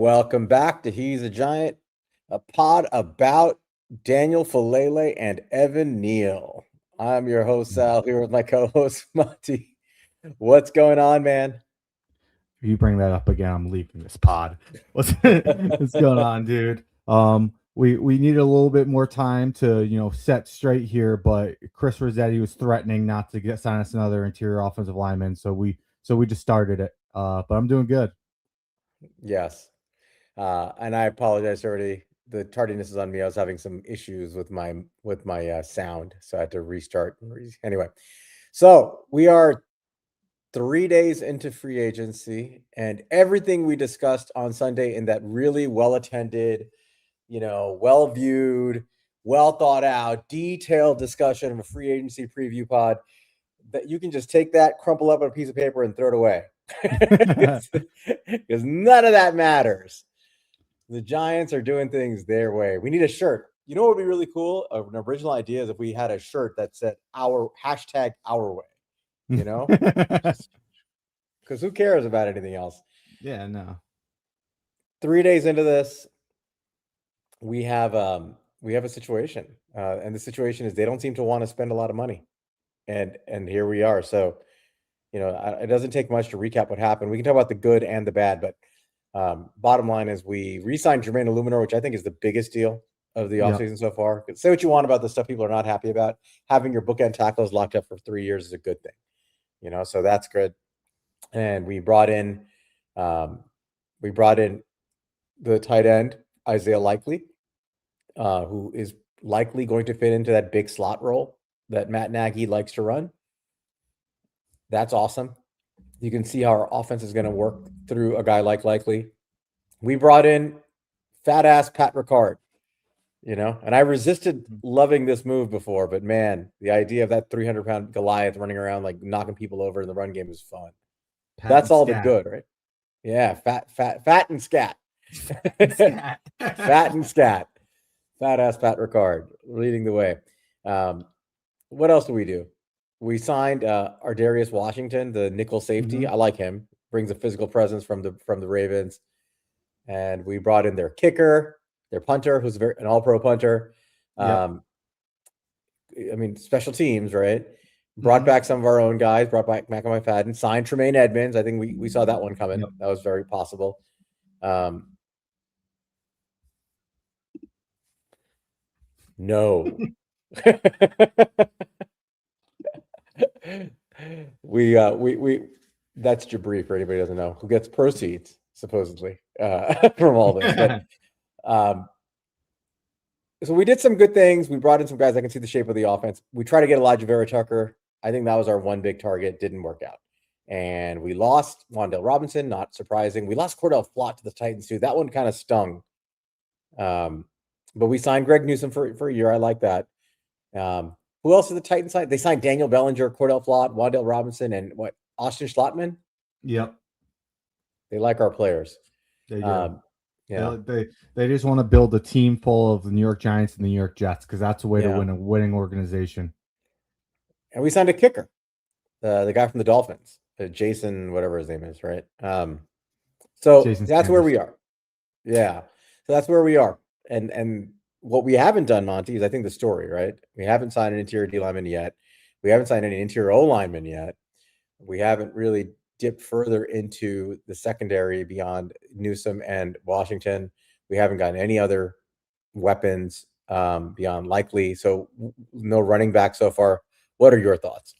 Welcome back to He's a Giant, a pod about Daniel Falele and Evan Neal. I'm your host, Sal, here with my co-host, Monte. What's going on, man? If you bring that up again, I'm leaving this pod. What's going on, dude? We need a little bit more time to set straight here, but Chris Rossetti was threatening not to sign us another interior offensive lineman, so we just started it. But I'm doing good. Yes. And I apologize already. The tardiness is on me. I was having some issues with my sound, so I had to restart. Anyway, so we are 3 days into free agency, and everything we discussed on Sunday in that really well-attended, well-viewed, well thought out, detailed discussion of a free agency preview pod, that you can just take that, crumple up on a piece of paper, and throw it away. Because none of that matters. The Giants are doing things their way. We need a shirt. You know what would be really cool? An original idea is if we had a shirt that said our way. Because who cares about anything else? Yeah, no. 3 days into this, we have a situation, and the situation is they don't seem to want to spend a lot of money, and here we are. So, it doesn't take much to recap what happened. We can talk about the good and the bad, but bottom line is we re-signed Jermaine Eluemunor, which I think is the biggest deal of the offseason so far. Say what you want about the stuff people are not happy about. Having your bookend tackles locked up for 3 years is a good thing, so that's good. And we brought in the tight end, Isaiah Likely, who is likely going to fit into that big slot role that Matt Nagy likes to run. That's awesome. You can see how our offense is going to work through a guy like Likely. We brought in fat ass Pat Ricard, and I resisted loving this move before, but man, the idea of that 300-pound Goliath running around like knocking people over in the run game is fun. That's all the good, right? Yeah, fat and scat. Fat and scat. Fat ass Pat Ricard leading the way. What else do we do? We signed Adarius Washington, the nickel safety. I like him. Brings a physical presence from the Ravens. And we brought in their kicker, their punter, who's an all-pro punter. Special teams, right? Brought back some of our own guys. Brought back McAfee, signed Jermaine Edmunds. I think we saw that one coming. Yep. That was very possible. No. we that's Jabri, for anybody who doesn't know, who gets proceeds supposedly from all this. But, so we did some good things. We brought in some guys that can see the shape of the offense. We tried to get Elijah Vera Tucker. I think that was our one big target. Didn't work out. And we lost Wan'Dale Robinson, not surprising. We lost Flott to the Titans too. That one kind of stung. But we signed Greg Newsome for a year. I like that. Who else did the Titans sign? They signed Daniel Bellinger, Flott, Wan'Dale Robinson, and Austin Schlottman? Yep. They like our players. They do. They just want to build a team full of the New York Giants and the New York Jets, because that's a way to win a winning organization. And we signed a kicker, the guy from the Dolphins, Jason, whatever his name is, right? So Jason that's Sanders. Where we are. Yeah. So that's where we are. And what we haven't done, Monte, is I think the story, right? We haven't signed an interior D lineman yet. We haven't signed any interior O lineman yet. We haven't really dipped further into the secondary beyond Newsome and Washington. We haven't gotten any other weapons beyond Likely. So no running back so far. What are your thoughts?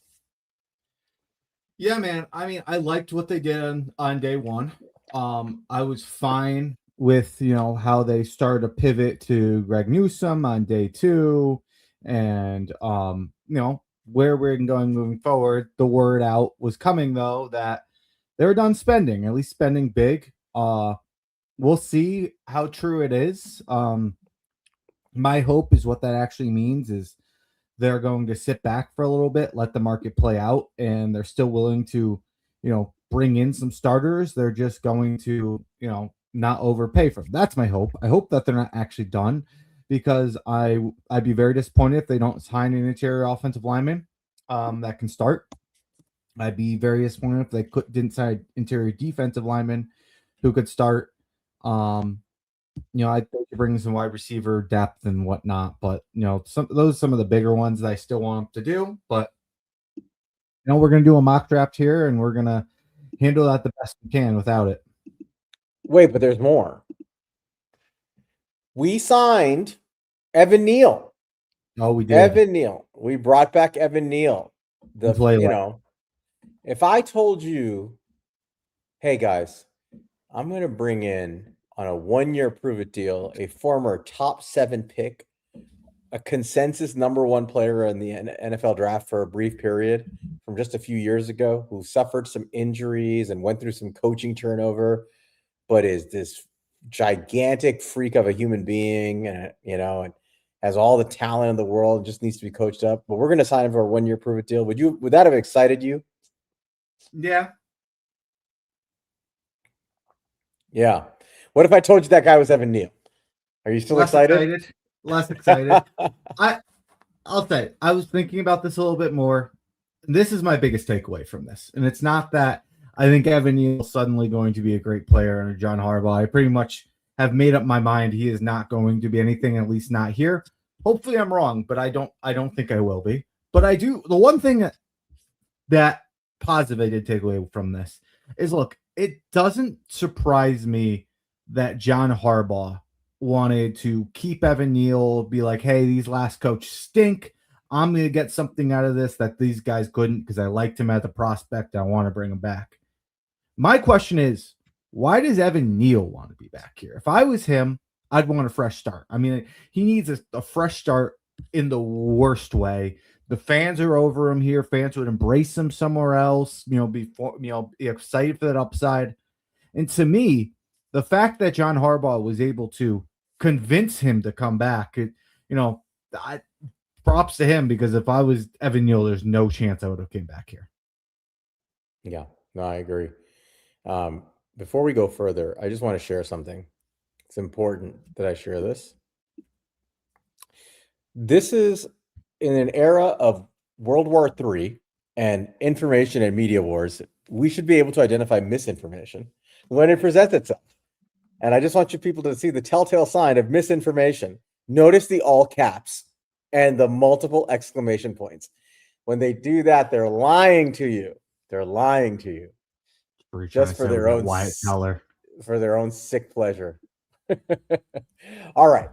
Yeah, man. I mean, I liked what they did on day one. I was fine with, how they started to pivot to Greg Newsome on day two, and, where we're going moving forward. The word out was coming, though, that they were done spending, at least spending big. We'll see how true it is. My hope is what that actually means is they're going to sit back for a little bit, let the market play out, and they're still willing to, bring in some starters. They're just going to, not overpay for them. That's my hope. I hope that they're not actually done, because I'd be very disappointed if they don't sign an interior offensive lineman that can start. I'd be very disappointed if they didn't sign interior defensive lineman who could start. I think he brings some wide receiver depth and whatnot, but some of the bigger ones that I still want him to do. But we're gonna do a mock draft here, and we're gonna handle that the best we can without it. Wait, but there's more. We signed Evan Neal. Oh, we did. Evan Neal. We brought back Evan Neal. If I told you, hey guys, I'm going to bring in on a 1-year prove-it deal a former top 7 pick, a consensus number 1 player in the NFL draft for a brief period from just a few years ago, who suffered some injuries and went through some coaching turnover, but is this gigantic freak of a human being, and has all the talent in the world, just needs to be coached up. But we're going to sign him for a 1-year prove-it deal. Would that have excited you? Yeah. Yeah. What if I told you that guy was Evan Neal? Are you still excited? Less excited. I'll say, I was thinking about this a little bit more. This is my biggest takeaway from this. And it's not that I think Evan Neal is suddenly going to be a great player under John Harbaugh. I pretty much have made up my mind he is not going to be anything, at least not here. Hopefully I'm wrong, but I don't think I will be. But I do. The one thing that positive I did take away from this is, look, it doesn't surprise me that John Harbaugh wanted to keep Evan Neal, be like, hey, these last coaches stink. I'm going to get something out of this that these guys couldn't, because I liked him as a prospect. I want to bring him back. My question is, why does Evan Neal want to be back here? If I was him, I'd want a fresh start. I mean, he needs a fresh start in the worst way. The fans are over him here. Fans would embrace him somewhere else, be excited for that upside. And to me, the fact that John Harbaugh was able to convince him to come back, props to him, because if I was Evan Neal, there's no chance I would have came back here. Yeah, no, I agree. Before we go further, I just want to share something. It's important that I share this. This is in an era of World War III and information and media wars. We should be able to identify misinformation when it presents itself. And I just want you people to see the telltale sign of misinformation. Notice the all caps and the multiple exclamation points. When they do that, they're lying to you. They're lying to you. Just for their own sick pleasure. All right.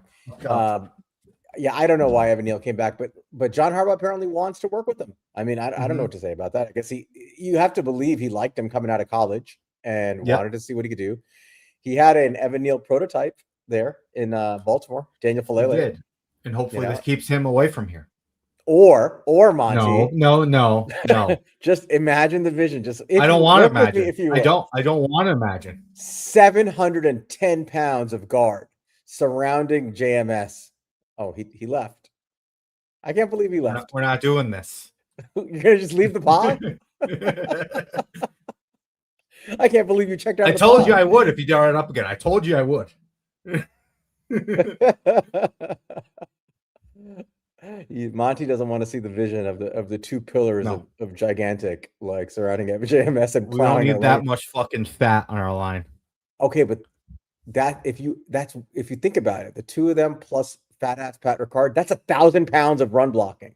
Yeah, I don't know why Evan Neal came back, but John Harbaugh apparently wants to work with them. I mean, I don't know what to say about that. I guess you have to believe he liked him coming out of college and wanted to see what he could do. He had an Evan Neal prototype there in Baltimore, Daniel Falele. He did. And hopefully this keeps him away from here. Or Monte. No. Just imagine the vision. I don't want to imagine. I don't want to imagine. 710 pounds of guard surrounding JMS. Oh, he left. I can't believe he left. We're not doing this. You're gonna just leave the pod? I can't believe you checked out. I told you I would if you brought it up again. I told you I would. Monte doesn't want to see the vision of the two pillars of gigantic, like, surrounding JMS and plowing. We don't need that much fucking fat on our line. Okay, but if you think about it, the two of them plus fat ass Pat Ricard, that's 1,000 pounds of run blocking.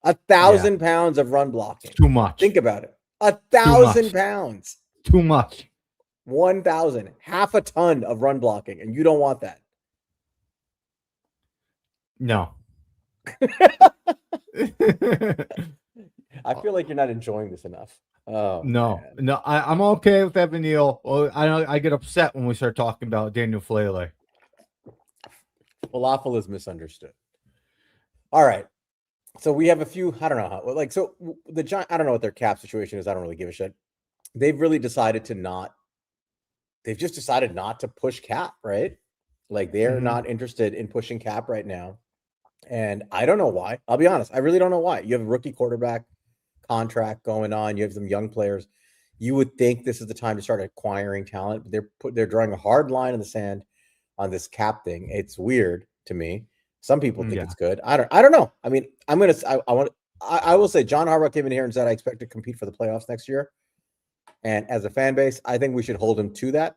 1,000 pounds of run blocking. Too much. Think about it. 1,000 pounds. Too much. 1,000, half a ton of run blocking, and you don't want that. No. I feel like you're not enjoying this enough. Oh no, man. No, I'm okay with Evan Neal. Well, I get upset when we start talking about Daniel Falele. Falafel is misunderstood. All right, so we have a few. I don't know how. Like, so the Giants. I don't know what their cap situation is. I don't really give a shit. They've really decided to not. They've just decided not to push cap, right? Like, they're not interested in pushing cap right now. And I don't know why. I'll be honest. I really don't know why. You have a rookie quarterback contract going on. You have some young players. You would think this is the time to start acquiring talent, but they're drawing a hard line in the sand on this cap thing. It's weird to me. Some people think it's good. I don't know. I mean, I will say John Harbaugh came in here and said, I expect to compete for the playoffs next year. And as a fan base, I think we should hold him to that.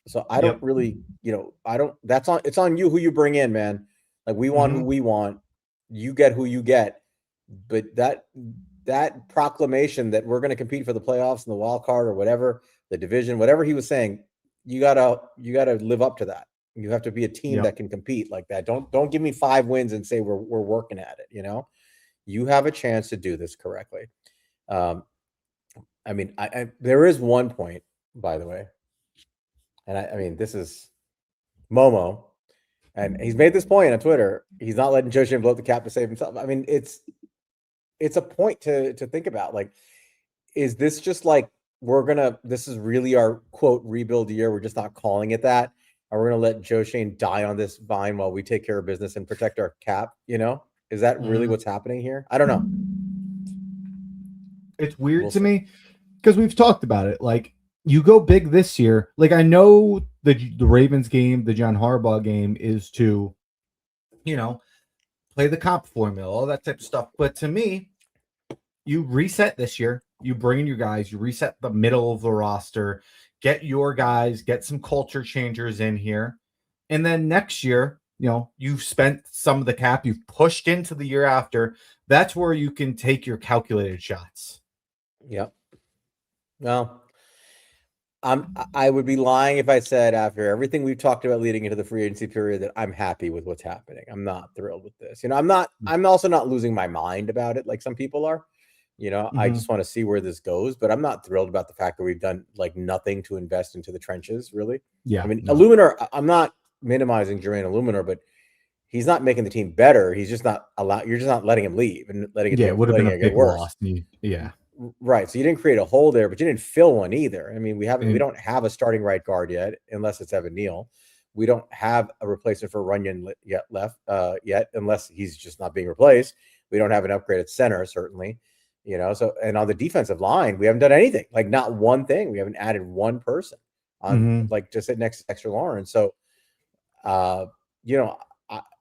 So I don't really, it's on you who you bring in, man. Like we want who we want. You get who you get. But that proclamation that we're going to compete for the playoffs and the wild card or whatever, the division, whatever he was saying, you gotta live up to that. You have to be a team that can compete like that. Don't give me 5 wins and say we're working at it. You have a chance to do this correctly. I mean, there is one point, by the way, and I mean, this is Momo, and he's made this point on Twitter. He's not letting Joe Shane blow up the cap to save himself. I mean, it's a point to think about. Like, is this just like this is really our quote rebuild year? We're just not calling it that. Or we're gonna let Joe Shane die on this vine while we take care of business and protect our cap. Is that really what's happening here? I don't know. It's weird to me because we've talked about it. Like, you go big this year. Like, I know the Ravens game, the John Harbaugh game is to, play the comp formula, all that type of stuff. But to me, you reset this year. You bring in your guys. You reset the middle of the roster. Get your guys. Get some culture changers in here. And then next year, you've spent some of the cap. You've pushed into the year after. That's where you can take your calculated shots. Yep. Well, I would be lying if I said after everything we've talked about leading into the free agency period that I'm happy with what's happening. I'm not thrilled with this. I'm also not losing my mind about it like some people are. I just want to see where this goes, but I'm not thrilled about the fact that we've done like nothing to invest into the trenches, really. Yeah. I mean, Eluemunor, I'm not minimizing Jermaine Eluemunor, but he's not making the team better. He's just not you're just not letting him leave and letting it would have been a big worse. Loss. Yeah. Right. So you didn't create a hole there, but you didn't fill one either. I mean, we don't have a starting right guard yet, unless it's Evan Neal. We don't have a replacement for Runyon yet, unless he's just not being replaced. We don't have an upgrade at center, certainly. So, and on the defensive line, we haven't done anything, like not one thing. We haven't added one person on like to sit next to Dexter Lawrence. So,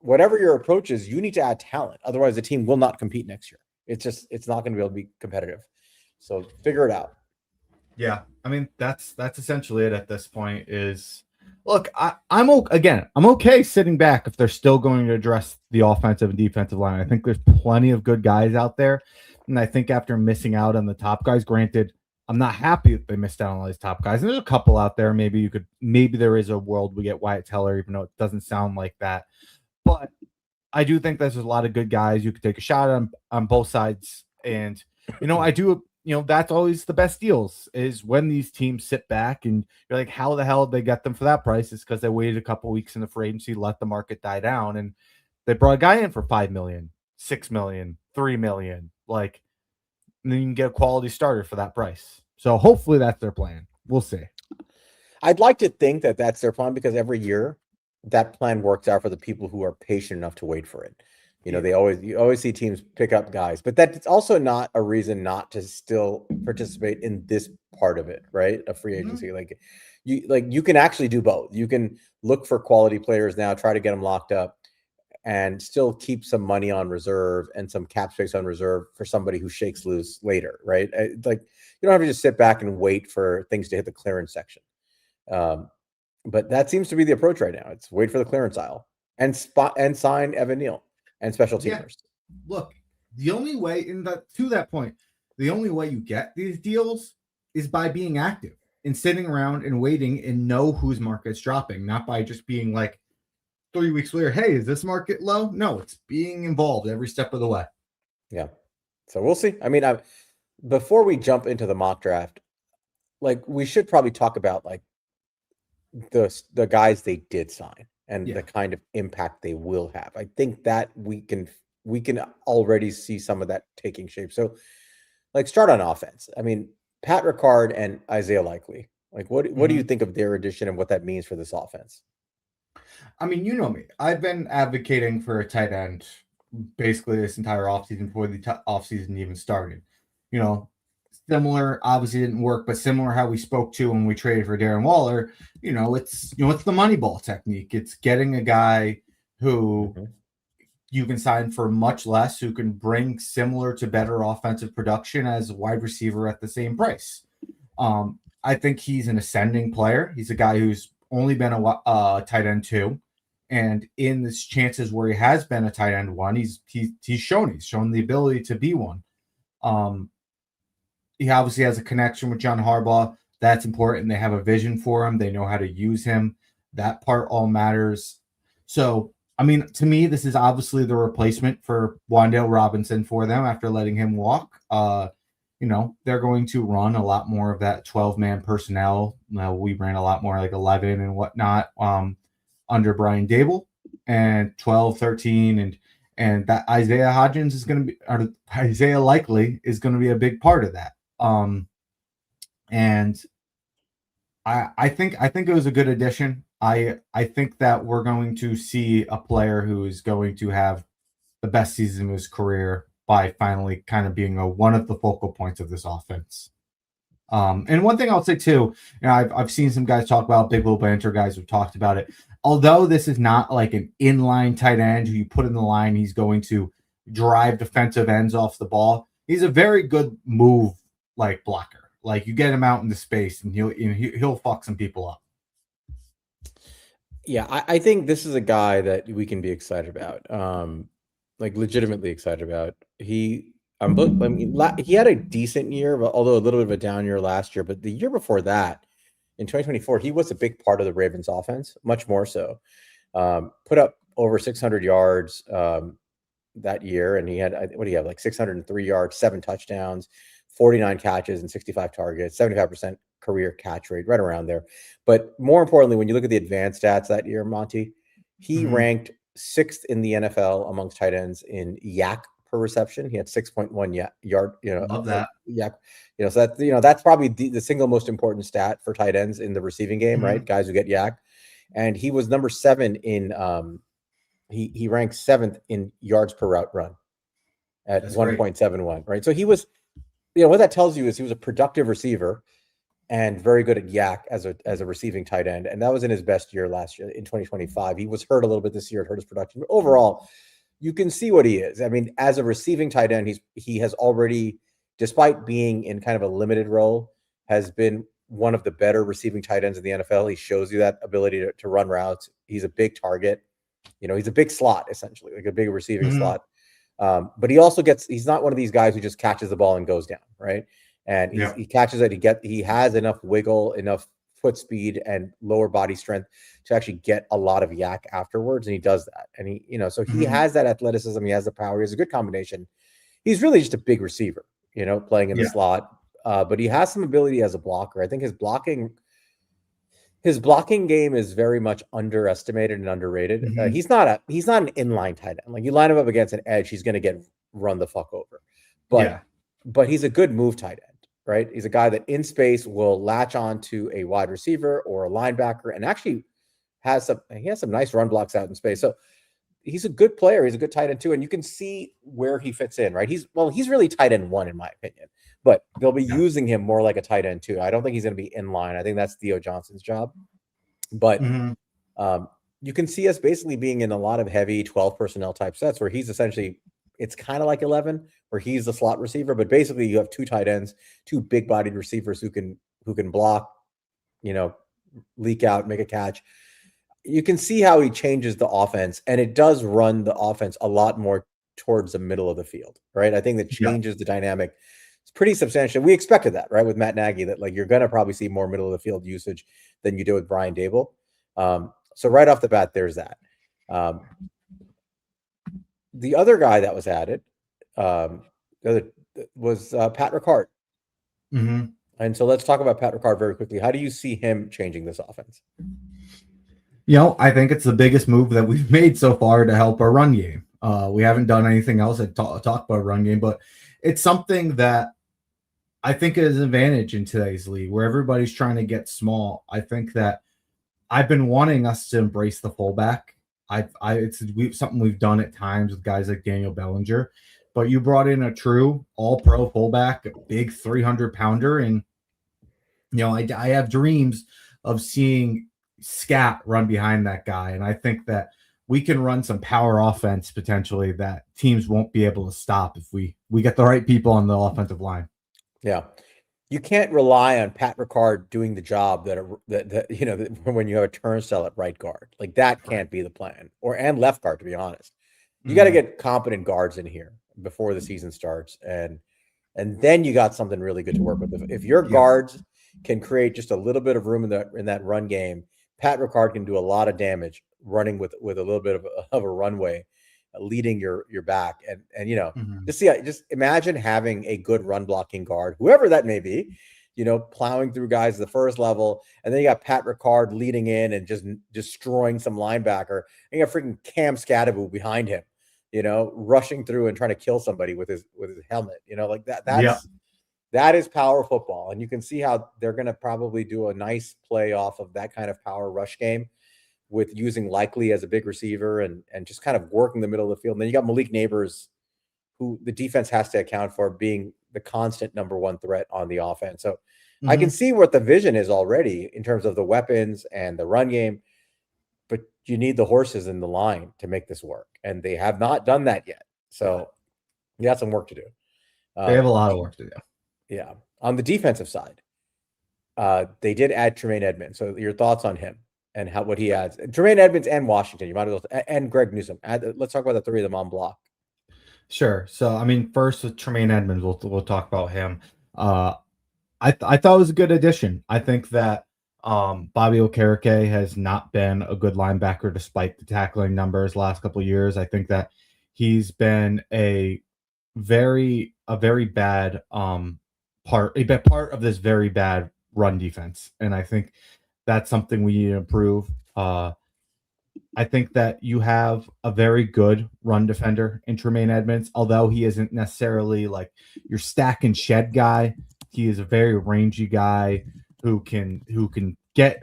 whatever your approach is, you need to add talent. Otherwise the team will not compete next year. It's not going to be able to be competitive. So figure it out. Yeah. I mean, that's essentially it at this point is, look, I'm okay sitting back if they're still going to address the offensive and defensive line. I think there's plenty of good guys out there. And I think after missing out on the top guys, granted, I'm not happy that they missed out on all these top guys. And there's a couple out there. Maybe there is a world we get Wyatt Teller, even though it doesn't sound like that. But I do think there's a lot of good guys. You could take a shot on both sides. And, I do, that's always the best deals is when these teams sit back and you're like, how the hell did they get them for that price? It's because they waited a couple weeks in the free agency, let the market die down. And they brought a guy in for $5 million, $6 million, $3 million. Like, and then you can get a quality starter for that price. So hopefully that's their plan. We'll see. I'd like to think that that's their plan because every year that plan works out for the people who are patient enough to wait for it. You always see teams pick up guys, but that's also not a reason not to still participate in this part of it, right? A free agency. You can actually do both. You can look for quality players now, try to get them locked up, and still keep some money on reserve and some cap space on reserve for somebody who shakes loose later, right? Like, you don't have to just sit back and wait for things to hit the clearance section. But that seems to be the approach right now. It's wait for the clearance aisle and sign Evan Neal and special teamers. Yeah. Look, the only way to that point, the only way you get these deals is by being active and sitting around and waiting and know whose market's dropping, not by just being like 3 weeks later, hey, is this market low? No, it's being involved every step of the way. Yeah. So we'll see. I mean, before we jump into the mock draft, like we should probably talk about like the guys they did sign and the kind of impact they will have. I think that we can already see some of that taking shape. So like start on offense. I mean, Pat Ricard and Isaiah Likely, like what do you think of their addition and what that means for this offense? I mean, you know me. I've been advocating for a tight end basically this entire offseason before the offseason even started. Similar, obviously didn't work, but similar how we spoke to when we traded for Darren Waller, it's the money ball technique. It's getting a guy who you can sign for much less, who can bring similar to better offensive production as a wide receiver at the same price. I think he's an ascending player. He's a guy who's only been a tight end 2. And in the chances where he has been a tight end 1, he's shown the ability to be one. He obviously has a connection with John Harbaugh. That's important. They have a vision for him. They know how to use him. That part all matters. So, I mean, to me, this is obviously the replacement for Wan'Dale Robinson for them after letting him walk. They're going to run a lot more of that 12-man personnel. We ran a lot more like 11 and whatnot under Brian Dable, and 12, 13, and that Isaiah Hodgins is going to be, or Isaiah Likely is going to be a big part of that. And I think it was a good addition. I think that we're going to see a player who is going to have the best season of his career by finally kind of being one of the focal points of this offense. And one thing I'll say too, I've seen some guys talk about Big Little Banter, guys who've talked about it. Although this is not like an inline tight end who you put in the line, he's going to drive defensive ends off the ball. He's a very good move like blocker. Like you get him out into space and he'll fuck some people up. Yeah, I think this is a guy that we can be excited about. Like legitimately excited about. He had a decent year, but although a little bit of a down year last year. But the year before that, in 2024, he was a big part of the Ravens offense, much more so. Put up over 600 yards that year, and he had, what do you have, like 603 yards, 7 touchdowns, 49 catches, and 65 targets, 75% career catch rate, right around there. But more importantly, when you look at the advanced stats that year, Monte, he ranked 6th in the NFL amongst tight ends in yak per reception. He had 6.1 yard. Love that. Yak. So that that's probably the single most important stat for tight ends in the receiving game, right? Guys who get yak. And he was number 7 in he ranked 7th in yards per route run at 1.71, right? So he was, what that tells you is he was a productive receiver and very good at yak as a receiving tight end. And that was in his best year last year in 2025. He was hurt a little bit this year. It hurt his production. But overall, you can see what he is. I mean, as a receiving tight end, he has already, despite being in kind of a limited role, has been one of the better receiving tight ends in the NFL. He shows you that ability to run routes. He's a big target. He's a big slot, essentially, like a big receiving slot. But he also he's not one of these guys who just catches the ball and goes down, right? And he catches it. He has enough wiggle, enough foot speed, and lower body strength to actually get a lot of yak afterwards. And he does that. And he has that athleticism. He has the power. He has a good combination. He's really just a big receiver, playing in the slot. But he has some ability as a blocker. I think his blocking game is very much underestimated and underrated. He's not an inline tight end. Like you line him up against an edge, he's going to get run the fuck over. But he's a good move tight end, right? He's a guy that in space will latch on to a wide receiver or a linebacker, and actually has some nice run blocks out in space. So he's a good player. He's a good tight end too, and you can see where he fits in, right? He's really tight end 1 in my opinion, but they'll be using him more like a tight end 2. I don't think he's going to be in line. I think that's Theo Johnson's job, but you can see us basically being in a lot of heavy 12 personnel type sets where he's essentially, it's kind of like 11 where he's the slot receiver, but basically you have 2 tight ends, 2 big bodied receivers who can block, leak out, make a catch. You can see how he changes the offense, and it does run the offense a lot more towards the middle of the field, right? I think that changes the dynamic. It's pretty substantial. We expected that, right? With Matt Nagy, that like you're going to probably see more middle of the field usage than you did with Brian Dable. So right off the bat, there's that. The other guy that was added was Pat Ricard. And so let's talk about Pat Ricard very quickly. How do you see him changing this offense? I think it's the biggest move that we've made so far to help our run game. We haven't done anything else to talk about run game, but it's something that I think is an advantage in today's league where everybody's trying to get small. I think that I've been wanting us to embrace the fullback. It's something we've done at times with guys like Daniel Bellinger, but you brought in a true all-pro fullback, a big 300-pounder, and I have dreams of seeing Scat run behind that guy, and I think that we can run some power offense potentially that teams won't be able to stop if we get the right people on the offensive line. Yeah. you can't rely on Pat Ricard doing the job that when you have a turnstile at right guard. Like that can't be the plan, and left guard, to be honest. You got to get competent guards in here before the season starts, and then you got something really good to work with. If your guards can create just a little bit of room in that run game, Pat Ricard can do a lot of damage running with a little bit of a runway, leading your back, and just imagine having a good run blocking guard, whoever that may be, plowing through guys at the first level, and then you got Pat Ricard leading in and just destroying some linebacker, and you got freaking Cam Scadaboo behind him, rushing through and trying to kill somebody with his helmet, like that. That is power football, and you can see how they're going to probably do a nice play off of that kind of power rush game with using Likely as a big receiver and just kind of working the middle of the field. And then you got Malik Neighbors, who the defense has to account for being the constant number one threat on the offense. So I can see what the vision is already in terms of the weapons and the run game, but you need the horses in the line to make this work. And they have not done that yet. So you got some work to do. They have a lot of work to do. Yeah. On the defensive side, they did add Jermaine Edmunds. So your thoughts on him and what he adds? Jermaine Edmunds and Washington, you might as well, and Greg Newsome. Let's talk about the three of them on block. Sure. So, I mean, first with Jermaine Edmunds, we'll talk about him. I thought it was a good addition. I think that Bobby Okereke has not been a good linebacker despite the tackling numbers last couple of years. I think that he's been a very bad part of this very bad run defense, and I think that's something we need to improve. I think that you have a very good run defender in Jermaine Edmunds, although he isn't necessarily like your stack and shed guy. He is a very rangy guy who can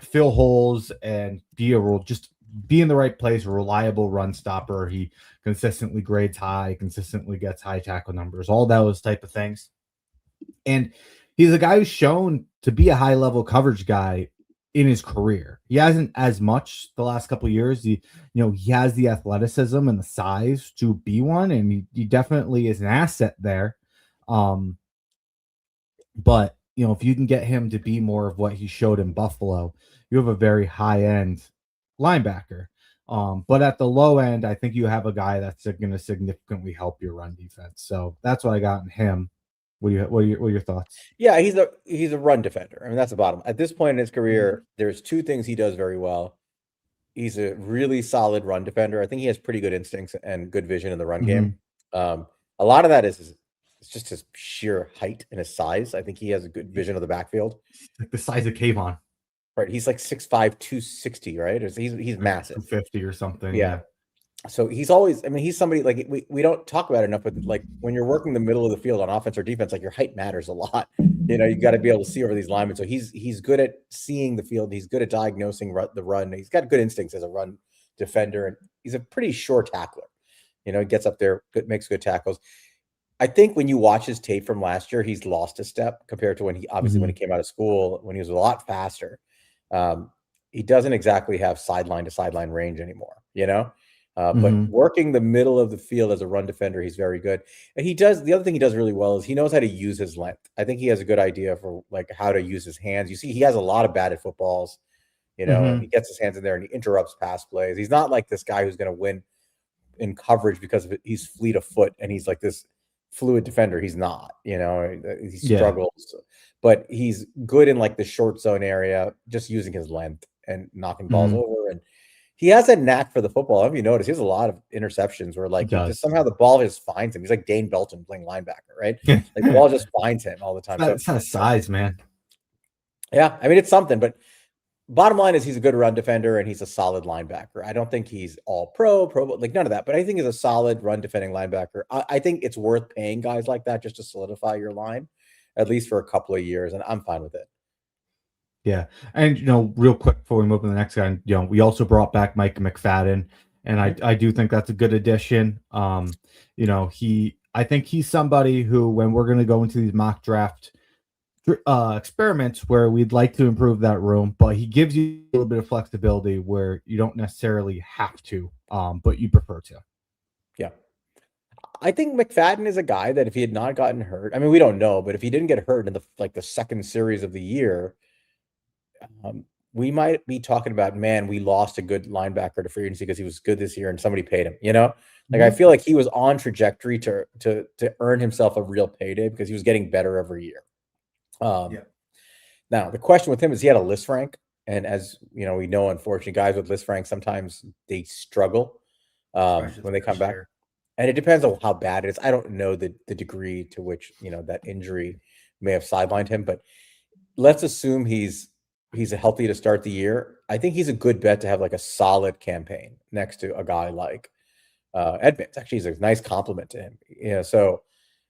fill holes and be in the right place, a reliable run stopper. He consistently grades high, consistently gets high tackle numbers, all those type of things. And he's a guy who's shown to be a high level coverage guy in his career. He hasn't as much the last couple of years. He has the athleticism and the size to be one, and he definitely is an asset there. But if you can get him to be more of what he showed in Buffalo, you have a very high end linebacker. But at the low end, I think you have a guy that's going to significantly help your run defense. So that's what I got in him. What are your thoughts? Yeah, he's a run defender. I mean, that's the bottom. At this point in his career, there's two things he does very well. He's a really solid run defender. I think he has pretty good instincts and good vision in the run game. A lot of that is just his sheer height and his size. I think he has a good vision of the backfield. Like the size of Kayvon. Right. He's like 6'5", 260, right? He's massive. 250 or something. Yeah. So he's somebody like we don't talk about it enough, but like when you're working the middle of the field on offense or defense, like your height matters a lot. You got to be able to see over these linemen. So he's good at seeing the field. He's good at diagnosing the run. He's got good instincts as a run defender, and he's a pretty sure tackler. He gets up there, makes good tackles. I think when you watch his tape from last year, he's lost a step compared to when he came out of school, when he was a lot faster. He doesn't exactly have sideline to sideline range anymore, but working the middle of the field as a run defender, he's very good. And the other thing he does really well is he knows how to use his length. I think he has a good idea for like how to use his hands. You see, he has a lot of batted footballs, and he gets his hands in there and he interrupts pass plays. He's not like this guy who's going to win in coverage because he's fleet of foot and he's like this fluid defender. He's not, he struggles, but he's good in like the short zone area, just using his length and knocking balls over. And he has a knack for the football. I don't know if you notice, he has a lot of interceptions where like just somehow the ball just finds him. He's like Dane Belton playing linebacker, right? Like the ball just finds him all the time. That's kind of size, man. Yeah, I mean it's something, but bottom line is he's a good run defender and he's a solid linebacker. I don't think he's all pro, like none of that, but I think he's a solid run defending linebacker. I think it's worth paying guys like that just to solidify your line, at least for a couple of years, and I'm fine with it. Yeah. And, real quick before we move to the next guy, we also brought back Mike McFadden, and I do think that's a good addition. I think he's somebody who, when we're going to go into these mock draft experiments where we'd like to improve that room, but he gives you a little bit of flexibility where you don't necessarily have to, but you prefer to. Yeah. I think McFadden is a guy that if he had not gotten hurt, I mean, we don't know, but if he didn't get hurt in the second series of the year, we might be talking about, man, we lost a good linebacker to free agency because he was good this year and somebody paid him, Like I feel like he was on trajectory to earn himself a real payday because he was getting better every year. Now the question with him is he had a list rank, and as we know, unfortunately, guys with list rank sometimes they struggle when they come back, and it depends on how bad it is. I don't know the degree to which that injury may have sidelined him, but let's assume he's healthy to start the year. I think he's a good bet to have like a solid campaign next to a guy like Edmunds. Actually, he's a nice compliment to him. So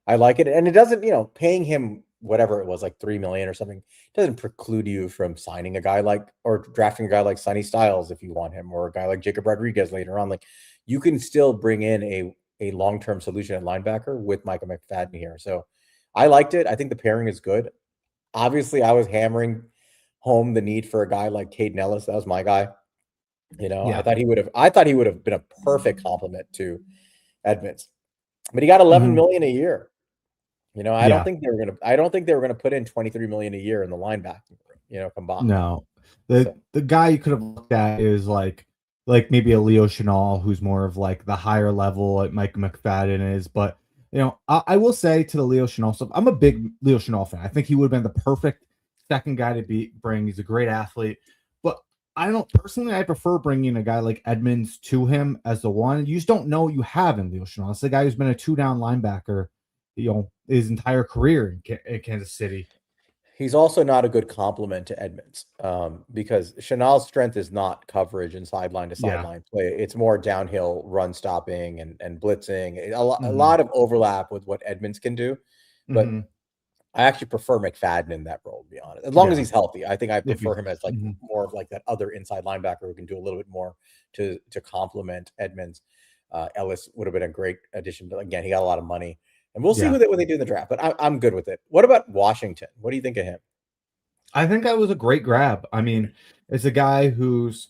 I like it, and it doesn't, paying him whatever it was, like $3 million or something, doesn't preclude you from signing a guy like or drafting a guy like Sonny Styles if you want him, or a guy like Jacob Rodriguez later on. Like you can still bring in a long-term solution at linebacker with Micah McFadden here. So I liked it. I think the pairing is good. Obviously, I was hammering home the need for a guy like Caden Ellis. That was my guy. I thought he would have been a perfect complement to Edmunds, but he got 11 million a year. I don't think they were going to put in 23 million a year in the linebacking, combined. No, the guy you could have looked at is like maybe a Leo Chenal, who's more of like the higher level like Mike McFadden is. But I will say to the Leo Chenal stuff, I'm a big Leo Chenal fan. I think he would have been the perfect second guy to bring. He's a great athlete, but I don't personally. I prefer bringing a guy like Edmunds to him as the one. You just don't know what you have in Leo Chenal. It's the guy who's been a 2-down linebacker, his entire career in Kansas City. He's also not a good complement to Edmunds because Chenal's strength is not coverage and sideline to sideline play. It's more downhill run stopping and blitzing. A lot of overlap with what Edmunds can do, but I actually prefer McFadden in that role, to be honest. As long as he's healthy, I think I prefer him as like more of like that other inside linebacker who can do a little bit more to complement Edmunds. Ellis would have been a great addition, but again, he got a lot of money. And we'll see what they do in the draft, but I'm good with it. What about Washington? What do you think of him? I think that was a great grab. I mean, it's a guy who's,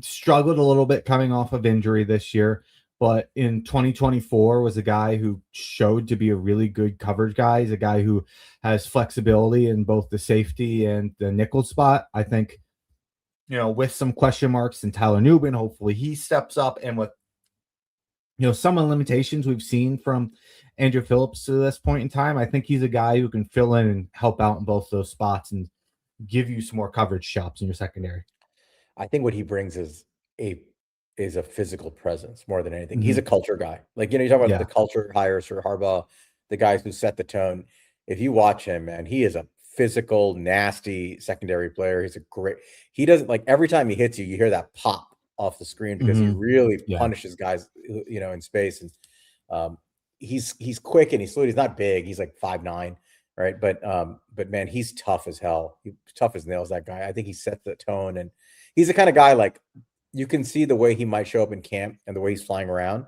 struggled a little bit coming off of injury this year, but in 2024 was a guy who showed to be a really good coverage guy. He's a guy who has flexibility in both the safety and the nickel spot. I think, with some question marks and Tyler Nubin, hopefully he steps up, and with some of the limitations we've seen from Andrew Phillips to this point in time, I think he's a guy who can fill in and help out in both those spots and give you some more coverage chops in your secondary. I think what he brings is a physical presence more than anything. He's a culture guy. Like, you talk about the culture hires for Harbaugh, the guys who set the tone. If you watch him, man, he is a physical, nasty secondary player. He doesn't, like, every time he hits you, you hear that pop off the screen because he really punishes guys, in space. And he's quick and he's fluid. He's not big. He's like 5'9", right? But man, he's tough as hell. He's tough as nails, that guy. I think he sets the tone, and he's the kind of guy, like, you can see the way he might show up in camp and the way he's flying around,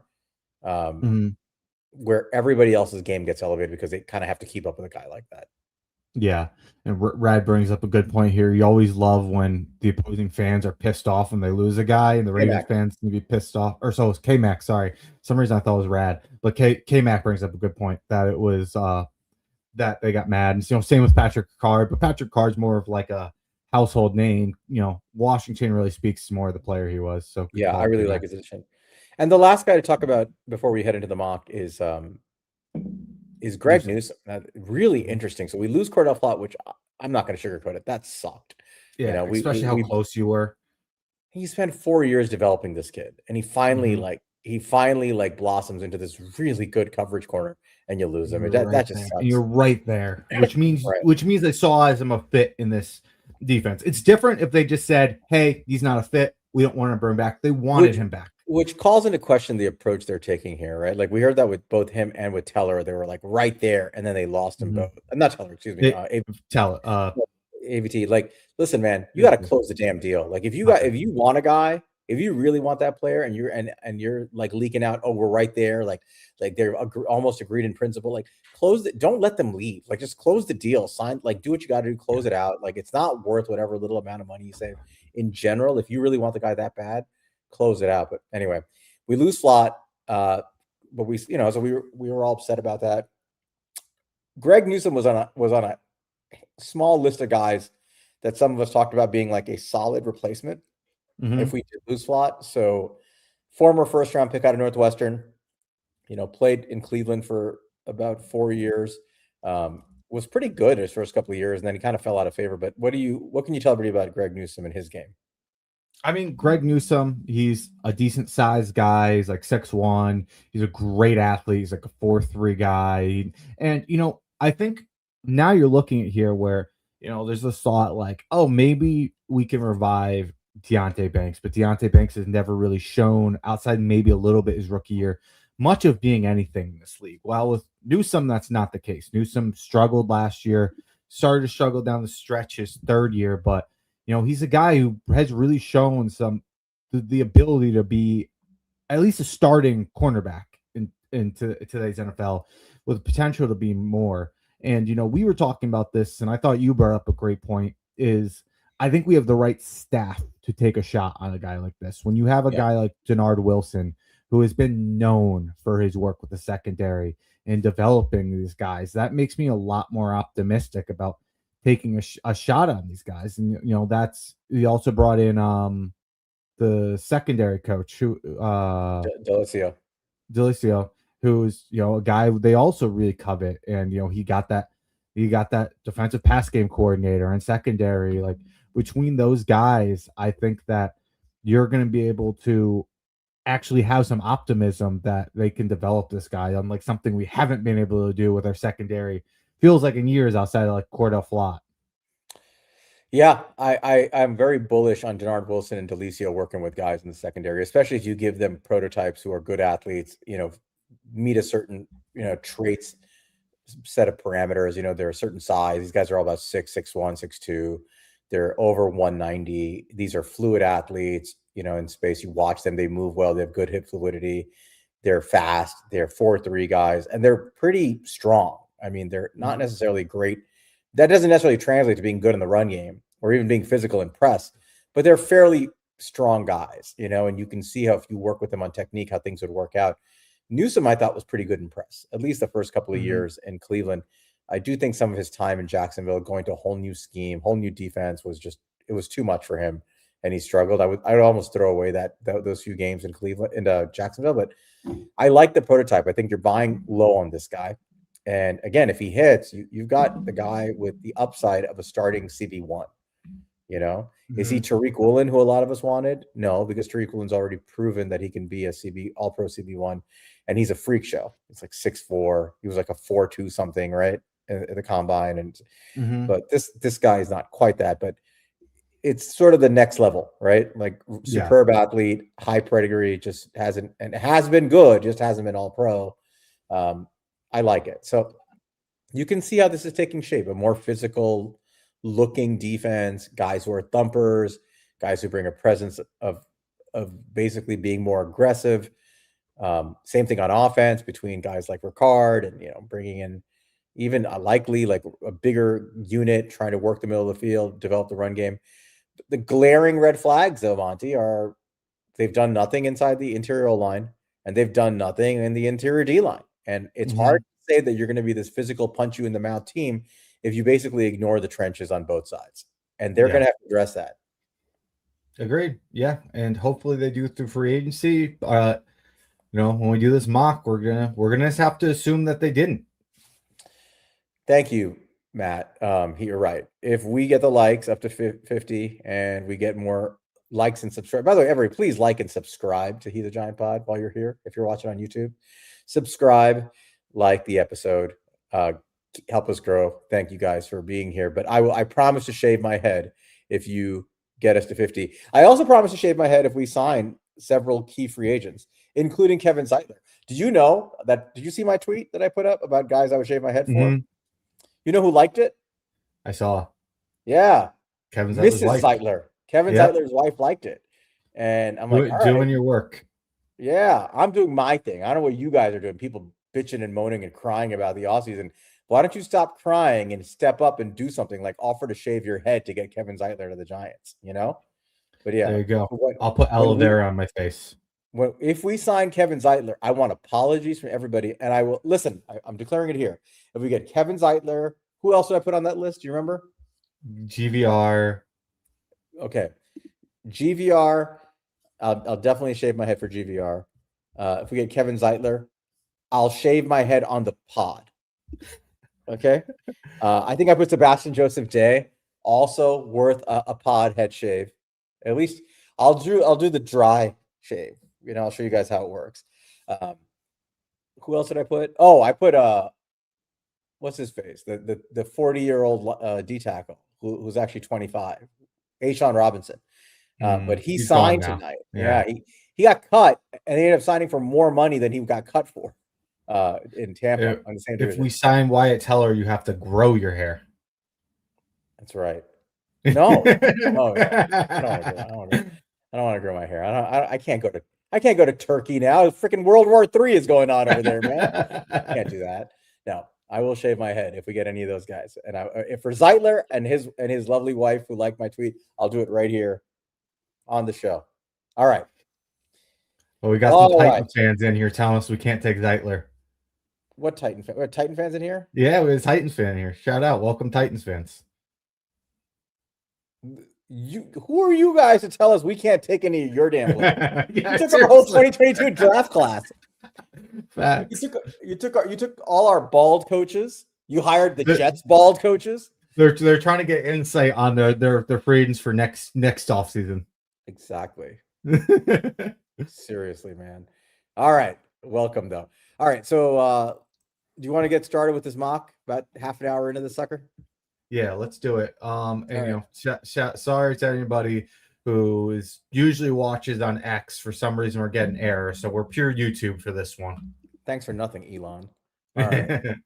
where everybody else's game gets elevated because they kind of have to keep up with a guy like that. Yeah, and Rad brings up a good point here. You always love when the opposing fans are pissed off when they lose a guy, and the Ravens fans can be pissed off. Or so it was K-Mac, sorry. For some reason I thought it was Rad. But K-Mac brings up a good point that it was that they got mad. And same with Patrick Ricard, but Patrick Ricard's more of like a household name. Washington really speaks more of the player he was. So yeah, I really like his addition. And the last guy to talk about before we head into the mock is Greg Newsome. Really interesting. So we lose Cor'Dale Flott, which I'm not going to sugarcoat it. That sucked. Yeah, especially how close you were. He spent 4 years developing this kid, and he finally blossoms into this really good coverage corner, and you lose him. That just sucks. And you're right there, which means they saw as him a fit in this defense. It's different if they just said, "Hey, he's not a fit. We don't want to bring him back." They wanted him back. Which calls into question the approach they're taking here, right? Like, we heard that with both him and with Teller. They were like right there, and then they lost him both. Not Teller, excuse me. Teller, AVT. Like, listen, man, you got to close the damn deal. Like, if you want a guy, if you really want that player, and you're like leaking out, oh, we're right there, like they're almost agreed in principle. Like, don't let them leave. Like, just close the deal. Sign. Like, do what you got to do. Close it out. Like, it's not worth whatever little amount of money you save. In general, if you really want the guy that bad, close it out. But anyway, we lose Flott. but we, so we were all upset about that. Greg Newsome was on a small list of guys that some of us talked about being like a solid replacement if we did lose Flott. So former first round pick out of Northwestern, played in Cleveland for about 4 years, was pretty good his first couple of years, and then he kind of fell out of favor. But what can you tell everybody about Greg Newsome and his game? I mean, Greg Newsome, he's a decent sized guy. He's like 6'1". He's a great athlete. He's like a 4'3" guy. And, I think now you're looking at here where, there's this thought like, oh, maybe we can revive Deonte Banks. But Deonte Banks has never really shown, outside maybe a little bit his rookie year, much of being anything in this league. While with Newsome, that's not the case. Newsome struggled last year, started to struggle down the stretch his third year, but he's a guy who has really shown the ability to be at least a starting cornerback in today's NFL with potential to be more. And, we were talking about this, and I thought you brought up a great point, is I think we have the right staff to take a shot on a guy like this. When you have a guy like Denard Wilson, who has been known for his work with the secondary and developing these guys, that makes me a lot more optimistic about taking a shot on these guys. And he also brought in the secondary coach who Delicio, who's a guy they also really covet, and he got that defensive pass game coordinator and secondary. Like, between those guys, I think that you're going to be able to actually have some optimism that they can develop this guy, unlike something we haven't been able to do with our secondary, feels like in years, outside of like Cor'Dale, Flott. Yeah, I'm very bullish on Denard Wilson and Delicio working with guys in the secondary, especially if you give them prototypes who are good athletes, meet a certain, traits, set of parameters. They're a certain size. These guys are all about 6'1", 6'2". They're over 190. These are fluid athletes, in space. You watch them, they move well. They have good hip fluidity. They're fast. They're 4'3" guys, and they're pretty strong. I mean, they're not necessarily great. That doesn't necessarily translate to being good in the run game or even being physical in press, but they're fairly strong guys, and you can see how if you work with them on technique, how things would work out. Newsome, I thought, was pretty good in press, at least the first couple of years in Cleveland. I do think some of his time in Jacksonville, going to a whole new scheme, whole new defense, it was too much for him, and he struggled. I would almost throw away those few games in Cleveland, in Jacksonville, but I like the prototype. I think you're buying low on this guy. And again, if he hits, you've got the guy with the upside of a starting CB1. Is he Tariq Woolen, who a lot of us wanted? No, because Tariq Woolen's already proven that he can be a all-pro CB1, and he's a freak show. It's like 6'4". He was like a 4'2" something, right, at the combine. And but this guy is not quite that, but it's sort of the next level, right? Like superb athlete, high pedigree, just has been good, just hasn't been all-pro. I like it. So you can see how this is taking shape. A more physical looking defense, guys who are thumpers, guys who bring a presence of basically being more aggressive. Same thing on offense between guys like Ricard and, bringing in even likely like a bigger unit, trying to work the middle of the field, develop the run game. The glaring red flags, though, Monte, are they've done nothing inside the interior O-line, and they've done nothing in the interior D-line. And it's hard to say that you're going to be this physical punch you in the mouth team if you basically ignore the trenches on both sides. And they're going to have to address that. Agreed. Yeah. And hopefully they do through free agency. When we do this mock, we're gonna have to assume that they didn't. Thank you, Matt. You're right. If we get the likes up to 50 and we get more likes and subscribe. By the way, everybody, please like and subscribe to He the Giant Pod while you're here. If you're watching on YouTube, subscribe, like the episode, help us grow. Thank you guys for being here. But I promise to shave my head if you get us to 50. I also promise to shave my head if we sign several key free agents, including Kevin Zeitler. Did you see my tweet that I put up about guys I would shave my head for? You know who liked it? I saw. Yeah. Kevin Mrs. Zeitler. Kevin Zeitler's wife liked it. And I'm like, doing your work. Yeah, I'm doing my thing. I don't know what you guys are doing. People bitching and moaning and crying about the offseason. Why don't you stop crying and step up and do something like offer to shave your head to get Kevin Zeitler to the Giants, But yeah. There you go. I'll put aloe vera on my face. if we sign Kevin Zeitler, I want apologies from everybody, and I will listen. I'm declaring it here. If we get Kevin Zeitler, who else did I put on that list? Do you remember? GVR. Okay, GVR. I'll definitely shave my head for GVR. If we get Kevin Zeitler, I'll shave my head on the pod. Okay. I think I put Sebastian Joseph Day, also worth a pod head shave. At least I'll do the dry shave. I'll show you guys how it works. Who else did I put? Oh, I put what's his face? The 40-year-old D tackle who's actually 25, Ashawn Robinson. But he's signed tonight. Yeah, he got cut, and he ended up signing for more money than he got cut for in Tampa on the same division. If we sign Wyatt Teller, you have to grow your hair. That's right. No, I don't want to grow my hair. I can't go to Turkey now. Freaking World War III is going on over there, man. I can't do that. No, I will shave my head if we get any of those guys. And if for Zeitler and his lovely wife who liked my tweet, I'll do it right here on the show. All right. Well, we got some Titan fans in here telling us we can't take Zeitler. What Titan fan? Titan fans in here? Yeah, we have a Titans fan here. Shout out. Welcome, Titans fans. Who are you guys to tell us we can't take any of your damn players? Yeah, you took our whole 2022 draft class. Facts. You took all our bald coaches. You hired the Jets bald coaches. They're trying to get insight on their free agents for next offseason. Exactly. Seriously, man. All right. Welcome though. All right. So do you want to get started with this mock about half an hour into the sucker? Yeah, let's do it. And sorry to anybody who usually watches on X. For some reason we're getting errors, so we're pure YouTube for this one. Thanks for nothing, Elon. All right.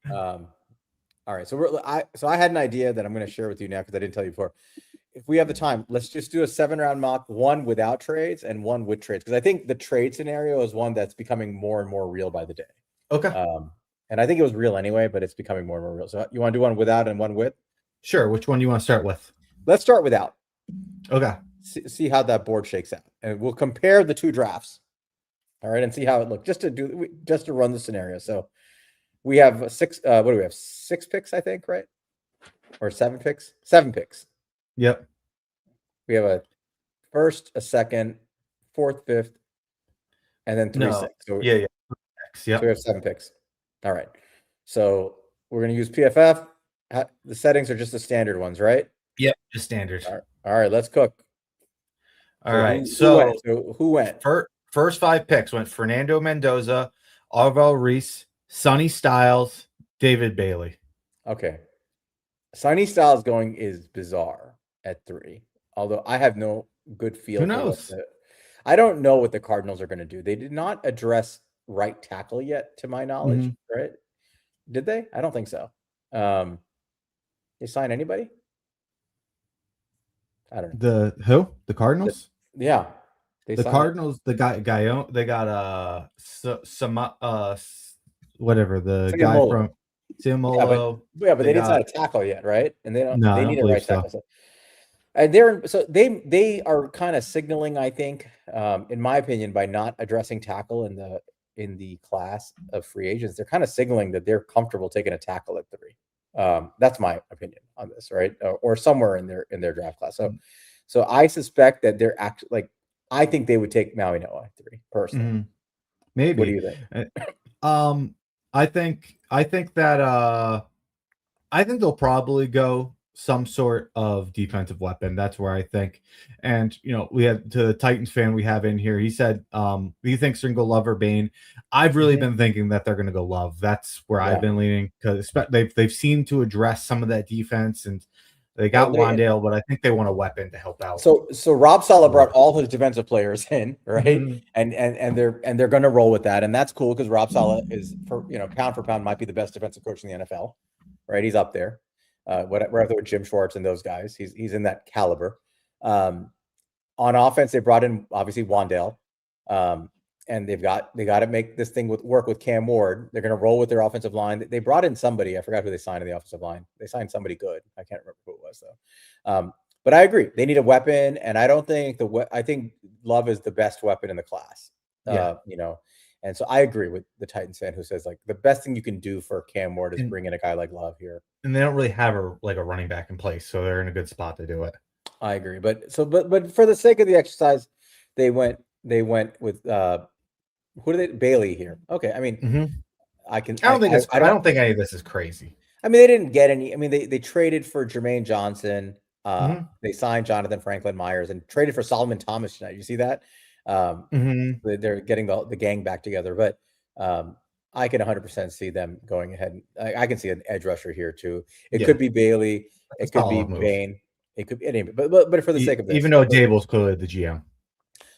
All right. So I had an idea that I'm going to share with you now because I didn't tell you before. If we have the time, let's just do a 7-round mock, one without trades and one with trades, because I think the trade scenario is one that's becoming more and more real by the day. Okay. And I think it was real anyway, but it's becoming more and more real. So you want to do one without and one with? Sure. Which one do you want to start with? Let's start without. Okay. See how that board shakes out, and we'll compare the two drafts. All right, and see how it looked. Just to run the scenario. So we have 6. What do we have? 6 picks, I think, right? Or 7 picks? 7 picks. Yep. We have a first, a second, 4th, 5th, and then 3, 6. So yeah. So we have 7 picks. All right. So we're going to use PFF. The settings are just the standard ones, right? Yep, just standard. All right, let's cook. All right. Who went? First 5 picks went Fernando Mendoza, Alvaro Reese, Sonny Styles, David Bailey. Okay. Sonny Styles going is bizarre at 3. Although I have no good feel. Who knows? I don't know what the Cardinals are going to do. They did not address right tackle yet, to my knowledge, right? Did they? I don't think so. They sign anybody? I don't know. The Cardinals? Yeah. The Cardinals, they got whatever, the guy from Siamolo. Yeah, but they didn't sign a tackle yet, right? And they need a right tackle. So. And they are kind of signaling, I think, in my opinion, by not addressing tackle in the class of free agents, they're kind of signaling that they're comfortable taking a tackle at 3. That's my opinion on this, right? Or somewhere in their draft class. So I suspect that they're actually like, I think they would take Maui Noah at 3 personally. Maybe. What do you think? I think they'll probably go some sort of defensive weapon. That's where I think. And we have to the Titans fan we have in here. He said he thinks they're gonna go Love or Bane. I've really been thinking that they're gonna go Love. That's where I've been leaning, because they've seemed to address some of that defense, and they got Wan'Dale, but I think they want a weapon to help out. So Rob Saleh brought all his defensive players in, right? And they're going to roll with that, and that's cool because Rob Saleh is, pound for pound, might be the best defensive coach in the NFL, right? He's up there. Whatever with Jim Schwartz and those guys, he's in that caliber. On offense, they brought in obviously Wan'Dale, and they got to make this thing work with Cam Ward. They're going to roll with their offensive line. They brought in somebody. I forgot who they signed in the offensive line. They signed somebody good. I can't remember who it was though. But I agree, they need a weapon, and I don't think I think Love is the best weapon in the class. You know, and so I agree with the Titans fan who says like the best thing you can do for Cam Ward is bring in a guy like Love here. And they don't really have a running back in place, so they're in a good spot to do it. I agree, but for the sake of the exercise, they went with who did they Bailey here? Okay, I mean, I don't think any of this is crazy. I mean, they didn't get any. I mean, they traded for Jermaine Johnson. They signed Jonathan Franklin Myers and traded for Solomon Thomas tonight. You see that? They're getting the gang back together, but I can 100% see them going ahead. I can see an edge rusher here too. It could be Bailey. It could be Bain. It could be any, but for the sake of this, even though Dable's clearly the GM.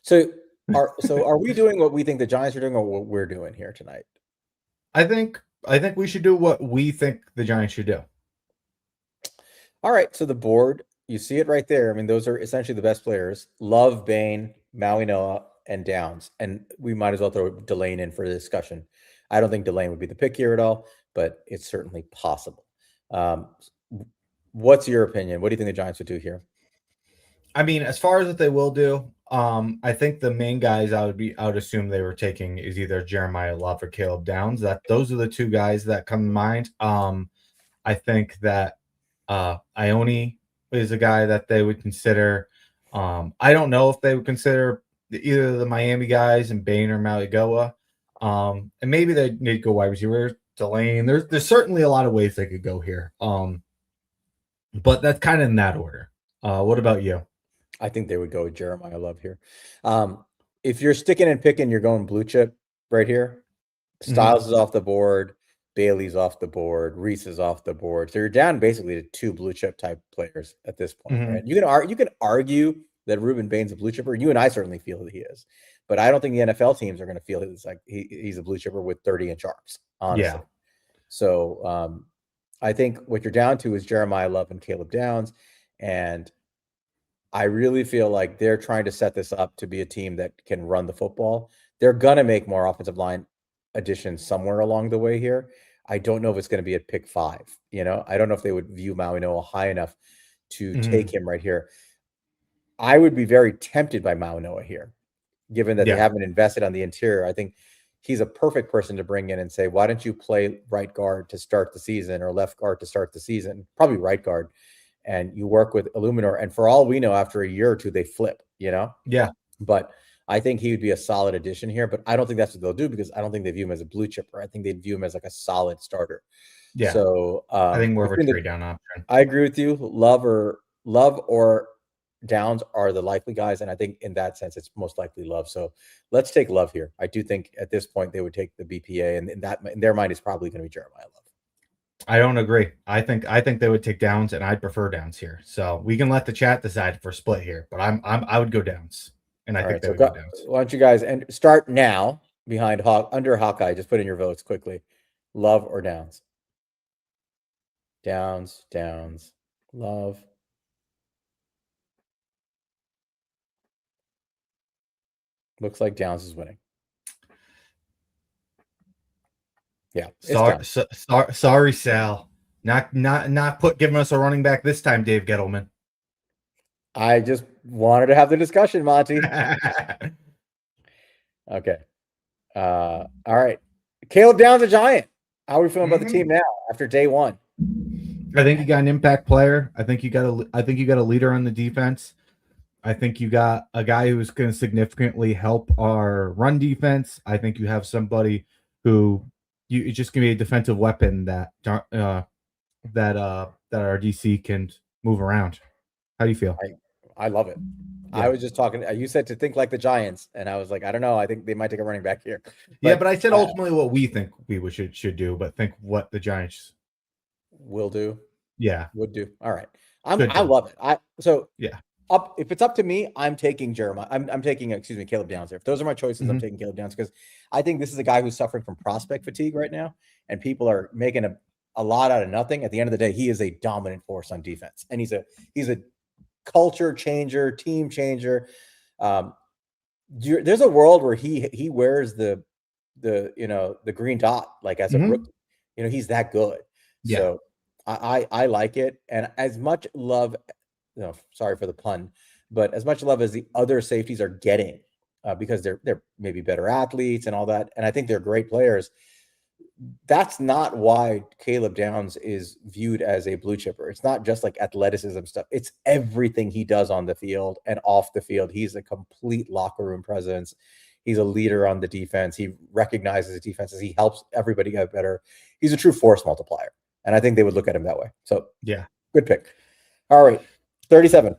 So are we doing what we think the Giants are doing, or what we're doing here tonight? I think we should do what we think the Giants should do. All right. So the board, you see it right there. I mean, those are essentially the best players: Love, Bain, Maui Noah, and Downs. And we might as well throw Delane in for the discussion. I don't think Delane would be the pick here at all, but it's certainly possible. What's your opinion? What do you think the Giants would do here? I mean, as far as what they will do, I think the main guys I would assume they were taking is either Jeremiah Love or Caleb Downs. Those are the two guys that come to mind. I think that Ione is a guy that they would consider. I don't know if they would consider either the Miami guys and Bain or Maligoa. And maybe they need to go wide receiver, Delane. There's certainly a lot of ways they could go here. But that's kind of in that order. What about you? I think they would go with Jeremiah Love here. If you're sticking and picking, you're going blue chip right here. Styles is off the board. Bailey's off the board. Reese is off the board. So you're down basically to two blue chip type players at this point. Right? You can argue that Ruben Bain's a blue chipper. You and I certainly feel that he is. But I don't think the NFL teams are going to feel it's like he's a blue chipper with 30-inch arms, honestly. Yeah. So I think what you're down to is Jeremiah Love and Caleb Downs. And I really feel like they're trying to set this up to be a team that can run the football. They're going to make more offensive line additions somewhere along the way here. I don't know if it's going to be at pick 5. You know, I don't know if they would view Maui Noah high enough to take him right here. I would be very tempted by Maui Noah here, given that they haven't invested on the interior. I think he's a perfect person to bring in and say, why don't you play right guard to start the season or left guard to start the season? Probably right guard. And you work with Eluemunor. And for all we know, after a year or two, they flip, you know? Yeah. But I think he would be a solid addition here. But I don't think that's what they'll do because I don't think they view him as a blue chipper. I think they view him as like a solid starter. Yeah. So I think more of a trade down option. I agree with you. Love or Downs are the likely guys. And I think in that sense, it's most likely Love. So let's take Love here. I do think at this point they would take the BPA. And in their mind, it's probably going to be Jeremiah Love. I don't agree. I think they would take Downs, and I'd prefer Downs here. So we can let the chat decide for split here, but I would go Downs, and I think they would go Downs. Why don't you guys start now behind under Hawkeye? Just put in your votes quickly. Love or Downs? Downs, Love. Looks like Downs is winning. Yeah. Sorry, Sal. Not giving us a running back this time, Dave Gettleman. I just wanted to have the discussion, Monty. Okay. All right. Caleb Downs, a Giant. How are we feeling about the team now after day one? I think you got an impact player. I think you got a leader on the defense. I think you got a guy who's going to significantly help our run defense. I think you have somebody who it's just going to be a defensive weapon that our DC can move around. How do you feel? I love it. Yeah. I was just talking. You said to think like the Giants, and I was like, I don't know. I think they might take a running back here. But I said ultimately what we think we should do, but think what the Giants will do. Yeah, would do. All right. I love it. If it's up to me, I'm taking Jeremiah. I'm taking Caleb Downs there. If those are my choices, I'm taking Caleb Downs because I think this is a guy who's suffering from prospect fatigue right now, and people are making a lot out of nothing. At the end of the day, he is a dominant force on defense, and he's a culture changer, team changer. There's a world where he wears the green dot like as a rookie. You know, he's that good. Yeah. So I like it, and as much love. Sorry for the pun, but as much love as the other safeties are getting because they're maybe better athletes and all that. And I think they're great players. That's not why Caleb Downs is viewed as a blue chipper. It's not just like athleticism stuff. It's everything he does on the field and off the field. He's a complete locker room presence. He's a leader on the defense. He recognizes defenses. He helps everybody get better. He's a true force multiplier. And I think they would look at him that way. So Yeah. good pick. All right. 37.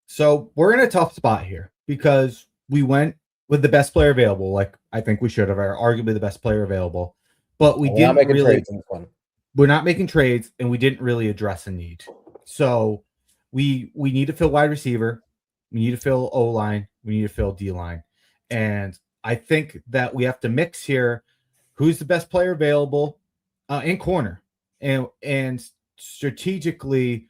So we're in a tough spot here because we went with the best player available. Like I think we should have, or arguably the best player available, but we didn't really. Trades in this one. We're not making trades, and we didn't really address a need. So we need to fill wide receiver, we need to fill O line, we need to fill D line, and I think that we have to mix here. Who's the best player available in corner, and strategically,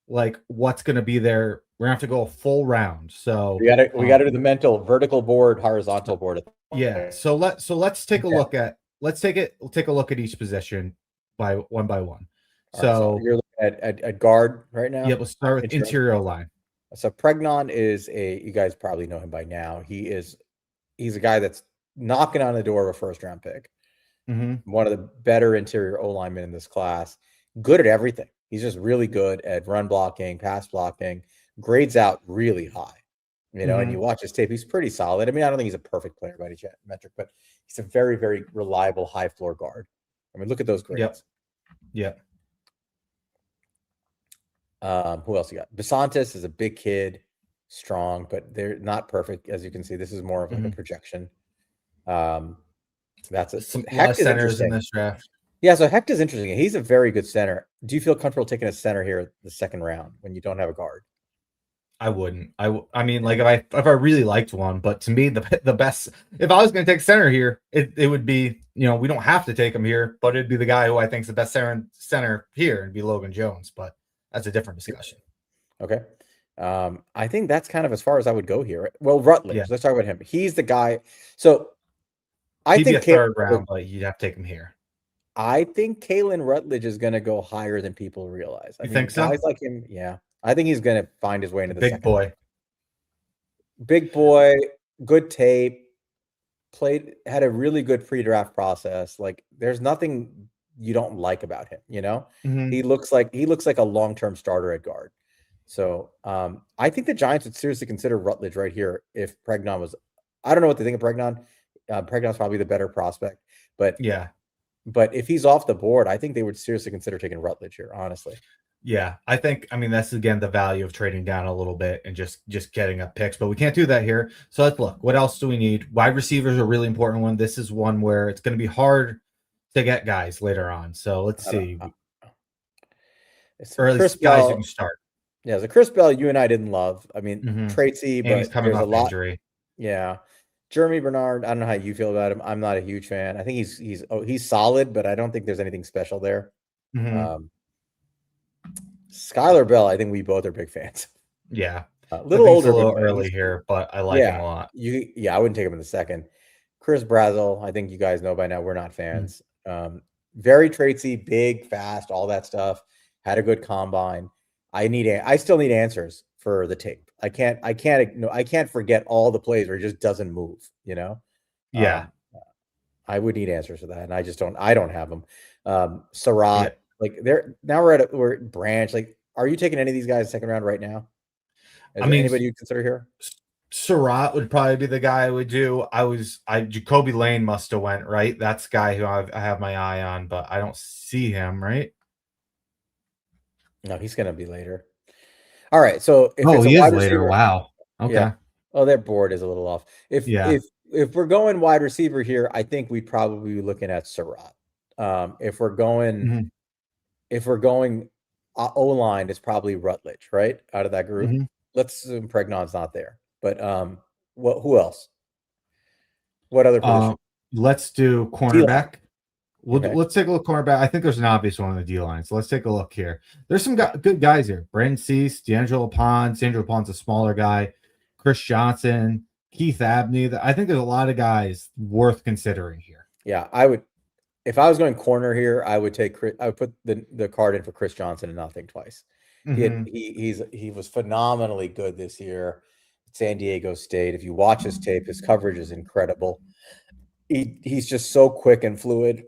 like what's going to be there. We're gonna have to go a full round. So we got to do the mental vertical board, horizontal board. Yeah. So let's take a look at we'll take a look at each position by one. So you're looking at guard right now. Yeah, we'll start with interior line. So Pregnon is you guys probably know him by now. He's a guy that's knocking on the door of a first round pick. Mm-hmm. One of the better interior O linemen in this class. Good at everything. He's just really good at run blocking, pass blocking. Grades out really high, and you watch his tape, he's pretty solid. I mean, I don't think he's a perfect player by any metric, but he's a very, very reliable high floor guard. I mean, look at those grades. Yep. Who else you got? Basantis is a big kid, strong, but they're not perfect. As you can see, this is more of like a projection. That's some Hecht is centers in this draft. Yeah, so Hecht is interesting. He's a very good center. Do you feel comfortable taking a center here the second round when you don't have a guard? I wouldn't. I mean, like if I really liked one, but to me the best, if I was going to take center here, it would be, we don't have to take him here, but it'd be the guy who I think is the best center here, and be Logan Jones. But that's a different discussion. Okay. I think that's kind of as far as I would go here. Well, Rutledge. Yeah. Let's talk about him. He's the guy. So He'd think be a third round, but you'd have to take him here. I think Kalen Rutledge is going to go higher than people realize. I think so? Guys like him, yeah. I think he's going to find his way into the big boy. Round. Big boy, good tape, had a really good pre-draft process. Like there's nothing you don't like about him, Mm-hmm. He looks like a long-term starter at guard. So I think the Giants would seriously consider Rutledge right here if Pregnon was. I don't know what they think of Pregnon. Pregnon's probably the better prospect, but yeah. But if he's off the board, I think they would seriously consider taking Rutledge here, honestly. Yeah, I mean, that's again the value of trading down a little bit and just getting up picks, but we can't do that here. So let's look. What else do we need? Wide receivers are a really important one. This is one where it's going to be hard to get guys later on. So let's see. Or at least guys who can start. Yeah, so Chris Bell, you and I didn't love. I mean, traitsy, but he's coming off injury. Yeah. Jeremy Bernard, I don't know how you feel about him. I'm not a huge fan. I think he's solid, but I don't think there's anything special there. Mm-hmm. Skylar Bell, I think we both are big fans. Yeah. A little older, a little early here, but I like him a lot. I wouldn't take him in the second. Chris Brazel, I think you guys know by now we're not fans. Mm-hmm. Very traitsy, big, fast, all that stuff. Had a good combine. I still need answers for the tape. I can't forget all the plays where he just doesn't move, Yeah. I would need answers for that. And I don't have them. Surratt, we're at Branch. Like, are you taking any of these guys second round right now? Is there anybody you consider here? Surratt would probably be the guy I would do. Jacoby Lane must have went, right? That's the guy who I have my eye on, but I don't see him, right? No, he's going to be later. All right. So if he is later. Wow. Okay. Yeah. Oh, their board is a little off. If we're going wide receiver here, I think we'd probably be looking at Surratt. If we're going O-line, it's probably Rutledge, right? Out of that group. Mm-hmm. Let's assume Pregnon's not there. But who else? What other position? Let's do cornerback. Let's take a look cornerback. I think there's an obvious one on the D line. So let's take a look here. There's some good guys here. Brandon Cease, D'Angelo Pons. D'Angelo Pons a smaller guy. Chris Johnson, Keith Abney. I think there's a lot of guys worth considering here. Yeah, I would. If I was going corner here, I would put the card in for Chris Johnson and not think twice. Mm-hmm. He was phenomenally good this year. San Diego State. If you watch his tape, his coverage is incredible. He's just so quick and fluid.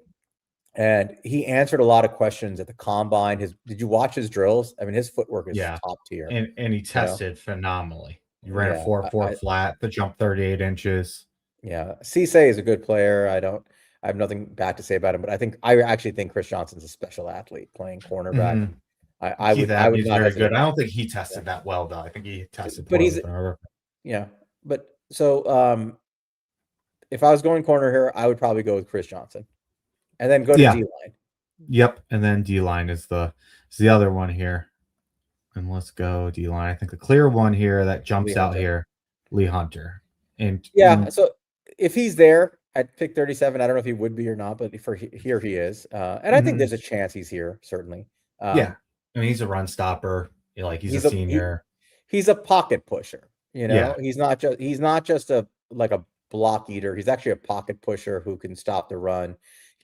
And he answered a lot of questions at the combine. Did you watch his drills? I mean, his footwork is top tier. And he tested phenomenally. He ran a 4.4 flat, the jump 38 inches. Yeah. Cisse is a good player. I have nothing bad to say about him, but I actually think Chris Johnson's a special athlete playing cornerback. Mm-hmm. I would not very good. I don't think he tested that well though. I think he tested but he's but so if I was going corner here, I would probably go with Chris Johnson. And then go to D-line. Yep. And then D-line is the other one here. And let's go D-line. I think the clear one here that jumps out here, Lee Hunter. And so if he's there at pick 37, I don't know if he would be or not, but here he is. And I think there's a chance he's here, certainly. I mean, he's a run stopper. He's a senior. He's a pocket pusher. He's not just a block eater. He's actually a pocket pusher who can stop the run.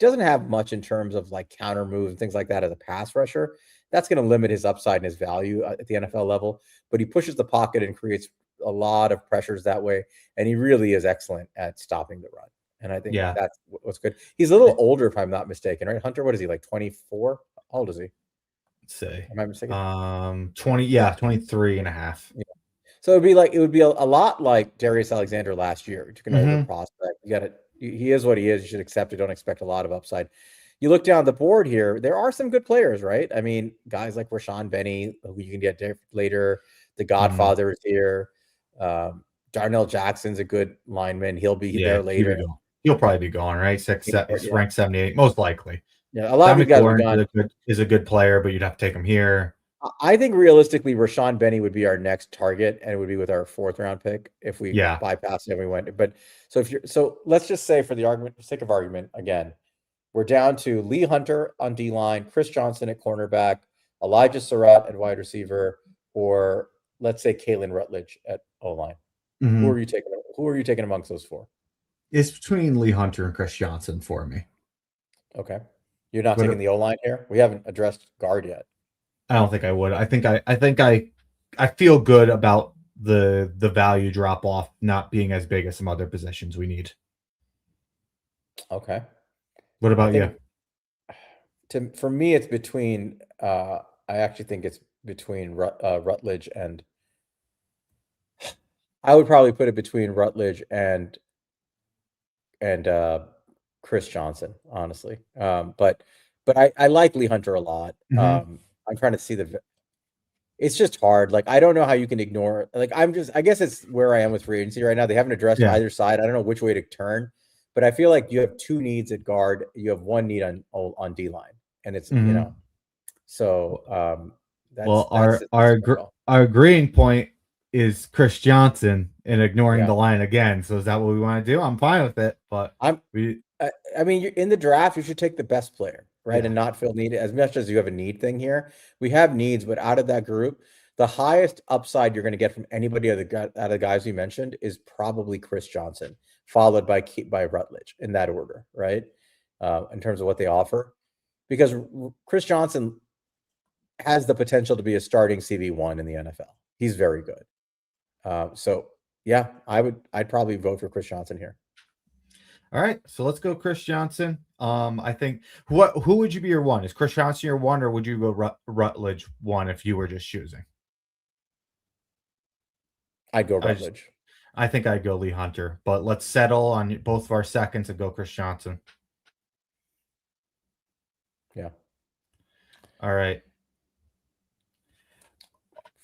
He doesn't have much in terms of counter moves and things like that as a pass rusher. That's going to limit his upside and his value at the NFL level. But he pushes the pocket and creates a lot of pressures that way. And he really is excellent at stopping the run. And I think that's what's good. He's a little older, if I'm not mistaken, right? Hunter, what is he, 24? How old is he? Let's say. Am I mistaken? 23 and a half. Yeah. So it would be a lot like Darius Alexander last year. You took an older prospect. You got it. He is what he is. You should accept it. Don't expect a lot of upside. You look down the board here, there are some good players, right? I mean, guys like Rashawn Benny, who you can get later. The Godfather is here. Darnell Jackson's a good lineman. He'll be there later. He'll probably be gone, right? Ranked 78, most likely. Yeah, a lot of guys are gone. Is a good player, but you'd have to take him here. I think realistically, Rashawn Benny would be our next target, and it would be with our 4th round pick if we bypassed it and we went. But so let's just say, for the sake of argument, again, we're down to Lee Hunter on D line, Chris Johnson at cornerback, Elijah Surratt at wide receiver, or let's say Kalen Rutledge at O line. Mm-hmm. Who are you taking amongst those 4? It's between Lee Hunter and Chris Johnson for me. Okay, you're not taking the O line here. We haven't addressed guard yet. I don't think I would. I think I feel good about the value drop off not being as big as some other positions we need. Okay. What about you? For me, it's between. I actually think it's between Rutledge and. I would probably put it between Rutledge and Chris Johnson, honestly. But I like Lee Hunter a lot. Mm-hmm. I'm trying to see it's just hard. I don't know how you can ignore. I guess it's where I am with free agency right now. They haven't addressed either side. I don't know which way to turn, but I feel like you have 2 needs at guard. You have 1 need on D line, and it's so. Our agreeing point is Chris Johnson and ignoring the line again. So is that what we want to do? I'm fine with it, but I mean, you're in the draft. You should take the best player. Right. And not feel need as much as you have a need thing here. We have needs, but out of that group, the highest upside you're going to get from anybody out of the guys we mentioned is probably Chris Johnson, followed by Rutledge in that order. Right. In terms of what they offer, because Chris Johnson has the potential to be a starting CB1 in the NFL. He's very good. So yeah, I'd probably vote for Chris Johnson here. All right, so let's go Chris Johnson. I think who would you be your 1? Is Chris Johnson your 1, or would you go Rutledge 1 if you were just choosing? I'd go Rutledge. I think I'd go Lee Hunter, but let's settle on both of our seconds and go Chris Johnson. Yeah. All right.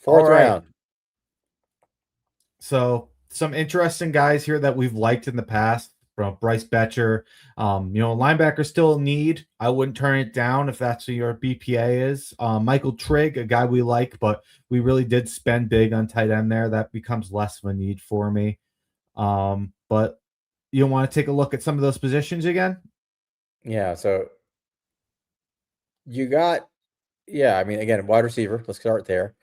4th round. So some interesting guys here that we've liked in the past. From Bryce Betcher, linebacker still a need. I wouldn't turn it down if that's who your BPA is. Michael Trigg, a guy we like, but we really did spend big on tight end there. That becomes less of a need for me. But you want to take a look at some of those positions again? Yeah. So you got, I mean, again, wide receiver. Let's start there.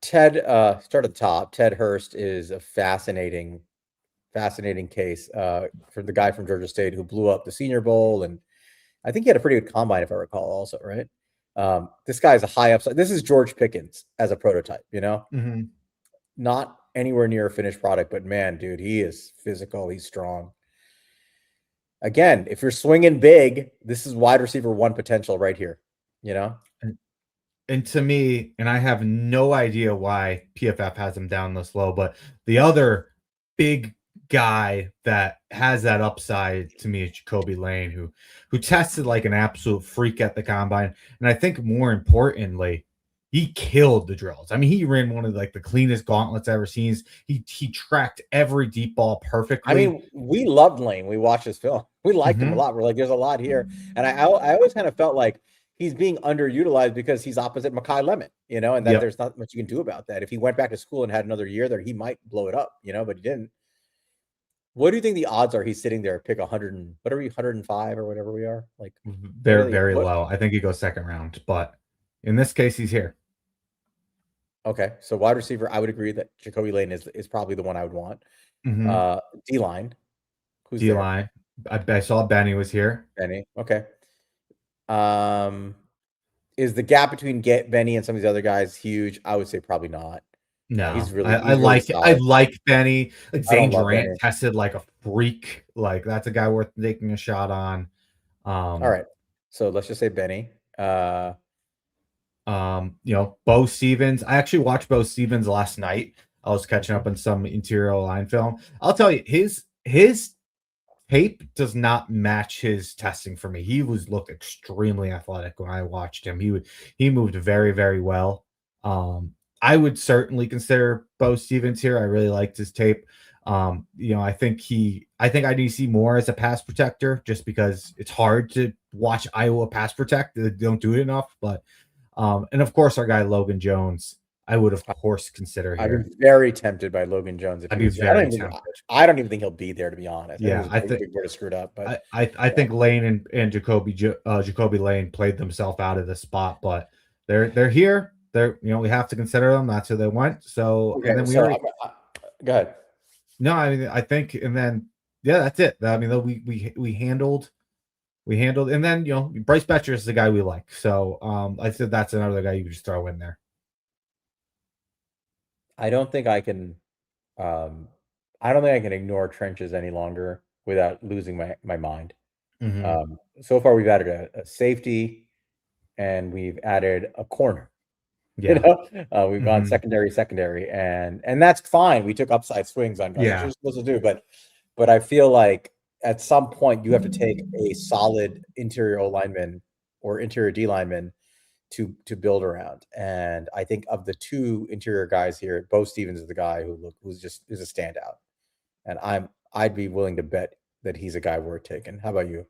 Ted, start at the top. Ted Hurst is a fascinating case for the guy from Georgia State who blew up the Senior Bowl, and I think he had a pretty good combine, if I recall, also, right? This guy's a high upside. This is George Pickens as a prototype, Mm-hmm. Not anywhere near a finished product, but man, dude, he is physical. He's strong. Again, if you're swinging big, this is wide receiver 1 potential right here, you know? And to me, and I have no idea why PFF has him down this low, but the other big guy that has that upside to me is Jacoby Lane, who tested like an absolute freak at the combine. And I think more importantly, he killed the drills. I mean, he ran one of like the cleanest gauntlets I've ever seen. He tracked every deep ball perfectly. I mean, we loved Lane. We watched his film. We liked him a lot. We're like, there's a lot here. And I always kind of felt like he's being underutilized because he's opposite Mekhi Lemon, you know, and that there's not much you can do about that. If he went back to school and had another year there, he might blow it up, you know, but he didn't. What do you think the odds are he's sitting there, pick 100 and what are we, 105 or whatever we are? Like they're very low. I think he goes second round, but in this case, he's here. Okay. So wide receiver, I would agree that Jacoby Lane is probably the one I would want. D-line. Who's D-line? I saw Benny was here. Benny. Okay. Is the gap between Benny and some of these other guys huge? I would say probably not. No, he's really. I like it. I like Benny. Like Zane Durant tested like a freak. Like that's a guy worth taking a shot on. All right, so let's just say Benny. You know, Bo Stevens. I actually watched Bo Stevens last night. I was catching up on some interior line film. I'll tell you, his tape does not match his testing for me. He looked extremely athletic when I watched him. He moved very, very well. I would certainly consider Bo Stevens here. I really liked his tape. You know, I think I need to see more as a pass protector just because it's hard to watch Iowa pass protect. They don't do it enough. But and of course our guy Logan Jones, I would of course consider here. I'd be very tempted by Logan Jones. I'd be very tempted. I don't even think he'll be there, to be honest. Yeah, I think we're screwed up. But I think Lane and Jacoby Lane played themselves out of the spot, but they're here. They're, you know, we have to consider them. That's who they went. So okay, and then go ahead. No, I mean I think, and then yeah, that's it. I mean we handled, and then you know Bryce Betcher is the guy we like. So I said that's another guy you could just throw in there. I don't think I can ignore trenches any longer without losing my mind. So far we've added a safety and we've added a corner. Yeah. You know, we've gone secondary, and that's fine. We took upside swings on guys, which you're supposed to do, but I feel like at some point you have to take a solid interior O lineman or interior D lineman to build around. And I think of the two interior guys here, Bo Stevens is the guy who's a standout, and I'd be willing to bet that he's a guy worth taking. How about you?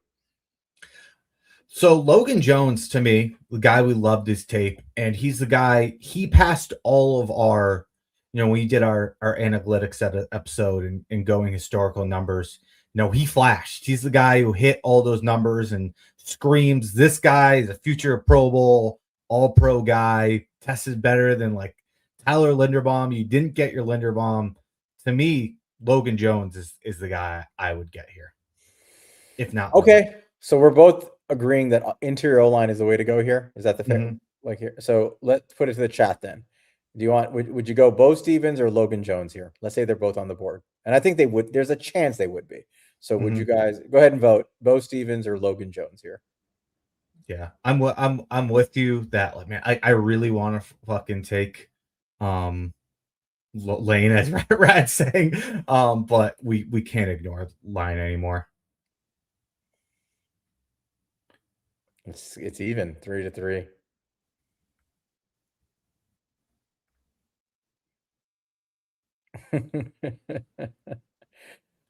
So Logan Jones, to me, the guy we loved his tape, and he's the guy, he passed all of our, you know, we did our analytics episode and going historical numbers. You know, he flashed. He's the guy who hit all those numbers and screams, this guy is a future Pro Bowl, all-pro guy, tested better than like Tyler Linderbaum. You didn't get your Linderbaum. To me, Logan Jones is the guy I would get here. If not. Okay. So we're both agreeing that interior O-line is the way to go here. Is that the fair? Like here? So let's put it to the chat then. Do you want, would you go Bo Stevens or Logan Jones here? Let's say they're both on the board. And I think they would, there's a chance they would be. So would you guys go ahead and vote Bo Stevens or Logan Jones here? Yeah, I'm with you that, like, man, I really want to fucking take Lane, as Rad's saying, but we can't ignore line anymore. It's even 3-3.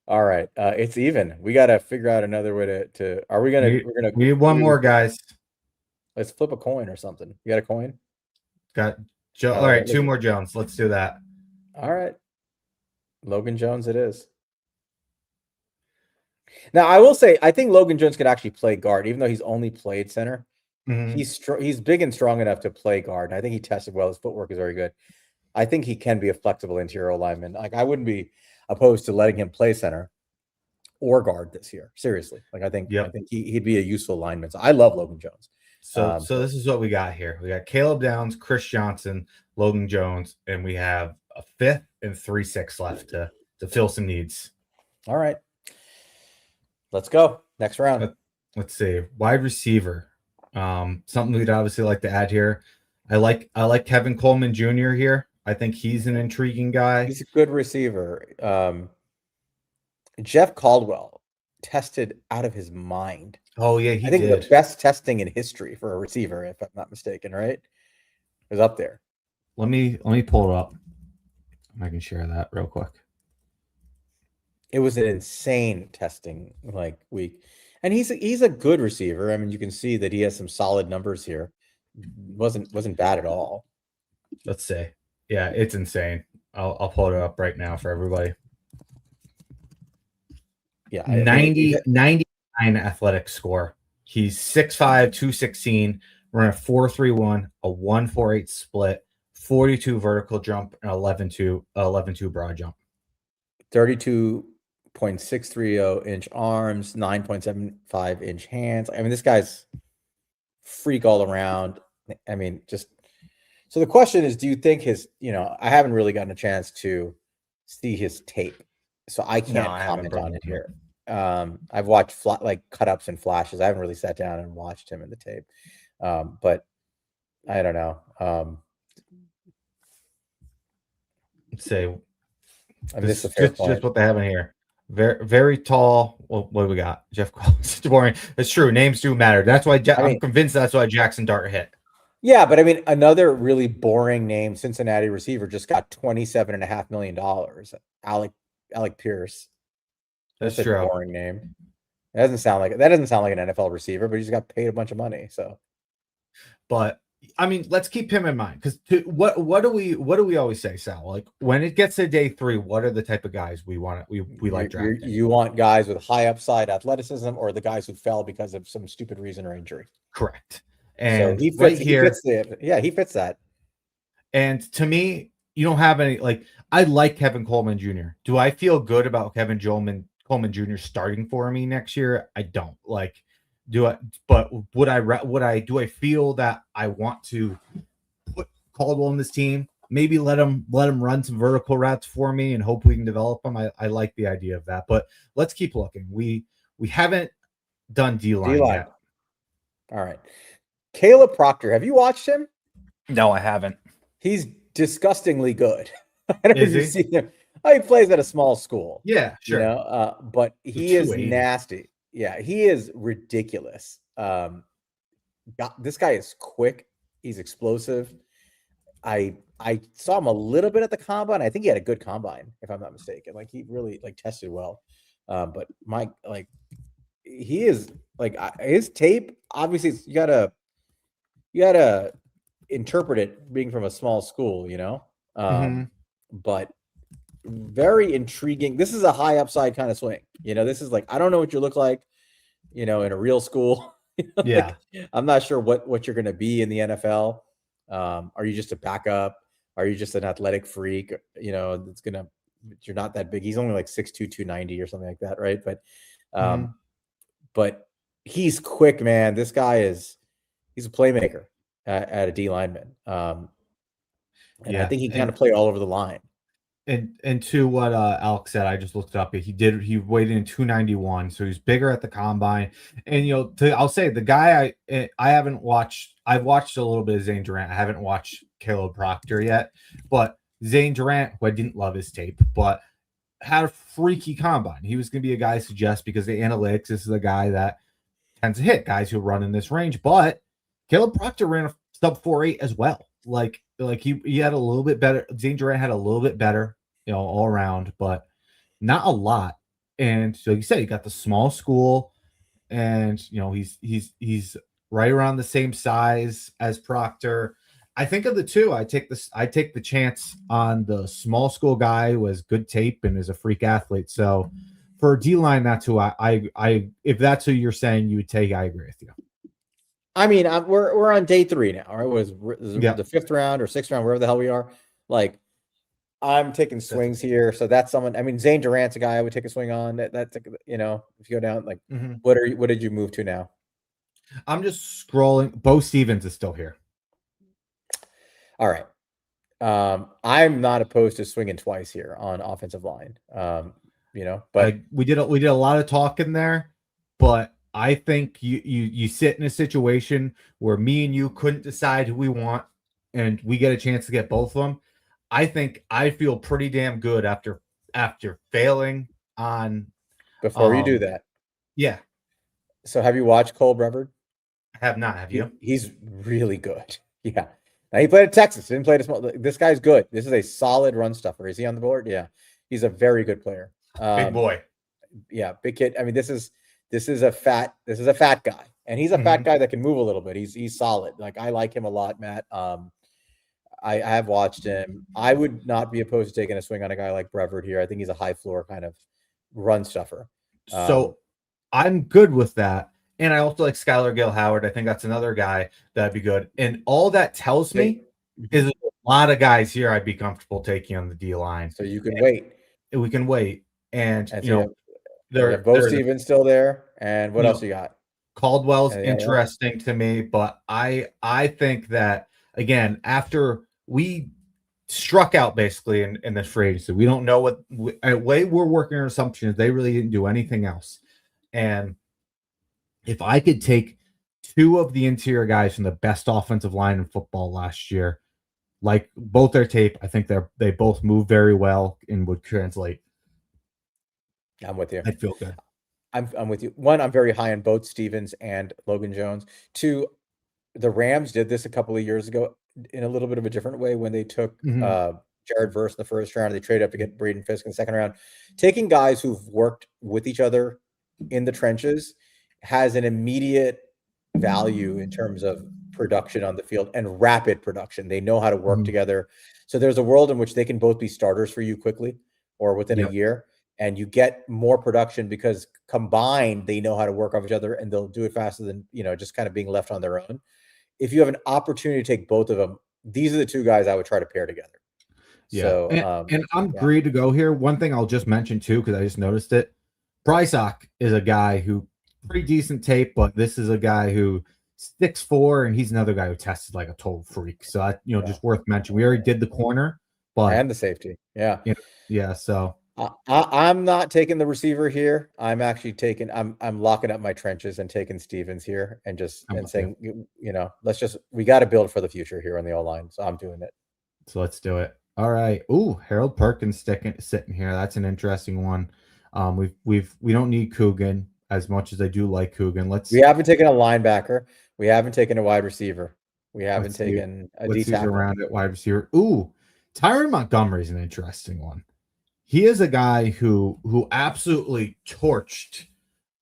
All right, it's even. We got to figure out another way to. Are we gonna? We need one more, guys. Let's flip a coin or something. You got a coin? Got Joe. All right, two more Jones. Let's do that. All right, Logan Jones. It is. Now, I will say, I think Logan Jones could actually play guard, even though he's only played center. He's big and strong enough to play guard. And I think he tested well. His footwork is very good. I think he can be a flexible interior lineman. Like, I wouldn't be opposed to letting him play center or guard this year. Seriously. Like, I think he'd be a useful lineman. So I love Logan Jones. So this is what we got here. We got Caleb Downs, Chris Johnson, Logan Jones, and we have a 5th and 3-6 left to fill some needs. All right. Let's go. Next round. Let's see. Wide receiver. Something we'd obviously like to add here. I like Kevin Coleman Jr. here. I think he's an intriguing guy. He's a good receiver. Jeff Caldwell tested out of his mind. Oh yeah, he I think did. the best testing in history for a receiver, if I'm not mistaken, right? It was up there. Let me pull it up. I can share that real quick. It was an insane testing week. And he's a good receiver. I mean, you can see that he has some solid numbers here. Wasn't bad at all. Let's see. Yeah, it's insane. I'll pull it up right now for everybody. Yeah, 99 athletic score. He's 6'5", 216, running a 4.31, a 1.48 split, 42 vertical jump, and 11.2 broad jump. 32.630 inch arms, 9.75 inch hands. I mean, this guy's freak all around. I mean, so the question is, do you think I haven't really gotten a chance to see his tape, so I can't comment on it here. I've watched cut-ups and flashes. I haven't really sat down and watched him in the tape. But I don't know. Let's say this is just what they have in here. Very, very tall. Well, what do we got? Jeff Collins. Boring. It's true. Names do matter. That's why I'm convinced that's why Jackson Dart hit. Yeah, but I mean, another really boring name, Cincinnati receiver, just got $27.5 million. Alec Pierce. That's a true. Boring name. That doesn't sound like an NFL receiver, but he's got paid a bunch of money. So, but I mean, let's keep him in mind, because what do we always say, Sal? Like, when it gets to day 3, what are the type of guys we like drafting? You want guys with high upside athleticism, or the guys who fell because of some stupid reason or injury. Correct. And so he fits that. And to me, you don't have any I like Kevin Coleman Jr. Do I feel good about Kevin Coleman Jr. starting for me next year? I don't. Do I feel that I want to put Caldwell in this team? Maybe let him run some vertical routes for me and hope we can develop them. I like the idea of that, but let's keep looking. We haven't done D-line yet. All right. Caleb Proctor, have you watched him? No, I haven't. He's disgustingly good. I don't know if you've seen him. He plays at a small school. Yeah, sure. But he is nasty. Yeah, he is ridiculous. This guy is quick. He's explosive. I saw him a little bit at the combine. I think he had a good combine, if I'm not mistaken. He really tested well. But he is his tape. Obviously, you gotta interpret it being from a small school, but very intriguing. This is a high upside kind of swing. This is I don't know what you look like, in a real school. Yeah. I'm not sure what you're going to be in the NFL. Are you just a backup? Are you just an athletic freak? You're not that big. He's only 6'2", 290 or something like that. Right. But he's quick, man. This guy he's a playmaker at a D lineman. I think he kind of played all over the line. And to what Alex said, I just looked it up. He weighed in 291, so he's bigger at the combine. And I'll say the guy I haven't watched. I've watched a little bit of Zane Durant. I haven't watched Caleb Proctor yet, but Zane Durant, who I didn't love his tape, but had a freaky combine. He was going to be a guy I suggest because the analytics. This is a guy that tends to hit guys who run in this range, but Caleb Proctor ran a sub 4.8 as well. He had a little bit better. Zane Durant had a little bit better, all around, but not a lot. And so you said he got the small school, and he's right around the same size as Proctor. I think of the two, I take the chance on the small school guy who has good tape and is a freak athlete. So for D-line, that's who I if that's who you're saying you would take, I agree with you. I mean, we're on day 3 now. Right? Was the 5th round or 6th round, wherever the hell we are. I'm taking swings here, so that's someone. I mean, Zane Durant's a guy I would take a swing on. That's if you go down, what did you move to now? I'm just scrolling. Bo Stevens is still here. All right. I'm not opposed to swinging twice here on offensive line. But we did a lot of talking there, but I think you sit in a situation where me and you couldn't decide who we want, and we get a chance to get both of them. I think I feel pretty damn good after failing on. Before you do that, yeah. So have you watched Cole Brevard? I have not. Have you? He's really good. Yeah. Now he played at Texas. Didn't play at a small. This guy's good. This is a solid run stuffer. Is he on the board? Yeah. He's a very good player. Big boy. Yeah, big kid. I mean, this is a fat guy, and he's a fat guy that can move a little bit. He's solid. Like, I like him a lot, Matt. I have watched him. I would not be opposed to taking a swing on a guy like Brevard here. I think he's a high floor kind of run stuffer. So I'm good with that. And I also like Skylar Gill Howard. I think that's another guy that'd be good. And all that tells me is a lot of guys here I'd be comfortable taking on the D line. So you can wait. We can wait. And so Bo Stevens still there. And what else you got? Caldwell's interesting to me, but I think that, again, after we struck out basically in this free agency, we don't know what way we're working on assumptions. They really didn't do anything else. And if I could take two of the interior guys from the best offensive line in football last year, like both their tape, I think they both move very well and would translate. I'm with you. I feel good. I'm with you. One, I'm very high on both Stevens and Logan Jones. Two, the Rams did this a couple of years ago in a little bit of a different way when they took Jared Verse in the first round. They traded up to get Braden Fisk in the second round. Taking guys who've worked with each other in the trenches has an immediate value in terms of production on the field and rapid production. They know how to work together. So there's a world in which they can both be starters for you quickly or within a year, and you get more production because combined they know how to work off each other, and they'll do it faster than, just kind of being left on their own. If you have an opportunity to take both of them, these are the two guys I would try to pair together. Yeah. So, and I'm agreed to go here. One thing I'll just mention too, because I just noticed it. Brysock is a guy who pretty decent tape, but this is a guy who 6'4", and he's another guy who tested like a total freak. So just worth mentioning. We already did the corner, but and the safety. Yeah. So I'm not taking the receiver here. I'm actually I'm locking up my trenches and taking Stevens here and saying, we got to build for the future here on the O-line. So I'm doing it. So let's do it. All right. Ooh, Harold Perkins sitting here. That's an interesting one. We don't need Coogan as much as I do like Coogan. We haven't taken a linebacker. We haven't taken a wide receiver. We haven't taken a D tackle around at wide receiver. Ooh, Tyron Montgomery is an interesting one. He is a guy who absolutely torched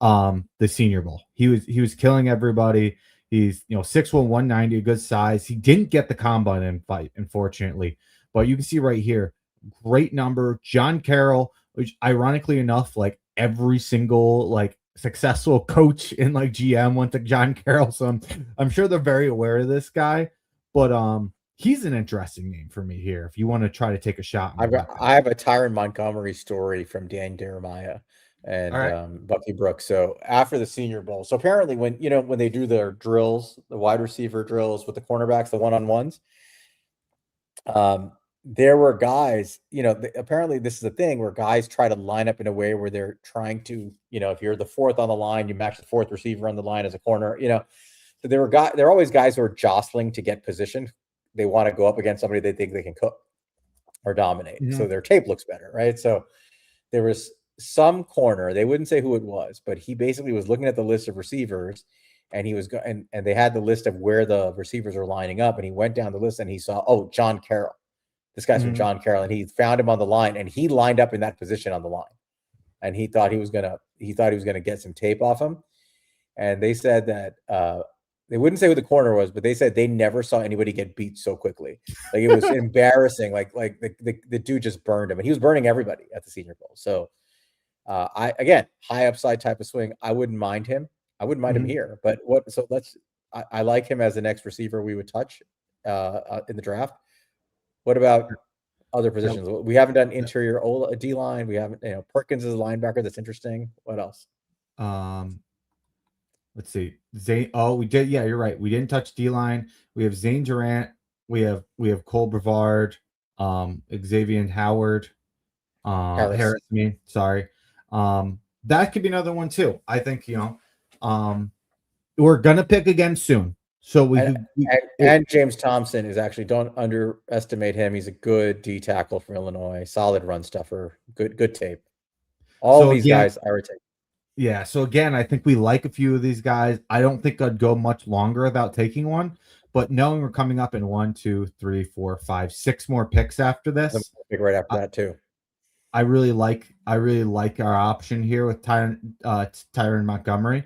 the Senior Bowl. He was killing everybody. He's 6'1", 190, a good size. He didn't get the combine invite, unfortunately, but you can see right here, great number. John Carroll, which ironically enough, like every single successful coach in GM went to John Carroll. So I'm sure they're very aware of this guy, but he's an interesting name for me here. If you want to try to take a shot. I have a Tyron Montgomery story from Dan Jeremiah and Bucky Brooks. So after the Senior Bowl, so apparently when they do their drills, the wide receiver drills with the cornerbacks, the one-on-ones, there were guys, apparently this is a thing where guys try to line up in a way where they're trying to, if you're the fourth on the line, you match the fourth receiver on the line as a corner, so there are always guys who are jostling to get position. They want to go up against somebody they think they can cook or dominate. So their tape looks better. Right. So there was some corner, they wouldn't say who it was, but he basically was looking at the list of receivers, and he was and they had the list of where the receivers are lining up. And he went down the list and he saw, John Carroll. This guy's from John Carroll, and he found him on the line, and he lined up in that position on the line, and he thought he was gonna get some tape off him. And they said that they wouldn't say who the corner was, but they said they never saw anybody get beat so quickly. Like, it was embarrassing. Like the dude just burned him, and he was burning everybody at the Senior Bowl. So again, high upside type of swing. I wouldn't mind him. I wouldn't mind him here. But I like him as the next receiver we would touch in the draft. What about other positions? We haven't done interior D line. We haven't, Perkins is a linebacker. That's interesting. What else? Let's see. Zane. Oh, we did. Yeah, you're right. We didn't touch D line. We have Zane Durant. We have Cole Brevard. Xavier Howard, Harris. Sorry. That could be another one too. I think, we're gonna pick again soon. So and James Thompson is actually, don't underestimate him. He's a good D tackle for Illinois, solid run stuffer, good tape. All of these guys I would take. Yeah. So again, I think we like a few of these guys. I don't think I'd go much longer without taking one, but knowing we're coming up in 1, 2, 3, 4, 5, 6 more picks after this. Pick right after that too. I really like our option here with Tyron Montgomery.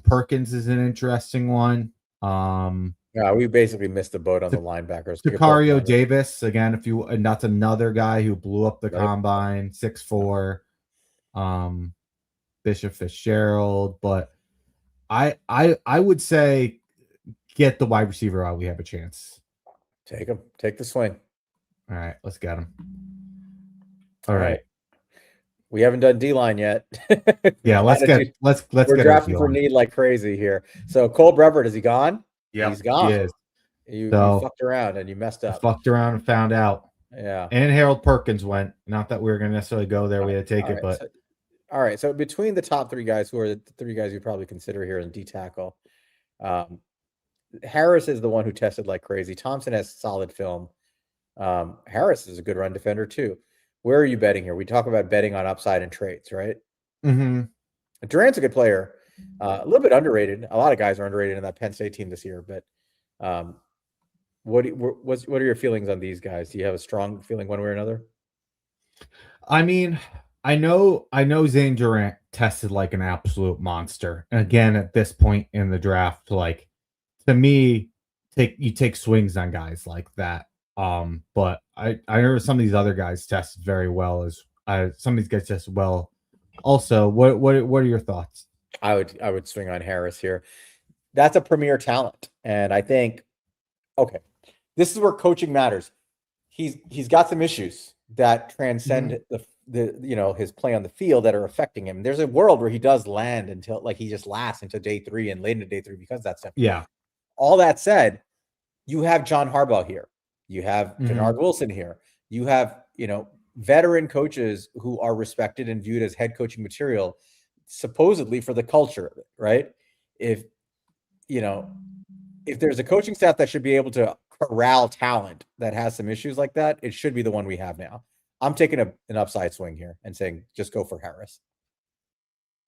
Perkins is an interesting one. Yeah, we basically missed the boat on the linebackers. Sicario Davis again, and that's another guy who blew up the combine, 6'4". Bishop Fitzgerald, but I would say get the wide receiver out. We have a chance. Take him. Take the swing. All right, let's get him. All right. We haven't done D-line yet. Yeah, let's get we're drafting for need like crazy here. So Cole Brevard, is he gone? Yeah, he's gone. He is. You fucked around and you messed up. Fucked around and found out. Yeah. And Harold Perkins went. Not that we were going to necessarily go there. We had to take it, but all right. So between the top 3 guys, who are the 3 guys you probably consider here in D tackle, Harris is the one who tested like crazy. Thompson has solid film. Harris is a good run defender too. Where are you betting here? We talk about betting on upside and traits, right? Mm-hmm. Durant's a good player, a little bit underrated. A lot of guys are underrated in that Penn State team this year. But what are your feelings on these guys? Do you have a strong feeling one way or another? I mean, I know Zane Durant tested like an absolute monster. And again, at this point in the draft, like to me, you take swings on guys like that. But I know some of these other guys tested very well some of these guys tested well. Also, what are your thoughts? I would swing on Harris here. That's a premier talent, and I think this is where coaching matters. He's got some issues that transcend the his play on the field that are affecting him. There's a world where he does land until he just lasts until day 3 and late into day 3 because that's stuff. Yeah. All that said, you have John Harbaugh here. You have Denard Wilson here. You have, veteran coaches who are respected and viewed as head coaching material, supposedly for the culture of it, right? If there's a coaching staff that should be able to corral talent that has some issues like that, it should be the one we have now. I'm taking an upside swing here and saying, just go for Harris.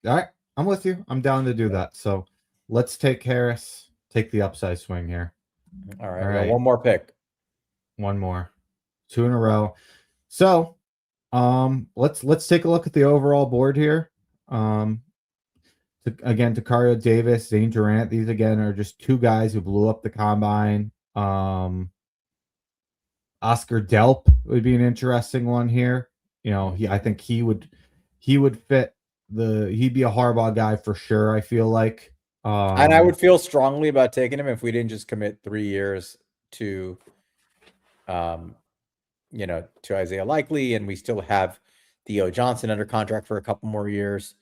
All right. I'm with you. I'm down to do that. So let's take Harris, take the upside swing here. All right. One more pick. One more. 2 in a row. So let's take a look at the overall board here. Again, Takario Davis, Zane Durant. These again are just 2 guys who blew up the combine. Oscar Delp would be an interesting one here. I think he would fit he'd be a Harbaugh guy for sure. I feel like, and I would feel strongly about taking him if we didn't just commit 3 years to Isaiah Likely, and we still have Theo Johnson under contract for a couple more years.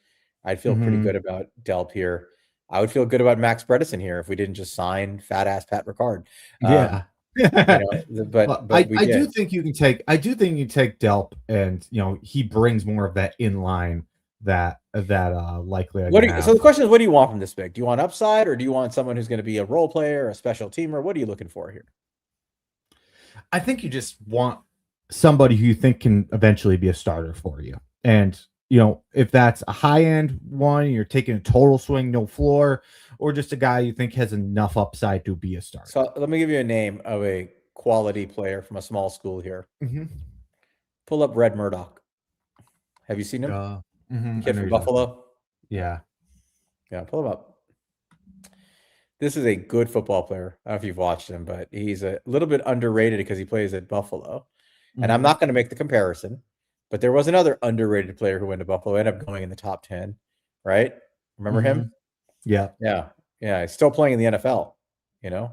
I'd feel pretty good about Delp here. I would feel good about Max Bredesen here if we didn't just sign fat ass Pat Ricard. Yeah. But I do think you can take Delp, and he brings more of that in line that Likely. So the question is, what do you want from this pick? Do you want upside, or do you want someone who's going to be a role player, a special teamer? What are you looking for here? I think you just want somebody who you think can eventually be a starter for you. And, if that's a high-end one, you're taking a total swing, no floor, or just a guy you think has enough upside to be a starter. So let me give you a name of a quality player from a small school here. Pull up Red Murdoch. Have you seen him? Kid from Buffalo? Yeah. Yeah, pull him up. This is a good football player. I don't know if you've watched him, but he's a little bit underrated because he plays at Buffalo. And I'm not going to make the comparison, but there was another underrated player who went to Buffalo, ended up going in the top 10, right? Remember him? Yeah. Yeah. Yeah. He's still playing in the NFL,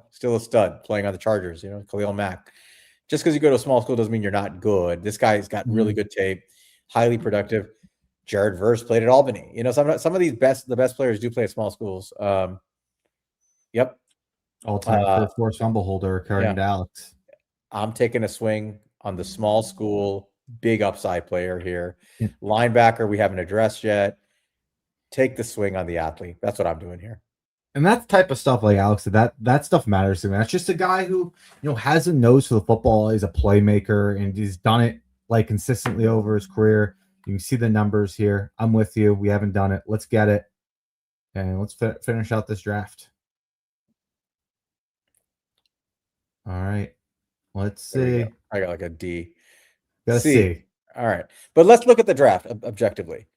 still a stud playing on the Chargers, Khalil Mack. Just because you go to a small school doesn't mean you're not good. This guy's got really good tape, highly productive. Jared Verse played at Albany. Some of these the best players do play at small schools. Yep. All-time first force fumble holder, according to Alex. I'm taking a swing on the small school, big upside player here. Yeah. Linebacker, we haven't addressed yet. Take the swing on the athlete. That's what I'm doing here. And that type of stuff, like Alex said, that stuff matters to me. That's just a guy who, has a nose for the football, is a playmaker, and he's done it like consistently over his career. You can see the numbers here. I'm with you. We haven't done it. Let's get it. And let's finish out this draft. All right. Let's see. I got like a D. Let's see. All right. But let's look at the draft objectively.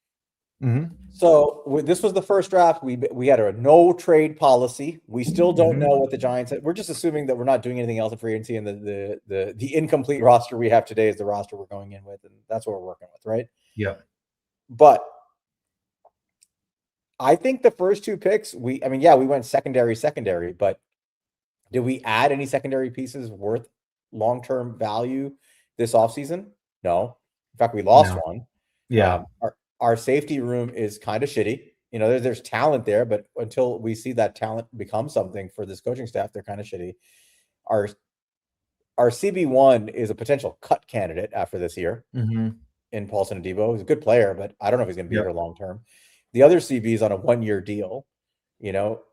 Mm-hmm. So this was the first draft. We had a no trade policy. We still don't know what the Giants. We're just assuming that we're not doing anything else in free agency, and the incomplete roster we have today is the roster we're going in with, and that's what we're working with, right? Yeah. But I think the first two picks, we went secondary, but did we add any secondary pieces worth long-term value this offseason? No. In fact, we lost one. Yeah. Our safety room is kind of shitty. There's talent there, but until we see that talent become something for this coaching staff, they're kind of shitty. Our CB1 is a potential cut candidate after this year in Paulson Adebo. He's a good player, but I don't know if he's going to be here long-term. The other CB is on a one-year deal,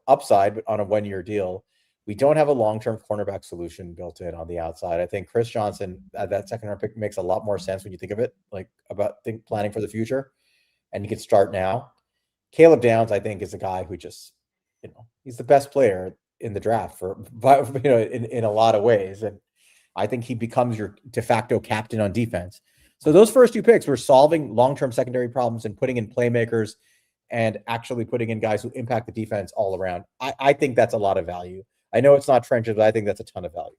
upside, but on a one-year deal. We don't have a long-term cornerback solution built in on the outside. I think Chris Johnson at that second-round pick makes a lot more sense when you think of it, like about planning for the future. And you can start now. Caleb Downs, I think, is a guy who just, he's the best player in the draft in a lot of ways. And I think he becomes your de facto captain on defense. So those first two picks were solving long-term secondary problems and putting in playmakers and actually putting in guys who impact the defense all around. I think that's a lot of value. I know it's not trenches, but I think that's a ton of value.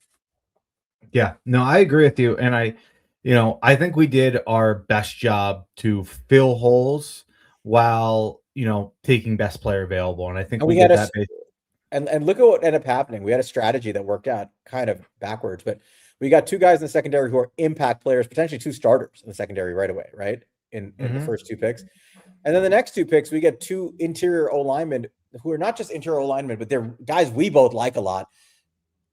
Yeah, no, I agree with you. And I think we did our best job to fill holes while, taking best player available. And I think we did that. And look at what ended up happening. We had a strategy that worked out kind of backwards, but we got two guys in the secondary who are impact players, potentially two starters in the secondary right away, right? In the first two picks. And then the next two picks, we get two interior O linemen who are not just interior O linemen, but they're guys we both like a lot.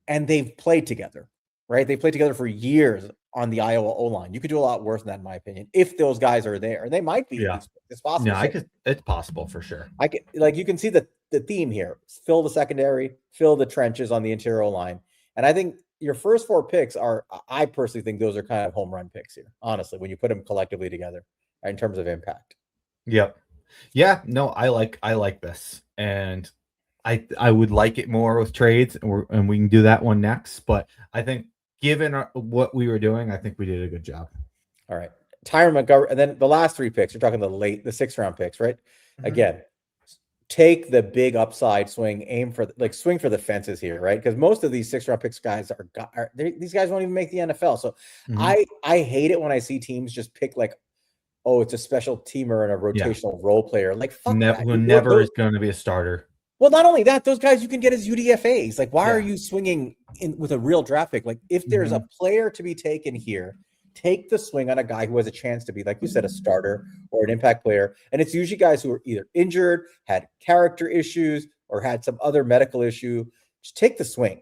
And they've played together, right? They played together for years on the Iowa O-line. You could do a lot worse than that, in my opinion, if those guys are there. And they might be. Yeah. It's possible. Yeah, it's possible for sure. You can see the theme here. Fill the secondary, fill the trenches on the interior O-line. And I think your first four picks I personally think those are kind of home run picks here, honestly, when you put them collectively together in terms of impact. Yep. Yeah, no, I like this. And I would like it more with trades, and we can do that one next. But I think given what we were doing, I think we did a good job. All right. Tyron Montgomery, and then the last three picks, you're talking the sixth round picks, right? Again, take the big upside swing, swing for the fences here, right? Because most of these 6th round picks guys these guys won't even make the NFL. So I hate it when I see teams just pick it's a special teamer and a rotational role player. Like, fuck that. Who never is going to be a starter. Well, not only that, those guys you can get as UDFAs. Like, why are you swinging in with a real draft pick? Like, if there's a player to be taken here, take the swing on a guy who has a chance to be, like you said, a starter or an impact player. And it's usually guys who are either injured, had character issues, or had some other medical issue. Just take the swing,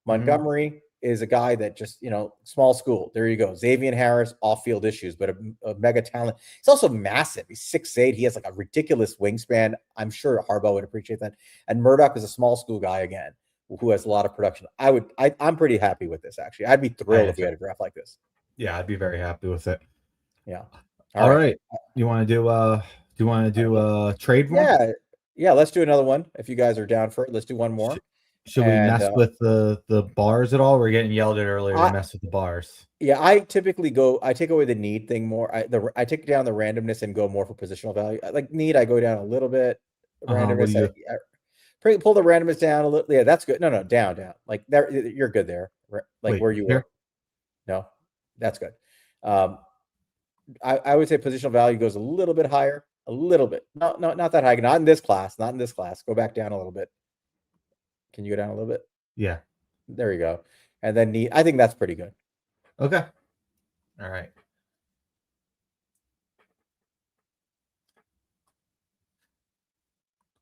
Montgomery is a guy that just, small school. There you go. Xavier Harris, off-field issues, but a mega talent. He's also massive. He's 6'8". He has like a ridiculous wingspan. I'm sure Harbaugh would appreciate that. And Murdoch is a small school guy again, who has a lot of production. I'm pretty happy with this, actually. I'd be thrilled if we had a draft like this. Yeah, I'd be very happy with it. Yeah. All right. You want to do a trade one? Yeah, let's do another one. If you guys are down for it, let's do one more. Should we mess with the bars at all? We're getting yelled at earlier to mess with the bars. Yeah, I typically I take away the need thing more. I take down the randomness and go more for positional value. Like need, I go down a little bit. Randomness, pull the randomness down a little. Yeah, that's good. No, down. Like there, you're good there. Like where you were. No, that's good. I would say positional value goes a little bit higher. A little bit. No, not that high. Not in this class. Go back down a little bit. Can you go down a little bit? Yeah. There you go. And then need, I think that's pretty good. Okay. All right.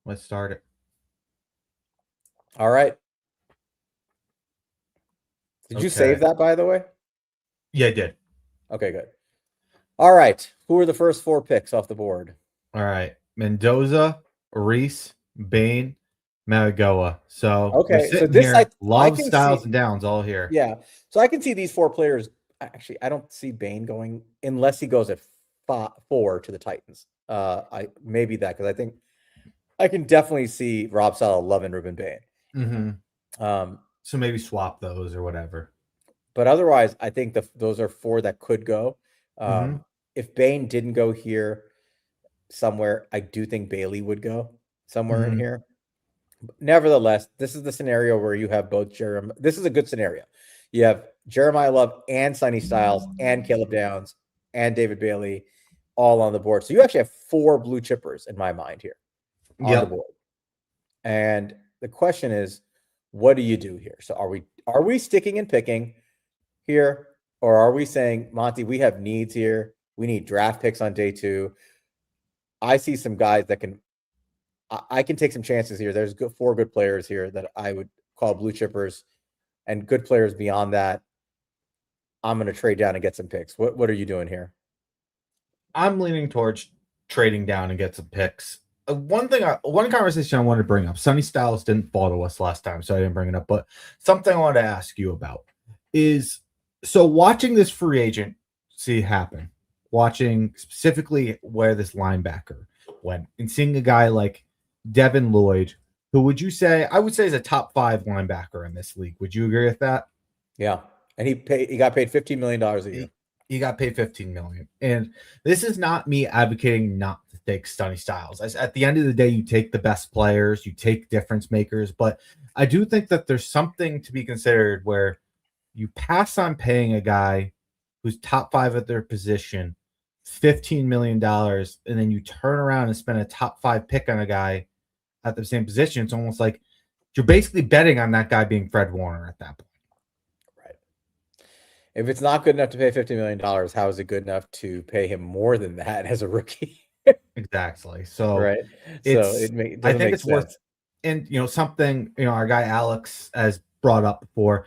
Let's start it. All right. Did you save that, by the way? Yeah, I did. Okay, good. All right. Who are the first 4 picks off the board? All right. Mendoza, Reese, Bain, Managoa. So we're Okay, so sitting this here. I Love, can Styles, see. and Downs all here. Yeah, so I can see these 4 players. Actually, I don't see Bain going unless he goes at 4 to the Titans. I maybe that because I think I can definitely see Rob Sala loving Ruben Bain. Mm-hmm. So maybe swap those or whatever. But otherwise, I think those are 4 that could go. Mhm. If Bain didn't go here somewhere, I do think Bailey would go somewhere in Mhm. here. Nevertheless, this is the scenario where you have both Jeremiah. This is a good scenario. You have Jeremiah Love and Sonny Styles and Caleb Downs and David Bailey all on the board. So you actually have 4 blue chippers in my mind here on the Yep. board. And the question is, what do you do here? So are we sticking and picking here, or are we saying, Monte, we have needs here. We need draft picks on day 2. I see some guys that I can take some chances here. There's 4 good players here that I would call blue chippers, and good players beyond that. I'm going to trade down and get some picks. What are you doing here? I'm leaning towards trading down and get some picks. One conversation I wanted to bring up. Sonny Styles didn't fall to us last time, so I didn't bring it up. But something I wanted to ask you about is so watching this free agent see happen, watching specifically where this linebacker went, and seeing a guy like Devin Lloyd, who would you say I would say is a top 5 linebacker in this league. Would you agree with that? Yeah, and he got paid $15 million a year. He got paid $15 million. And this is not me advocating not to take Sonny Styles. At the end of the day, you take the best players, you take difference makers. But I do think that there's something to be considered where you pass on paying a guy who's top 5 at their position $15 million, and then you turn around and spend a top 5 pick on a guy at the same position. It's almost like you're basically betting on that guy being Fred Warner at that point. If it's not good enough to pay $50 million, how is it good enough to pay him more than that as a rookie? Exactly. So right. So it doesn't I think make it's sense. worth, and something, our guy Alex has brought up before,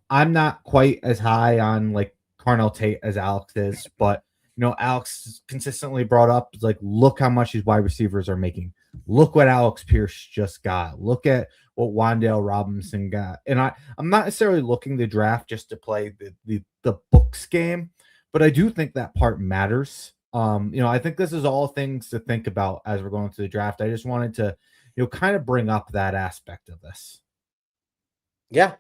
I'm not quite as high on like Carnell Tate as Alex is, but Alex consistently brought up like, look how much these wide receivers are making. Look what Alex Pierce just got. Look at what Wan'Dale Robinson got. And I'm not necessarily looking to draft just to play the books game, but I do think that part matters. I think this is all things to think about as we're going to the draft. I just wanted to, kind of bring up that aspect of this. Yeah.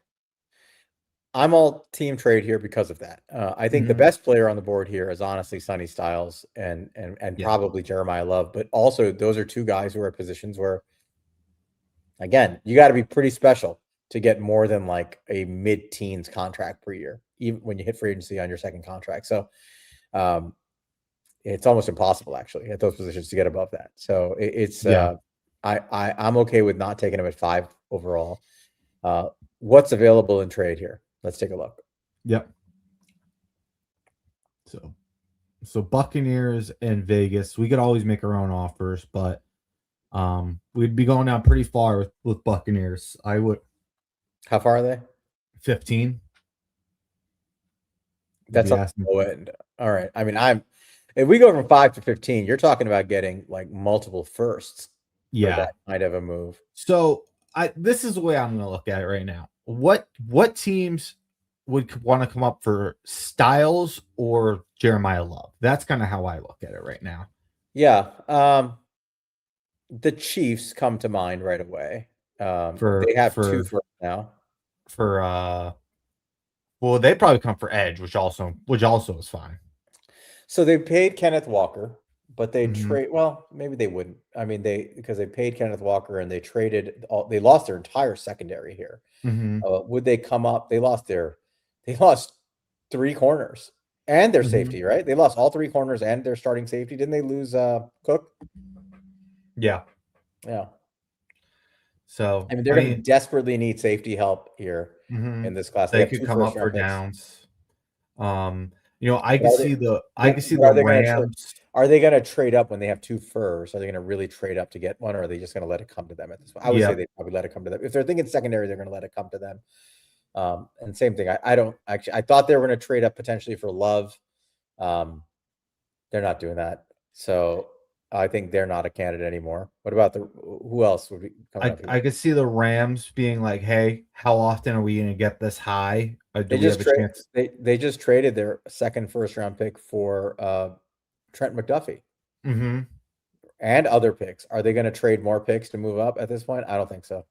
I'm all team trade here because of that. I think the best player on the board here is honestly Sonny Styles and probably Jeremiah Love, but also those are 2 guys who are at positions where, again, you got to be pretty special to get more than like a mid-teens contract per year, even when you hit free agency on your second contract. So it's almost impossible actually at those positions to get above that. So I'm okay with not taking him at 5 overall. What's available in trade here? Let's take a look. Yep. So Buccaneers and Vegas, we could always make our own offers, but we'd be going down pretty far with Buccaneers. I would. How far are they? 15. That's on the low end. All right. I mean, if we go from 5 to 15, you're talking about getting like multiple firsts. Yeah, that kind of a move. So this is the way I'm going to look at it right now. What teams would want to come up for Styles or Jeremiah Love? That's kind of how I look at it right now. Yeah. The Chiefs come to mind right away. They have 2 firsts now. Well, they probably come for edge, which also is fine. So they paid Kenneth Walker, but they trade. Well, maybe they wouldn't. I mean, because they paid Kenneth Walker and they traded. They lost their entire secondary here. Would they come up? They lost 3 corners and their safety, right? They lost all 3 corners and their starting safety. Didn't they lose Cook? Yeah. So I mean, they're going to desperately need safety help here in this class. They could come up for Downs. I can see the Rams. Are they going to trade up when they have 2 firsts? Are they going to really trade up to get one, or are they just going to let it come to them at this point? I would say they probably let it come to them. If they're thinking secondary, they're going to let it come to them. And same thing. I don't actually. I thought they were going to trade up potentially for Love. They're not doing that. So I think they're not a candidate anymore. What about who else would be coming up here? I could see the Rams being like, "Hey, how often are we going to get this high? Do They we just have a chance?" they just traded their second first round pick for Trent McDuffie Mm-hmm. and other picks. Are they going to trade more picks to move up at this point? I don't think so.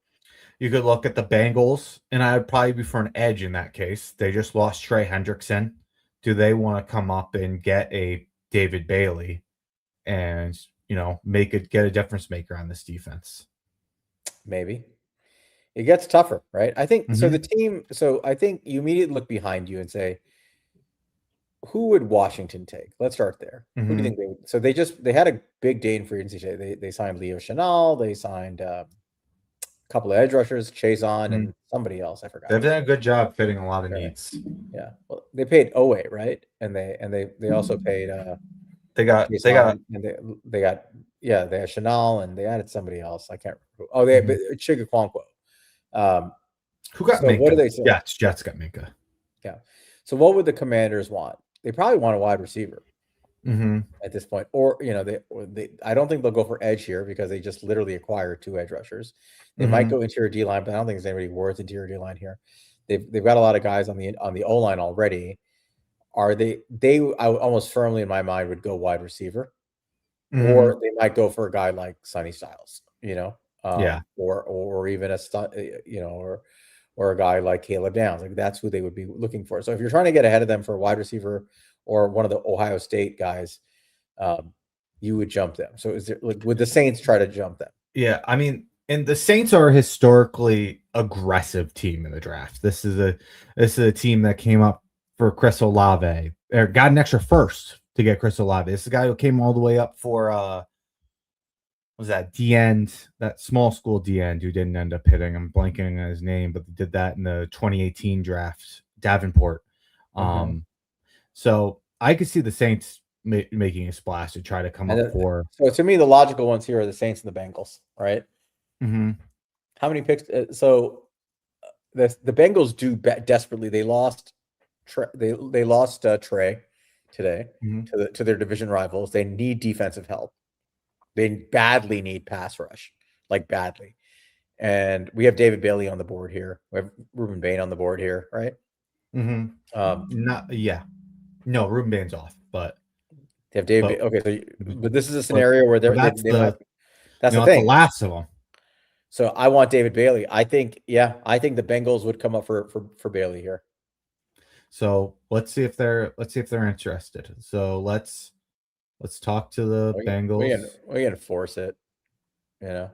You could look at the Bengals, and I would probably be for an edge in that case. They just lost Trey Hendrickson. Do they want to come up and get a David Bailey and, get a difference maker on this defense? Maybe. It gets tougher, right? I think so. Mhm. The team. So I think you immediately look behind you and say, who would Washington take? Let's start there. Who do you think they would? So they had a big day in free agency. They signed Leo Chenal. They signed a couple of edge rushers, Chazon, and somebody else. I forgot. They've done a good job fitting a lot of Right. needs. Yeah. Well, they paid Owe, right? And they also paid They got Chazon, and they got they had Chenal, and they added somebody else. I can't remember. Oh, they had Chigaquanquo. who got so Minka? what do they say? Jets got Minka. Yeah. So what would the Commanders want? They probably want a wide receiver at this point, or they. I don't think they'll go for edge here because they just literally acquired 2 edge rushers. They might go interior D line, but I don't think there's anybody worth interior D line here. They've got a lot of guys on the O line already. Are they? I almost firmly in my mind would go wide receiver, or they might go for a guy like Sonny Styles, or even or a guy like Caleb Downs. Like that's who they would be looking for. So if you're trying to get ahead of them for a wide receiver or one of the Ohio State guys, you would jump them. So is there would the Saints try to jump them? Yeah, I mean, and the Saints are a historically aggressive team in the draft. This is a team that came up for Chris Olave, or got an extra first to get Chris Olave. This is a guy who came all the way up for was that D-end, that small school D-end who didn't end up hitting. I'm blanking on his name, but they did that in the 2018 draft, Davenport. So I could see the Saints making a splash to try to come up for. So to me, the logical ones here are the Saints and the Bengals, right? How many picks? So the Bengals do desperately. They lost. They lost Trey today to their division rivals. They need defensive help. They badly need pass rush, like badly. And we have David Bailey on the board here. We have Ruben Bain on the board here, right? No, Ruben Bain's off, but they have David. But this is a scenario where that's the thing. The last of them. So I want David Bailey. I think the Bengals would come up for Bailey here. So let's see if they're interested. So let's talk to the Bengals. We're gonna force it, Well,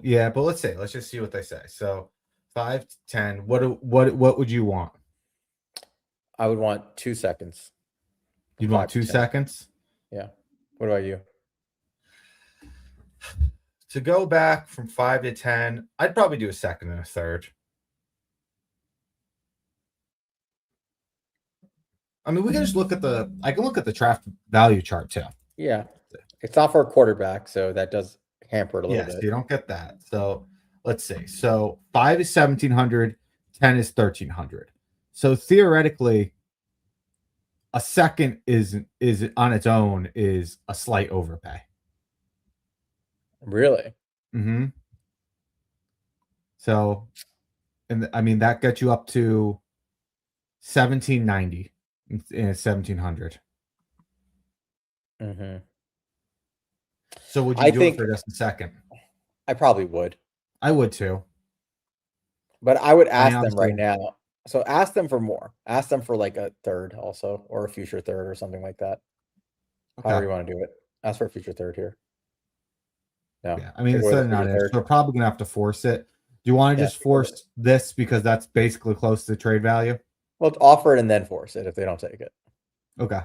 yeah, but let's just see what they say. So 5 to 10. What would you want? I would want 2 seconds. You'd want 2 seconds? Yeah. What about you? To go back from 5 to 10, I'd probably do a second and a third. I mean, we can just I can look at the draft value chart too. Yeah. It's not for a quarterback, so that does hamper it a little bit. Yes, you don't get that. So let's see. So 5 is 1,700, 10 is 1,300. So theoretically, a second is on its own is a slight overpay. Really? So, and I mean that gets you up to 1,790 and 1,700. So would you do it for just a second? I probably would. I would too. But I would ask them right now. So ask them for more. Ask them for like a third also, or a future third or something like that. Okay. However you want to do it. Ask for a future third here. No. Yeah, I mean, it's not it. We're probably going to have to force it. Do you want to just force this because that's basically close to trade value? Well, offer it and then force it if they don't take it. Okay.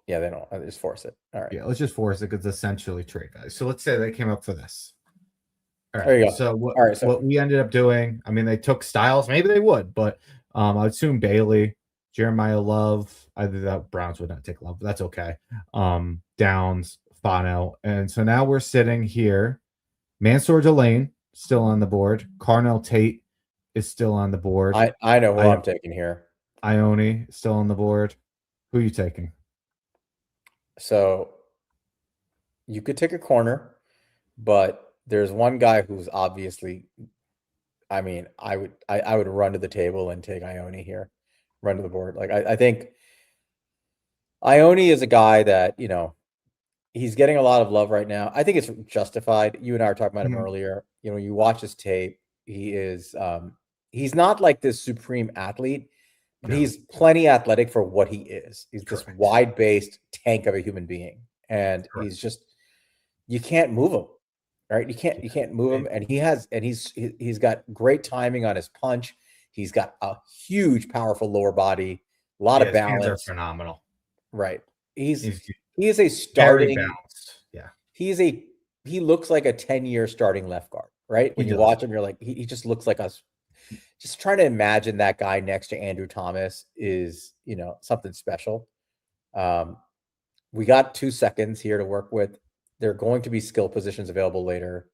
Yeah, they don't. Just force it. All right. Yeah, let's just force it because it's essentially trade value. So let's say they came up for this. All right. There you go. So what we ended up doing, I mean, they took Styles. Maybe they would, but I would assume Bailey, Jeremiah Love. Either that Browns would not take Love, but that's okay. Downs, Fano. And so now we're sitting here. Mansour Delane still on the board. Carnell Tate is still on the board. I know who I'm taking here. Ione still on the board. Who are you taking? So you could take a corner, but there's one guy who's obviously, I mean, I would run to the table and take Ione here, run to the board. Like I think Ione is a guy that, you know, he's getting a lot of love right now. I think it's justified. You and I were talking about him earlier. You know, you watch his tape. He is he's not like this supreme athlete, but he's plenty athletic for what he is. He's this wide-based tank of a human being. And he's just, you can't move him. Right? You can't move him. And he's got great timing on his punch. He's got a huge, powerful lower body, a lot of balance. Hands are phenomenal. Right. He is a starting. Yeah. He looks like a 10-year starting left guard, right? When you watch him, you're like, he just looks like us. Just trying to imagine that guy next to Andrew Thomas is, you know, something special. We got 2 seconds here to work with. There are going to be skill positions available later.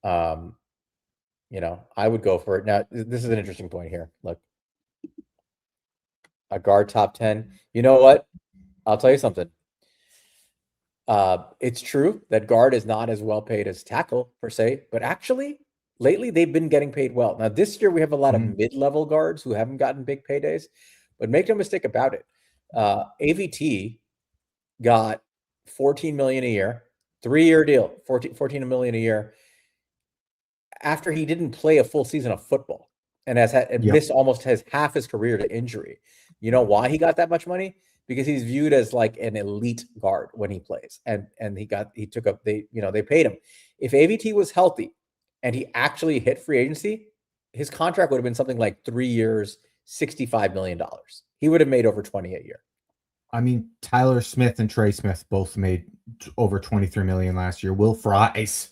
You know, I would go for it. Now, this is an interesting point here. Look, a guard top 10. You know what? I'll tell you something. It's true that guard is not as well paid as tackle per se, but actually lately they've been getting paid well. Now this year we have a lot of mid-level guards who haven't gotten big paydays, but make no mistake about it. AVT got $14 million a year, 3-year deal, $14 million a year after he didn't play a full season of football and missed almost half his career to injury. You know why he got that much money? Because he's viewed as like an elite guard when he plays, and they paid him. If AVT was healthy and he actually hit free agency, his contract would have been something like 3 years, $65 million. He would have made over 20 a year. I mean, Tyler Smith and Trey Smith both made over 23 million last year. Will Fries,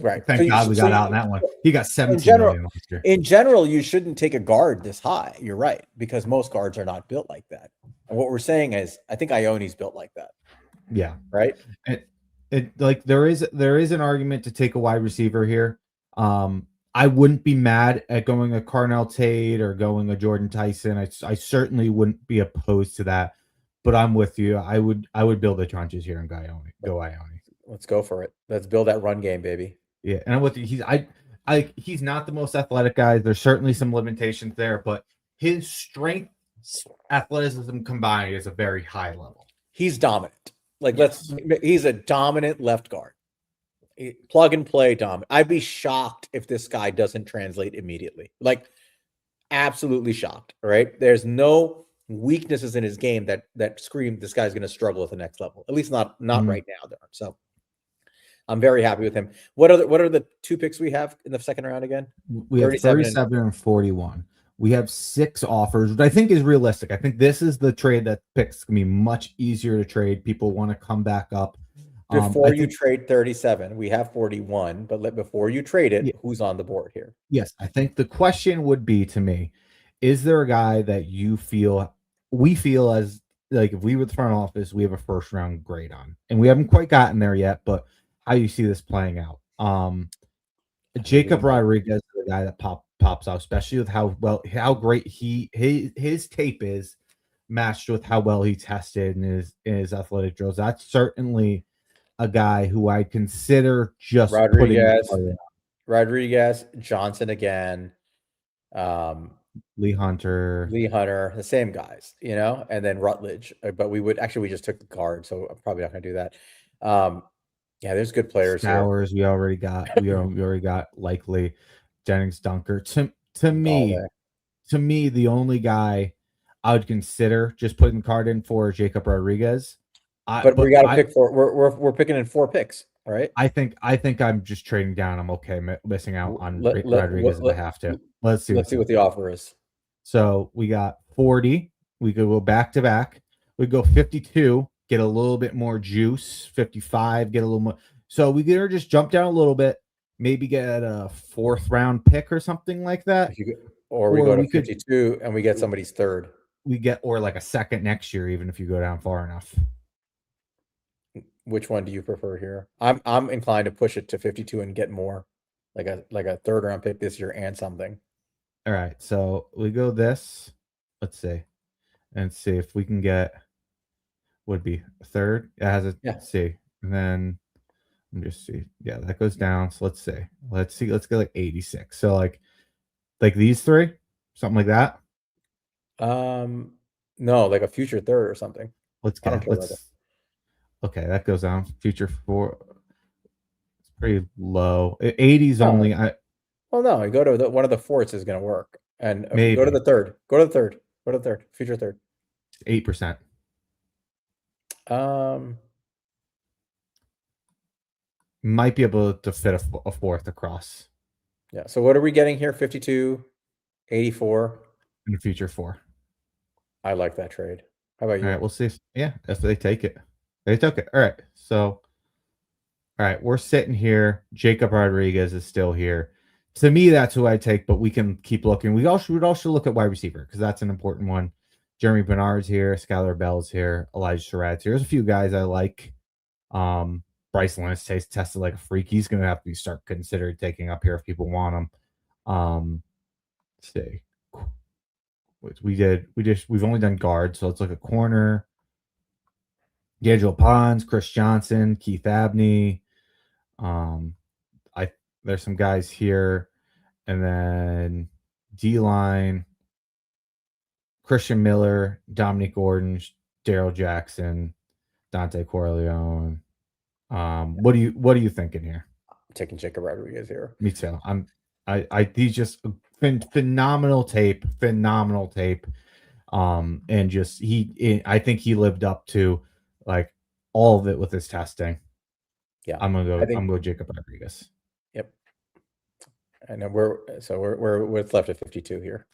right? Thank God we got out in that one. He got 17 million last year. In general, you shouldn't take a guard this high. You're right, because most guards are not built like that. And what we're saying is, I think Ione's built like that. Yeah. Right. Like there is an argument to take a wide receiver here. I wouldn't be mad at going a Carnell Tate or going a Jordan Tyson. I certainly wouldn't be opposed to that. But I'm with you. I would build the trenches here and go Ione. Let's go for it. Let's build that run game, baby. Yeah, and I'm with you. He's not the most athletic guy. There's certainly some limitations there, but his strength, athleticism combined is a very high level. He's dominant. He's a dominant left guard. Plug and play dominant. I'd be shocked if this guy doesn't translate immediately. Like, absolutely shocked. Right? There's no weaknesses in his game that scream this guy's going to struggle at the next level. At least not right now. There. So I'm very happy with him. What are the 2 picks we have in the second round again? We have 37 and 41. We have 6 offers, which I think is realistic. I think this is the trade that picks can be much easier to trade. People want to come back up. Before you trade 37, we have 41, but before you trade it, who's on the board here? Yes, I think the question would be to me, is there a guy that we feel as like if we were the front office, we have a first round grade on, and we haven't quite gotten there yet, but how you see this playing out? Jacob Rodriguez is the guy that pops out, especially with how great his tape is matched with how well he tested in his athletic drills. That's certainly a guy who I'd consider just Rodriguez, Johnson again, Lee Hunter, the same guys, you know, and then Rutledge. But we just took the guard, so I'm probably not going to do that. Yeah, there's good players. Stowers, here. We already got likely Jennings Dunker. To me, the only guy I would consider just putting the card in for Jacob Rodriguez. But we got to pick 4. We're picking in 4 picks. All right. I think I'm just trading down. I'm okay missing out on Rodriguez if I have to. Let's see what the offer is. So we got 40. We could go back to back. We go 52. Get a little bit more juice. 55. Get a little more. So we could just jump down a little bit. Maybe get a 4th round pick or something like that. Or we go to 52 and we get somebody's 3rd. Or like a 2nd next year, even if you go down far enough. Which one do you prefer here? I'm inclined to push it to 52 and get more, like a 3rd round pick this year and something. All right, so we go this. Let's see, and see if we can get would be a third. It has a Yeah. C, and then let me just see. Yeah, that goes down. So let's see. Let's see. Let's get like 86. So like these three, something like that. No, like a future third or something. Let's I don't get. care about that. Okay, that goes down. Future 4. It's pretty low. 80's Oh. only. Well, no, you go to one of the fourths is going to work, and go to Maybe. the third. Go to the third. Go to the third. Future third. 8%. Might be able to fit a fourth across. Yeah. So what are we getting here? 52, 84. In the future 4. I like that trade. How about you? All right, we'll see. If they take it. They took it. All right. So, all right, we're sitting here. Jacob Rodriguez is still here. To me, that's who I take, but we can keep looking. We would also look at wide receiver because that's an important one. Jeremy Bernard's here. Skylar Bell's here. Elijah Surratt's here. There's a few guys I like. Bryce Lynch tested like a freak. He's going to have to be start considered taking up here if people want him. Let's see. We've only done guard, so let's look at corner. D'Angelo Pons, Chris Johnson, Keith Abney. There's some guys here, and then D-line, Christian Miller, Dominique Gordon, Daryl Jackson, Dante Corleone. What are you thinking here? I'm taking Jacob Rodriguez here. Me too. He's just phenomenal tape. And just I think he lived up to like all of it with his testing. Yeah, I'm gonna go Jacob Rodriguez. Yep. And we're left at 52 here.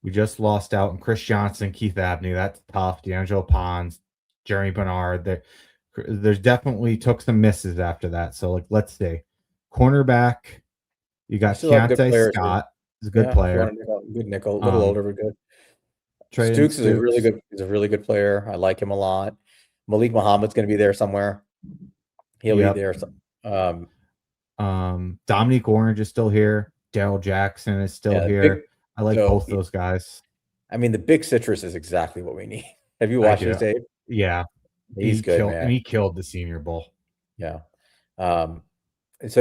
We just lost out on Chris Johnson, Keith Abney. That's tough. D'Angelo Pons, Jeremy Bernard. There's definitely took some misses after that. So like, let's see. Cornerback, you got Keontae Scott. He's a good player. Good nickel, a little older, but good. Trey Stukes is a really good player. I like him a lot. Malik Muhammad's going to be there somewhere. He'll be there. Dominique Orange is still here. Daryl Jackson is still here. I like both those guys. I mean, the big citrus is exactly what we need. Have you watched his tape? Yeah, he's good, man. And he killed the Senior Bowl. Yeah. So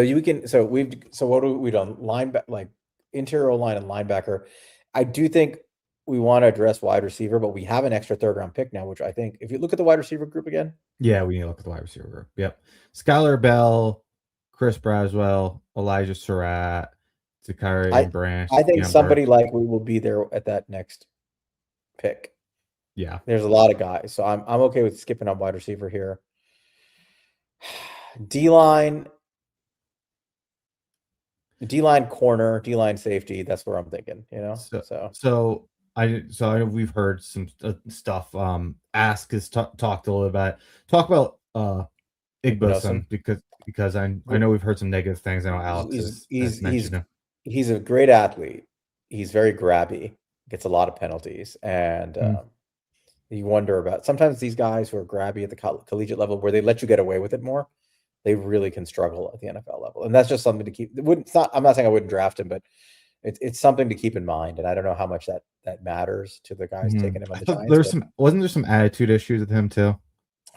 what have we done? Linebacker, like interior line and linebacker. I do think we want to address wide receiver, but we have an extra third round pick now, which I think if you look at the wide receiver group again. Yeah, we need to look at the wide receiver group. Yep. Skylar Bell, Chris Braswell, Elijah Surratt, Zachary Branch. I think somebody like we will be there at that next pick. Yeah. There's a lot of guys. So I'm okay with skipping on wide receiver here. D-line corner, D-line safety. That's where I'm thinking, So I know we've heard some stuff. Ask has talked a little about Igboson because I know we've heard some negative things. I know Alex has mentioned him. He's a great athlete. He's very grabby, gets a lot of penalties, and you wonder about sometimes these guys who are grabby at the collegiate level where they let you get away with it more. They really can struggle at the NFL level, and that's just something to keep. I'm not saying I wouldn't draft him, but it's something to keep in mind. And I don't know how much that matters to the guys taking him on the Giants. Wasn't there some attitude issues with him too?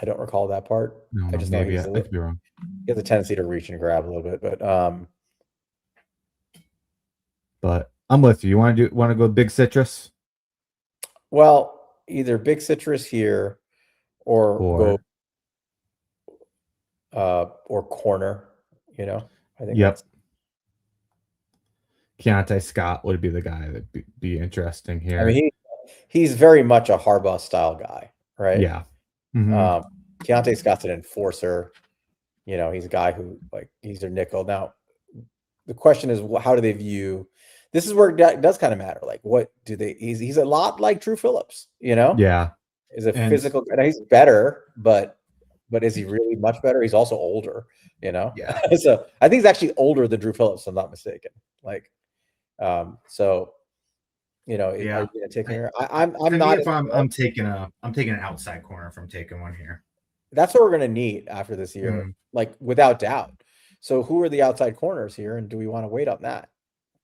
I don't recall that part. No, I just maybe know I could be wrong. He has a tendency to reach and grab a little bit, but I'm with you. You want to go big citrus? Well, either big citrus here or go or corner, I think yep. Keontae Scott would be the guy that'd be interesting here. I mean, he's very much a Harbaugh style guy, right? Yeah. Mm-hmm. Keontae Scott's an enforcer. He's a guy who he's their nickel. Now, the question is, how do they view? This is where it does kind of matter. Like, what do they? He's a lot like Drew Phillips. Yeah. Is a physical guy. He's better, but is he really much better? He's also older. Yeah. So I think he's actually older than Drew Phillips, if I'm not mistaken. Yeah. I'm taking an outside corner if I'm taking one here. That's what we're gonna need after this year, without doubt. So who are the outside corners here, and do we want to wait on that?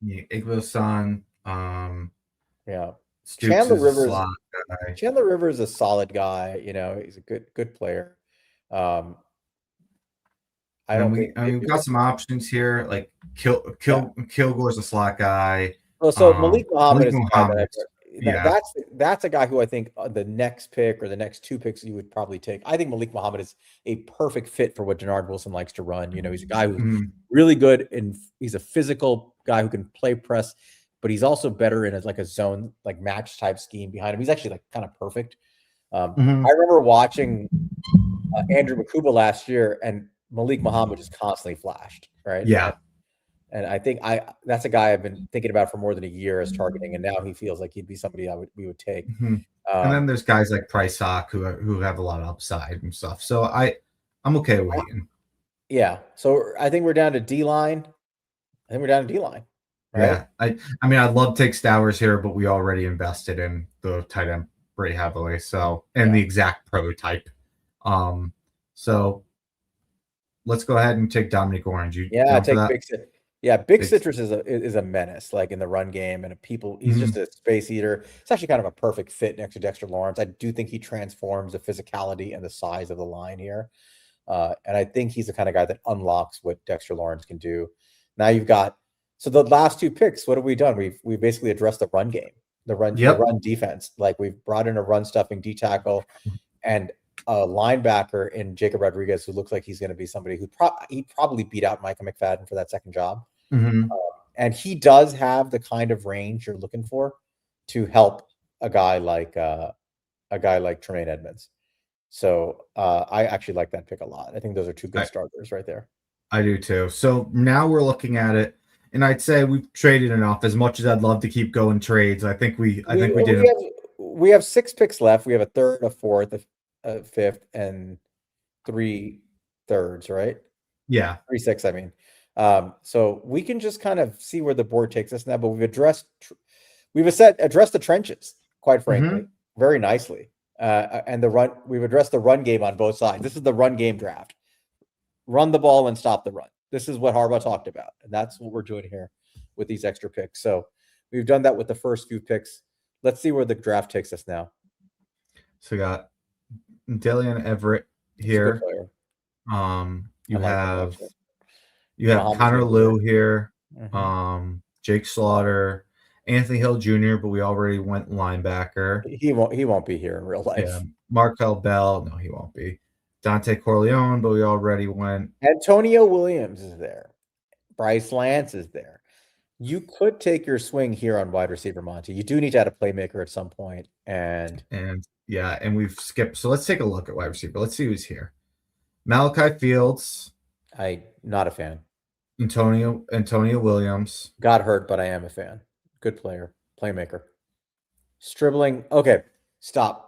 Yeah, Igboson, Yeah. Stoops Chandler is a Rivers. slot guy. Chandler Rivers is a solid guy. He's a good player. I don't think We've got some options here. Like Kilgore's a slot guy. Well, so Malik Muhammad Malik is a guy Muhammad. that's a guy who I think the next pick or the next two picks you would probably take. I think Malik Muhammad is a perfect fit for what Denard Wilson likes to run. He's a guy who's really good and he's a physical guy who can play press, but he's also better in a zone match type scheme behind him. He's actually kind of perfect. I remember watching Andrew Makuba last year, and Malik Muhammad just constantly flashed, right? Yeah. And I think that's a guy I've been thinking about for more than a year as targeting, and now he feels like he'd be somebody we would take. And then there's guys like Price Hawk who have a lot of upside and stuff. So I'm okay waiting. Yeah. So I think we're down to D-line. Right? Yeah. I mean, I'd love to take Stowers here, but we already invested in the tight end pretty heavily. So the exact prototype. So let's go ahead and take Dominic Orange. Take Big Citrus. Yeah, Big Citrus is a menace, in the run game, and he's just a space eater. It's actually kind of a perfect fit next to Dexter Lawrence. I do think he transforms the physicality and the size of the line here, and I think he's the kind of guy that unlocks what Dexter Lawrence can do. Now you've got the last two picks. What have we done? We've basically addressed the run game, the run defense. We've brought in a run stuffing D tackle and a linebacker in Jacob Rodriguez, who looks like he's going to be somebody who he'd probably beat out Micah McFadden for that second job. And he does have the kind of range you're looking for to help a guy like Tremaine Edmunds. So I actually like that pick a lot. I think those are two good starters right there. I do too. So now we're looking at it, and I'd say we've traded enough. As much as I'd love to keep going trades, I think we did. We have 6 picks left. We have a third, a fourth, a fifth, and 3 thirds, right? Yeah, 3/6. I mean, so we can just kind of see where the board takes us now. But we've addressed the trenches, quite frankly, very nicely. And we've addressed the run game on both sides. This is the run game draft. Run the ball and stop the run. This is what Harbaugh talked about, and that's what we're doing here with these extra picks. So we've done that with the first few picks. Let's see where the draft takes us now. So we got Delian Everett here. You have Connor Liu here. Jake Slaughter, Anthony Hill Jr., but we already went linebacker. He won't be here in real life. Yeah. Markel Bell, no, he won't be. Dante Corleone, but we already went. Antonio Williams is there. Bryce Lance is there. You could take your swing here on wide receiver, Monte. You do need to add a playmaker at some point. And we've skipped. So let's take a look at wide receiver. Let's see who's here. Malachi Fields. Not a fan. Antonio Williams. Got hurt, but I am a fan. Good player. Playmaker. Stribling. Okay, stop.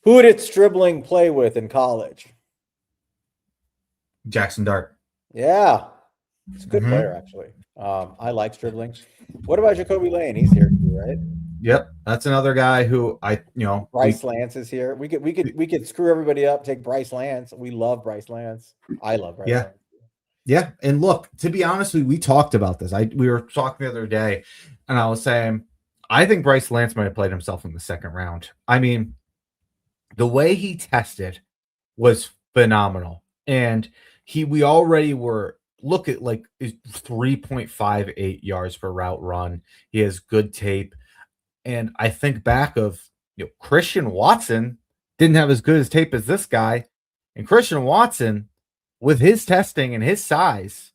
Who did Stribling play with in college? Jackson Dart. Yeah. It's a good player, actually. I like Stribling. What about Jacoby Lane? He's here too, right? Yep, that's another guy who Bryce Lance is here. We could screw everybody up. Take Bryce Lance. We love Bryce Lance. I love Bryce Lance. Yeah, and look, to be honest with you, we talked about this. We were talking the other day, and I was saying I think Bryce Lance might have played himself in the second round. I mean, the way he tested was phenomenal, and we already were. Look at 3.58 yards per route run. He has good tape. And I think back of Christian Watson didn't have as good as tape as this guy. And Christian Watson, with his testing and his size,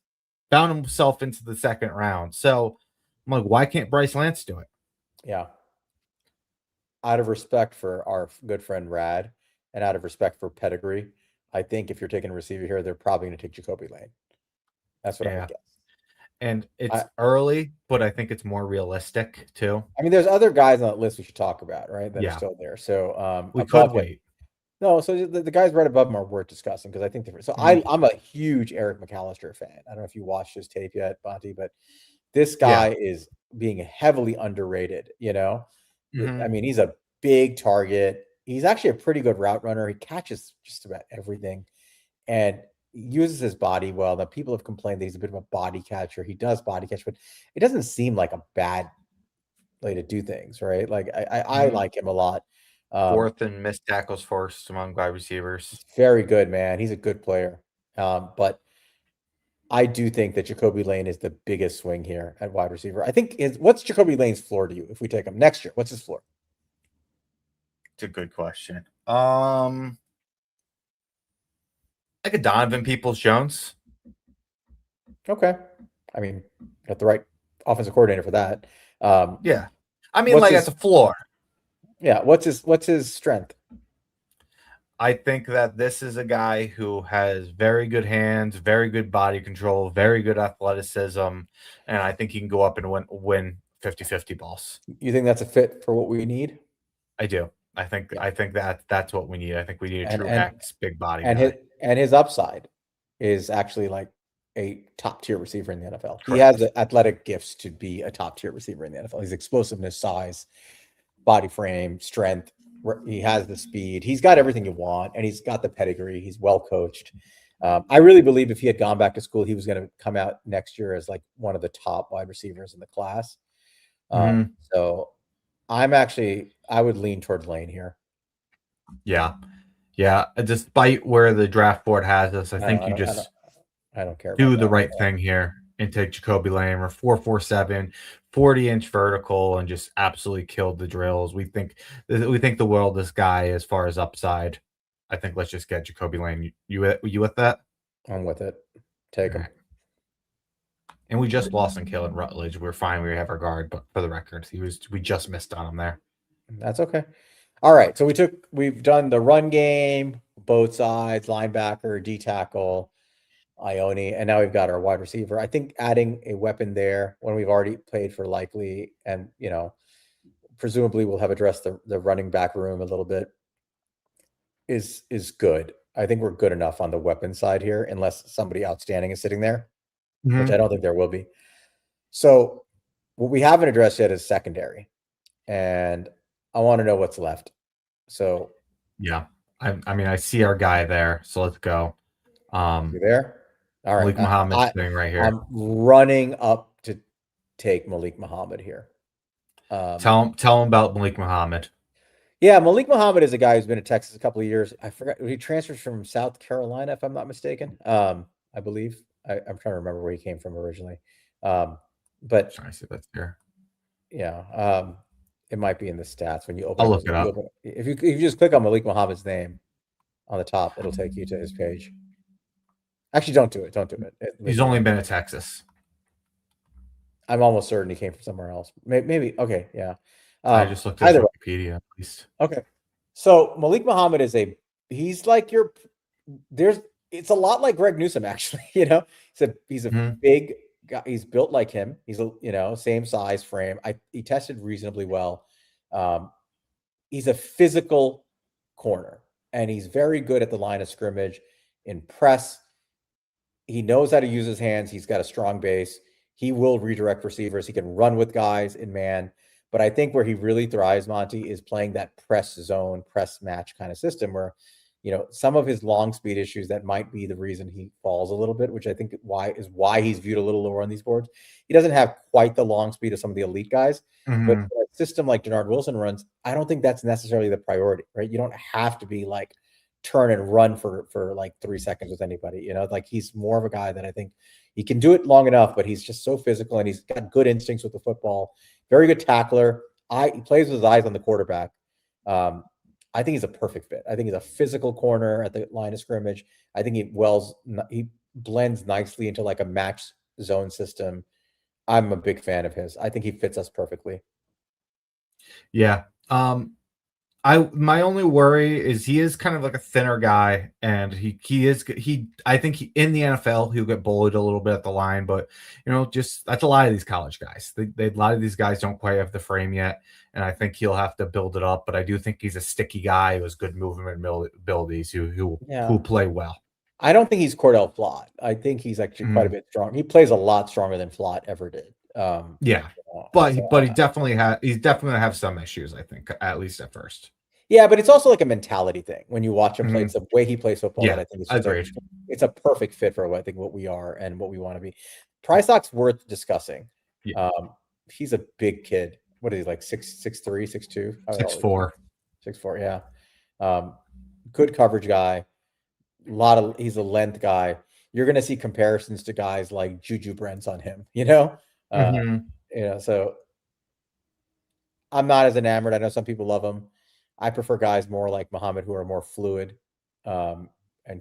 found himself into the second round. So I'm like, why can't Bryce Lance do it? Yeah. Out of respect for our good friend Rad and out of respect for pedigree, I think if you're taking a receiver here, they're probably going to take Jacoby Lane. That's what I would guess. And it's early, but I think it's more realistic too. I mean, there's other guys on that list we should talk about, right? That are still there. So we could wait. No, so the guys right above him are worth discussing because I think so. I'm a huge Eric McAllister fan. I don't know if you watched his tape yet, Ponte, but this guy is being heavily underrated. I mean, he's a big target. He's actually a pretty good route runner. He catches just about everything, and uses his body well. Now, people have complained that he's a bit of a body catcher. He does body catch, but it doesn't seem like a bad to do things, right? Like I like him a lot. Fourth in missed tackles forced among wide receivers. Very good, man. He's a good player. But I do think that Jacoby Lane is the biggest swing here at wide receiver. I think what's Jacoby Lane's floor to you if we take him next year? What's his floor? It's a good question. Like a Donovan Peoples-Jones. Okay. I mean, got the right offensive coordinator for that. Yeah. I mean, like, that's a floor. Yeah. What's his strength? I think that this is a guy who has very good hands, very good body control, very good athleticism, and I think he can go up and win 50-50 balls. You think that's a fit for what we need? I do. I think that's what we need. I think we need a true X big body guy. His upside is actually like a top tier receiver in the NFL. Correct. He has the athletic gifts to be a top tier receiver in the NFL. His explosiveness, size, body frame, strength. He has the speed. He's got everything you want, and he's got the pedigree. He's well coached. I really believe if he had gone back to school, he was going to come out next year as like one of the top wide receivers in the class. So I would lean towards Lane here. Yeah. Despite where the draft board has us, I think I don't care. Do the right thing here and take Jacoby Lane. We're 4.47, 40-inch vertical, and just absolutely killed the drills. We think the world of this guy as far as upside. I think let's just get Jacoby Lane. You with that? I'm with it. Take him. Right. And we just lost on Kalen Rutledge. We're fine. We have our guard, but for the record, we just missed on him there. That's okay. All right. So we've done the run game, both sides, linebacker, D tackle, Ione, and now we've got our wide receiver. I think adding a weapon there when we've already played for Likely, and presumably we'll have addressed the running back room a little bit, is good. I think we're good enough on the weapon side here, unless somebody outstanding is sitting there, which I don't think there will be. So what we haven't addressed yet is secondary, and I want to know what's left. So yeah, I see our guy there, so let's go. You there? All right, Malik Muhammad's sitting right here. I'm running up to take Malik Muhammad here. Tell him about Malik Muhammad. Yeah, Malik Muhammad is a guy who's been in Texas a couple of years. I forgot, he transferred from South Carolina, if I'm not mistaken. I believe. I'm trying to remember where he came from originally. But I see that's here. Yeah, it might be in the stats when you open. I'll look it up. If you just click on Malik Muhammad's name on the top, it'll take you to his page. Actually, don't do it. Don't do it. He's only been in Texas. I'm almost certain he came from somewhere else. Maybe. Okay. Yeah. I just looked at Wikipedia at least. Okay. So Malik Muhammad he's like it's a lot like Greg Newsome, actually. He's a big guy. He's built like him. He's same size frame. He tested reasonably well. He's a physical corner, and he's very good at the line of scrimmage in press. He knows how to use his hands. He's got a strong base. He will redirect receivers. He can run with guys in man. But I think where he really thrives, Monte, is playing that press zone, press match kind of system where, some of his long speed issues, that might be the reason he falls a little bit, which I think is why he's viewed a little lower on these boards. He doesn't have quite the long speed of some of the elite guys, but a system like Denard Wilson runs, I don't think that's necessarily the priority, right? You don't have to be like turn and run for like 3 seconds with anybody, like he's more of a guy that I think he can do it long enough, but he's just so physical and he's got good instincts with the football. Very good tackler. He plays with his eyes on the quarterback. I think he's a perfect fit. I think he's a physical corner at the line of scrimmage. I think he blends nicely into like a match zone system. I'm a big fan of his. I think he fits us perfectly. Yeah. My only worry is he is kind of like a thinner guy, and I think in the NFL he'll get bullied a little bit at the line, but just that's a lot of these college guys. A lot of these guys don't quite have the frame yet, and I think he'll have to build it up. But I do think he's a sticky guy who has good movement abilities, who play well. I don't think he's Cor'Dale Flott. I think he's actually quite a bit strong. He plays a lot stronger than Flott ever did. But he definitely he's definitely gonna have some issues, I think, at least at first. Yeah, but it's also like a mentality thing when you watch him play. It's the way he plays football that I think it's a perfect fit for what we are and what we want to be. Prysock's worth discussing. Yeah. He's a big kid. what is he, like 6'3", 6'2"? 6'4". 6'4", yeah. Good coverage guy. He's a length guy. You're going to see comparisons to guys like Juju Brents on him, so I'm not as enamored. I know some people love him. I prefer guys more like Muhammad who are more fluid, and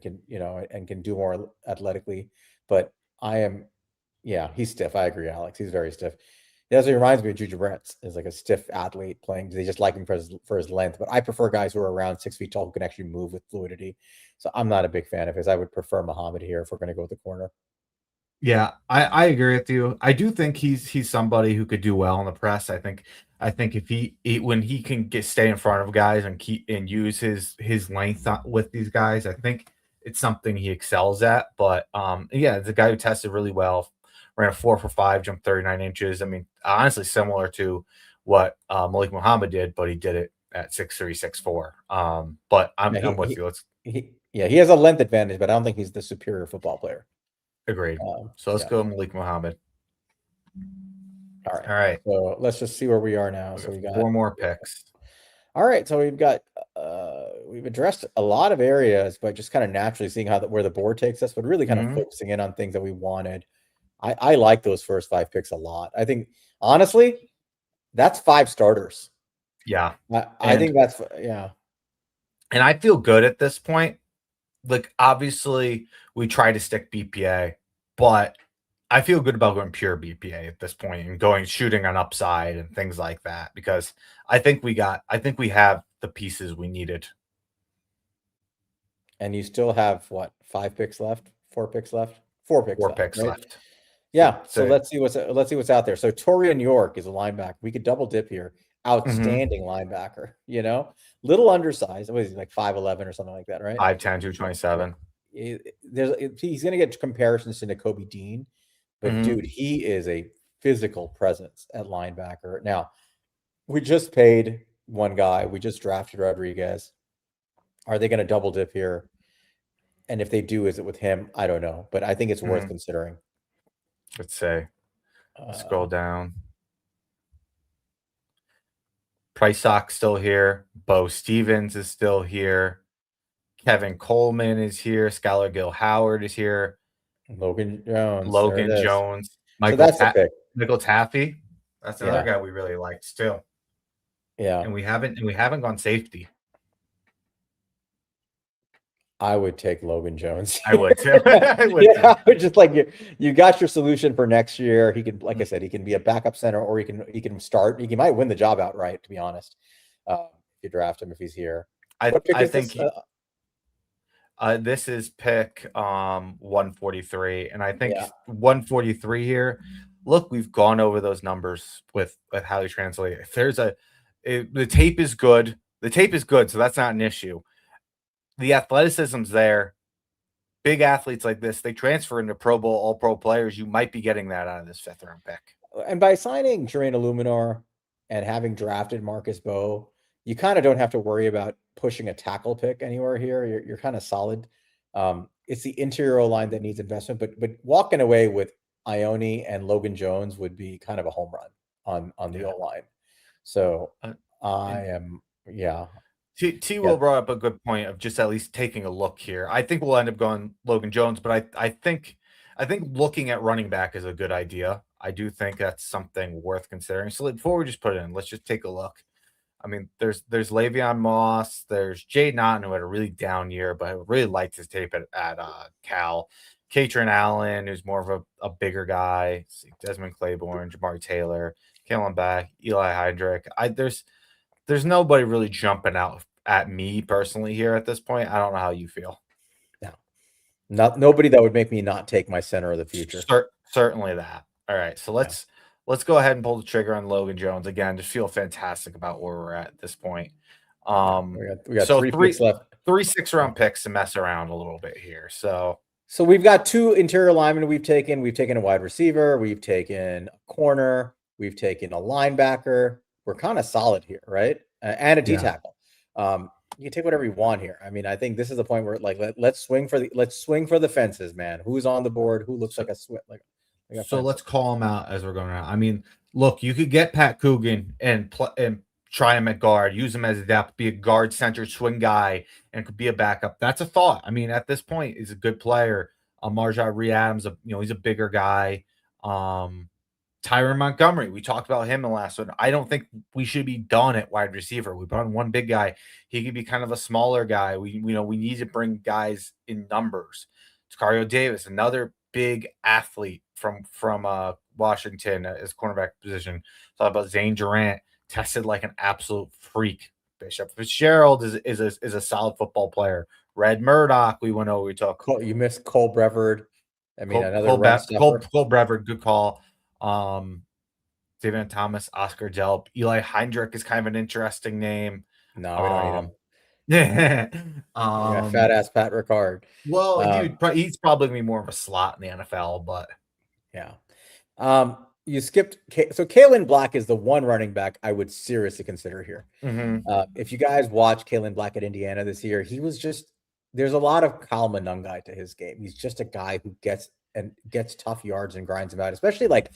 can do more athletically. But he's stiff. I agree, Alex. He's very stiff. That's what reminds me of Juju Brents, is like a stiff athlete playing. They just like him for his length. But I prefer guys who are around 6 feet tall who can actually move with fluidity. So I'm not a big fan of his. I would prefer Muhammad here if we're going to go with the corner. Yeah, I agree with you. I do think he's somebody who could do well in the press. I think if when he can stay in front of guys and use his length with these guys, I think it's something he excels at. But it's a guy who tested really well. Ran a 4.45, jumped 39 inches. I mean, honestly, similar to what Malik Muhammad did, but he did it at 6'3", 6'4". But I'm with you. He has a length advantage, but I don't think he's the superior football player. Agreed. So let's go Malik Muhammad. All right. So let's just see where we are now. So we got 4 more picks. All right. So we've got we've addressed a lot of areas, but just kind of naturally seeing where the board takes us, but really kind of focusing in on things that we wanted. I like those first 5 picks a lot. I think, honestly, that's 5 starters. Yeah. I think that's, yeah. And I feel good at this point. Like, obviously, we try to stick BPA, but I feel good about going pure BPA at this point and shooting on upside and things like that, because I think we have the pieces we needed. And you still have, what, 5 picks left? 4 picks left? 4 picks left. 4 picks left. Yeah. So let's see what's out there. So Torian York is a linebacker. We could double dip here. Outstanding linebacker, little undersized. What is he, like 5'11" or something like that, right? 5'10", 227. He's going to get comparisons to Nakobe Dean, but dude, he is a physical presence at linebacker. Now, we just paid one guy. We just drafted Rodriguez. Are they going to double dip here? And if they do, is it with him? I don't know, but I think it's worth considering. Let's say, scroll down. Price Sock's still here. Bo Stevens is still here. Kevin Coleman is here. Skylar Gill Howard is here. Logan Jones. Michael Taffy. That's another guy we really liked still. Yeah. And we haven't gone safety. I would take Logan Jones. I would too. Just like you got your solution for next year. He can, like I said, he can be a backup center, or he can start. He might win the job outright, to be honest. If you draft him if he's here. I think this is pick 143, and I think 143 here. Look, we've gone over those numbers with how they translate. If there's the tape is good. The tape is good, so that's not an issue. The athleticism's there. Big athletes like this, they transfer into Pro Bowl, All-Pro players. You might be getting that out of this 5th round pick. And by signing Jermaine Eluemunor and having drafted Marcus Bowe, you kind of don't have to worry about pushing a tackle pick anywhere here. You're kind of solid. It's the interior line that needs investment, but walking away with Ione and Logan Jones would be kind of a home run on the O-line. So Will brought up a good point of just at least taking a look here. I think we'll end up going Logan Jones, but I think looking at running back is a good idea. I do think that's something worth considering. So before we just put it in, let's just take a look. I mean, there's Le'Veon Moss, there's Jay Naughton, who had a really down year, but I really liked his tape at Cal. Katrin Allen, who's more of a bigger guy. Desmond Claiborne, Jamari Taylor, Kalen Beck, Eli Heydrich. There's nobody really jumping out at me personally here at this point. I don't know how you feel. No, nobody that would make me not take my center of the future. Certainly that. All right, so let's go ahead and pull the trigger on Logan Jones again. Just feel fantastic about where we're at this point. We got 3 picks left. 3 6-round picks to mess around a little bit here. So we've got 2 interior linemen we've taken. We've taken a wide receiver. We've taken a corner. We've taken a linebacker. We're kind of solid here, right? And a D tackle. You can take whatever you want here. I mean, I think this is the point where let's swing for the fences, man. Who's on the board? Who looks like a sweat? So let's call them out as we're going around. I mean, look, you could get Pat Coogan and try him at guard, use him as a depth, be a guard-centered swing guy, and could be a backup. That's a thought. I mean, at this point, he's a good player. Marjot Readams, he's a bigger guy. Tyron Montgomery, we talked about him in the last one. I don't think we should be done at wide receiver. We brought in one big guy. He could be kind of a smaller guy. We need to bring guys in numbers. Tacario Davis, another big athlete from Washington as cornerback position. Talk about Zane Durant, tested like an absolute freak. Bishop Fitzgerald is a solid football player. Red Murdoch, we went over. We talked. You missed Cole Brevard. I mean, Cole Brevard, good call. David Thomas, Oscar Delp, Eli Heinrich is kind of an interesting name. No, we don't need him. Yeah, fat ass Pat Ricard. Well, he's probably gonna be more of a slot in the NFL, but yeah. You skipped. So Kalen Black is the one running back I would seriously consider here. If you guys watch Kalen Black at Indiana this year, he was just. There's a lot of Kyle Monungai to his game. He's just a guy who gets tough yards and grinds them out, especially like.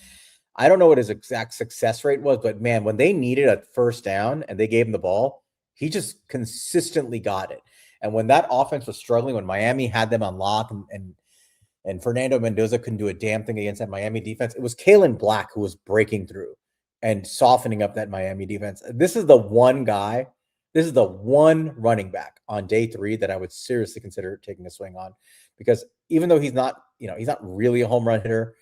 I don't know what his exact success rate was, but man, when they needed a first down and they gave him the ball, he just consistently got it. And when that offense was struggling, when Miami had them on lock and Fernando Mendoza couldn't do a damn thing against that Miami defense, it was Kalen Black who was breaking through and softening up that Miami defense. This is the one running back on day 3 that I would seriously consider taking a swing on, because even though he's not really a home run hitter,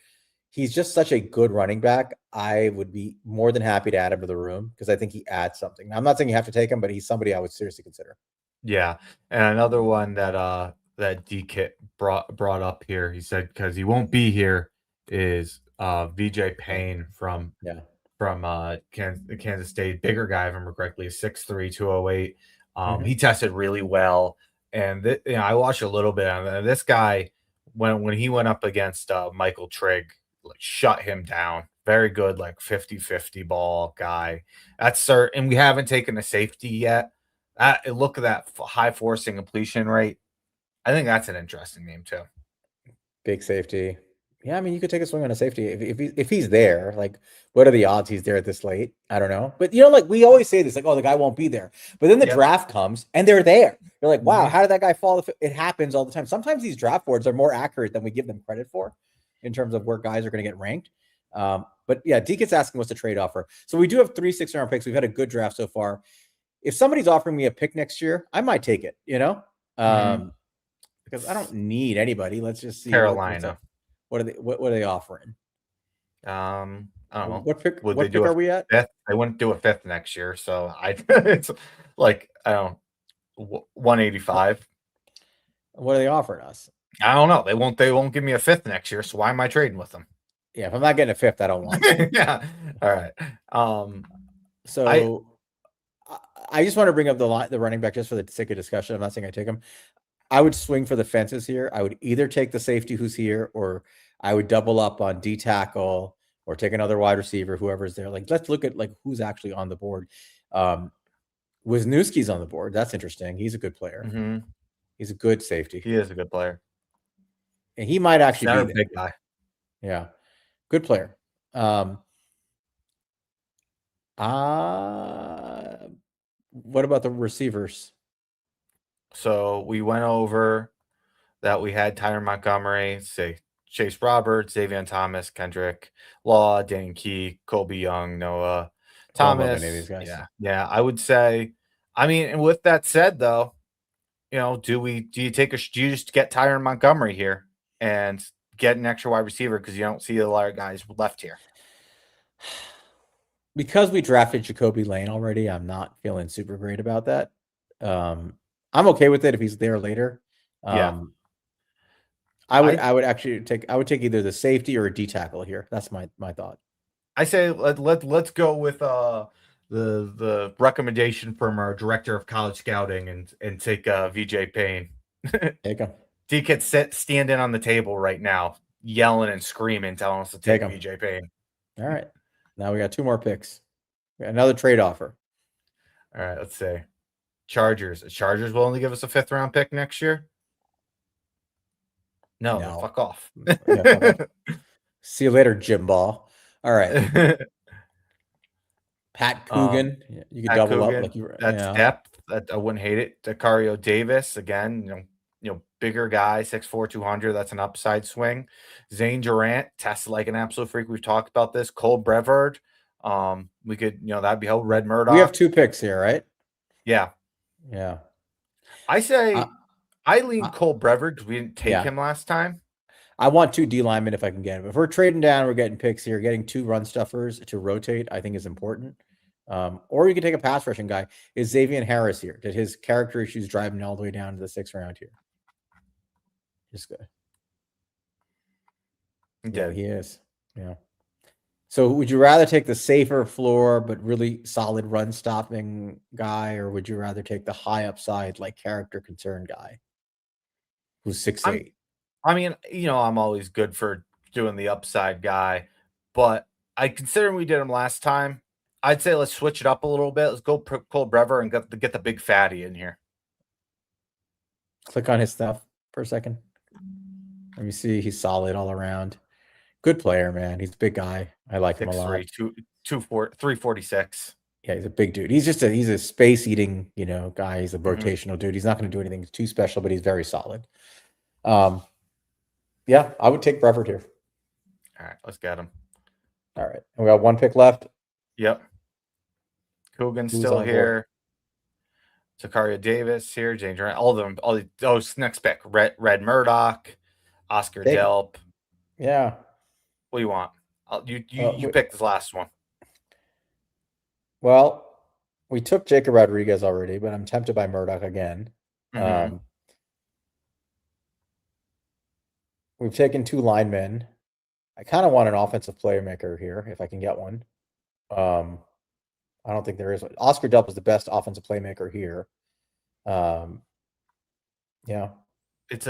he's just such a good running back. I would be more than happy to add him to the room because I think he adds something. Now, I'm not saying you have to take him, but he's somebody I would seriously consider. Yeah, and another one that D-Kit brought up here, he said, because he won't be here, is VJ Payne from Kansas State, bigger guy, if I remember correctly, 6'3", 208. He tested really well, and I watched a little bit of it. This guy, when he went up against Michael Trigg, like shut him down. Very good, like 50-50 ball guy. That's certain. And we haven't taken a safety yet. Look at that high forcing completion rate. I think that's an interesting name too. Big safety. Yeah, I mean, you could take a swing on a safety if he's there. Like, what are the odds he's there this late? I don't know. But like we always say this, like, oh, the guy won't be there. But then the draft comes and they're there. You're like, wow, how did that guy fall? It happens all the time. Sometimes these draft boards are more accurate than we give them credit for in terms of where guys are going to get ranked. But yeah, Deacon's asking what's the trade offer. So we do have 3 6-round picks. We've had a good draft so far. If somebody's offering me a pick next year, I might take it, because I don't need anybody. Let's just see. Carolina. What are they offering? I don't know. What pick are we at? 5th? They wouldn't do a 5th next year. So it's like, I don't know, 185. What are they offering us? I don't know. They won't give me a 5th next year. So why am I trading with them? Yeah, if I'm not getting a 5th, I don't want it. Yeah. All right. So I just want to bring up the running back just for the sake of discussion. I'm not saying I take him. I would swing for the fences here. I would either take the safety who's here, or I would double up on D tackle or take another wide receiver, whoever's there. Like, let's look at like who's actually on the board. Wisniewski's on the board. That's interesting. He's a good player. He's a good safety. He is a good player. And he might actually be a big guy. Yeah. Good player. What about the receivers? So we went over that we had Tyron Montgomery, Chase Roberts, Xavier Thomas, Kendrick Law, Dan Key, Colby Young, Noah Thomas. Any of these guys. Yeah. I would say. I mean, and with that said, though, do you just get Tyron Montgomery here and get an extra wide receiver because you don't see a lot of guys left here? Because we drafted Jacoby Lane already, I'm not feeling super great about that. I'm okay with it if he's there later. I would take either the safety or a D tackle here. That's my thought. I say let's go with the recommendation from our director of college scouting and take VJ Payne. Take him. D-Kit's standing on the table right now, yelling and screaming, telling us to take VJ Payne. All right. Now we got 2 more picks. We got another trade offer. All right, let's see. Chargers. Chargers willing to give us a 5th round pick next year? No. Fuck off. Yeah, fuck off. See you later, Jim Ball. All right. Pat Coogan, you could Pat double Coogan, up like you were. that's depth. That I wouldn't hate it. Dacario Davis again, bigger guy, 6'4", 200. That's an upside swing. Zane Durant tested like an absolute freak. We've talked about this. Cole Brevard. We could, that'd be helpful. Red Murdoch. We have 2 picks here, right? Yeah. Yeah. I say I lean Cole Brevard because we didn't take Yeah. him last time. I want 2 D linemen if I can get them. If we're trading down, we're getting picks here. Getting 2 run stuffers to rotate, I think, is important. Or you can take a pass rushing guy. Is Xavier Harris here? Did his character issues drive him all the way down to the 6th round here? Just good. Yeah, he is. Yeah. So would you rather take the safer floor but really solid run stopping guy, or would you rather take the high upside like character concern guy who's 6'8"? I mean, I'm always good for doing the upside guy, but considering we did him last time, I'd say let's switch it up a little bit. Let's go Cole Brevard and get the big fatty in here. Click on his stuff for a second. Let me see. He's solid all around. Good player, man. He's a big guy. I like him a lot. 346. Yeah, he's a big dude. He's a space eating, guy. He's a rotational dude. He's not going to do anything too special, but he's very solid. Yeah, I would take Brevard here. All right, let's get him. All right. And we got 1 pick left. Yep. Coogan's still here. Dacario Davis here. James Durant. All of them. Next pick. Red Murdoch. Oscar Delp. Yeah. What do you want? You pick this last one. Well, we took Jacob Rodriguez already, but I'm tempted by Murdoch again. We've taken 2 linemen. I kind of want an offensive playmaker here if I can get one. I don't think there is one. Oscar Delp is the best offensive playmaker here. Yeah. It's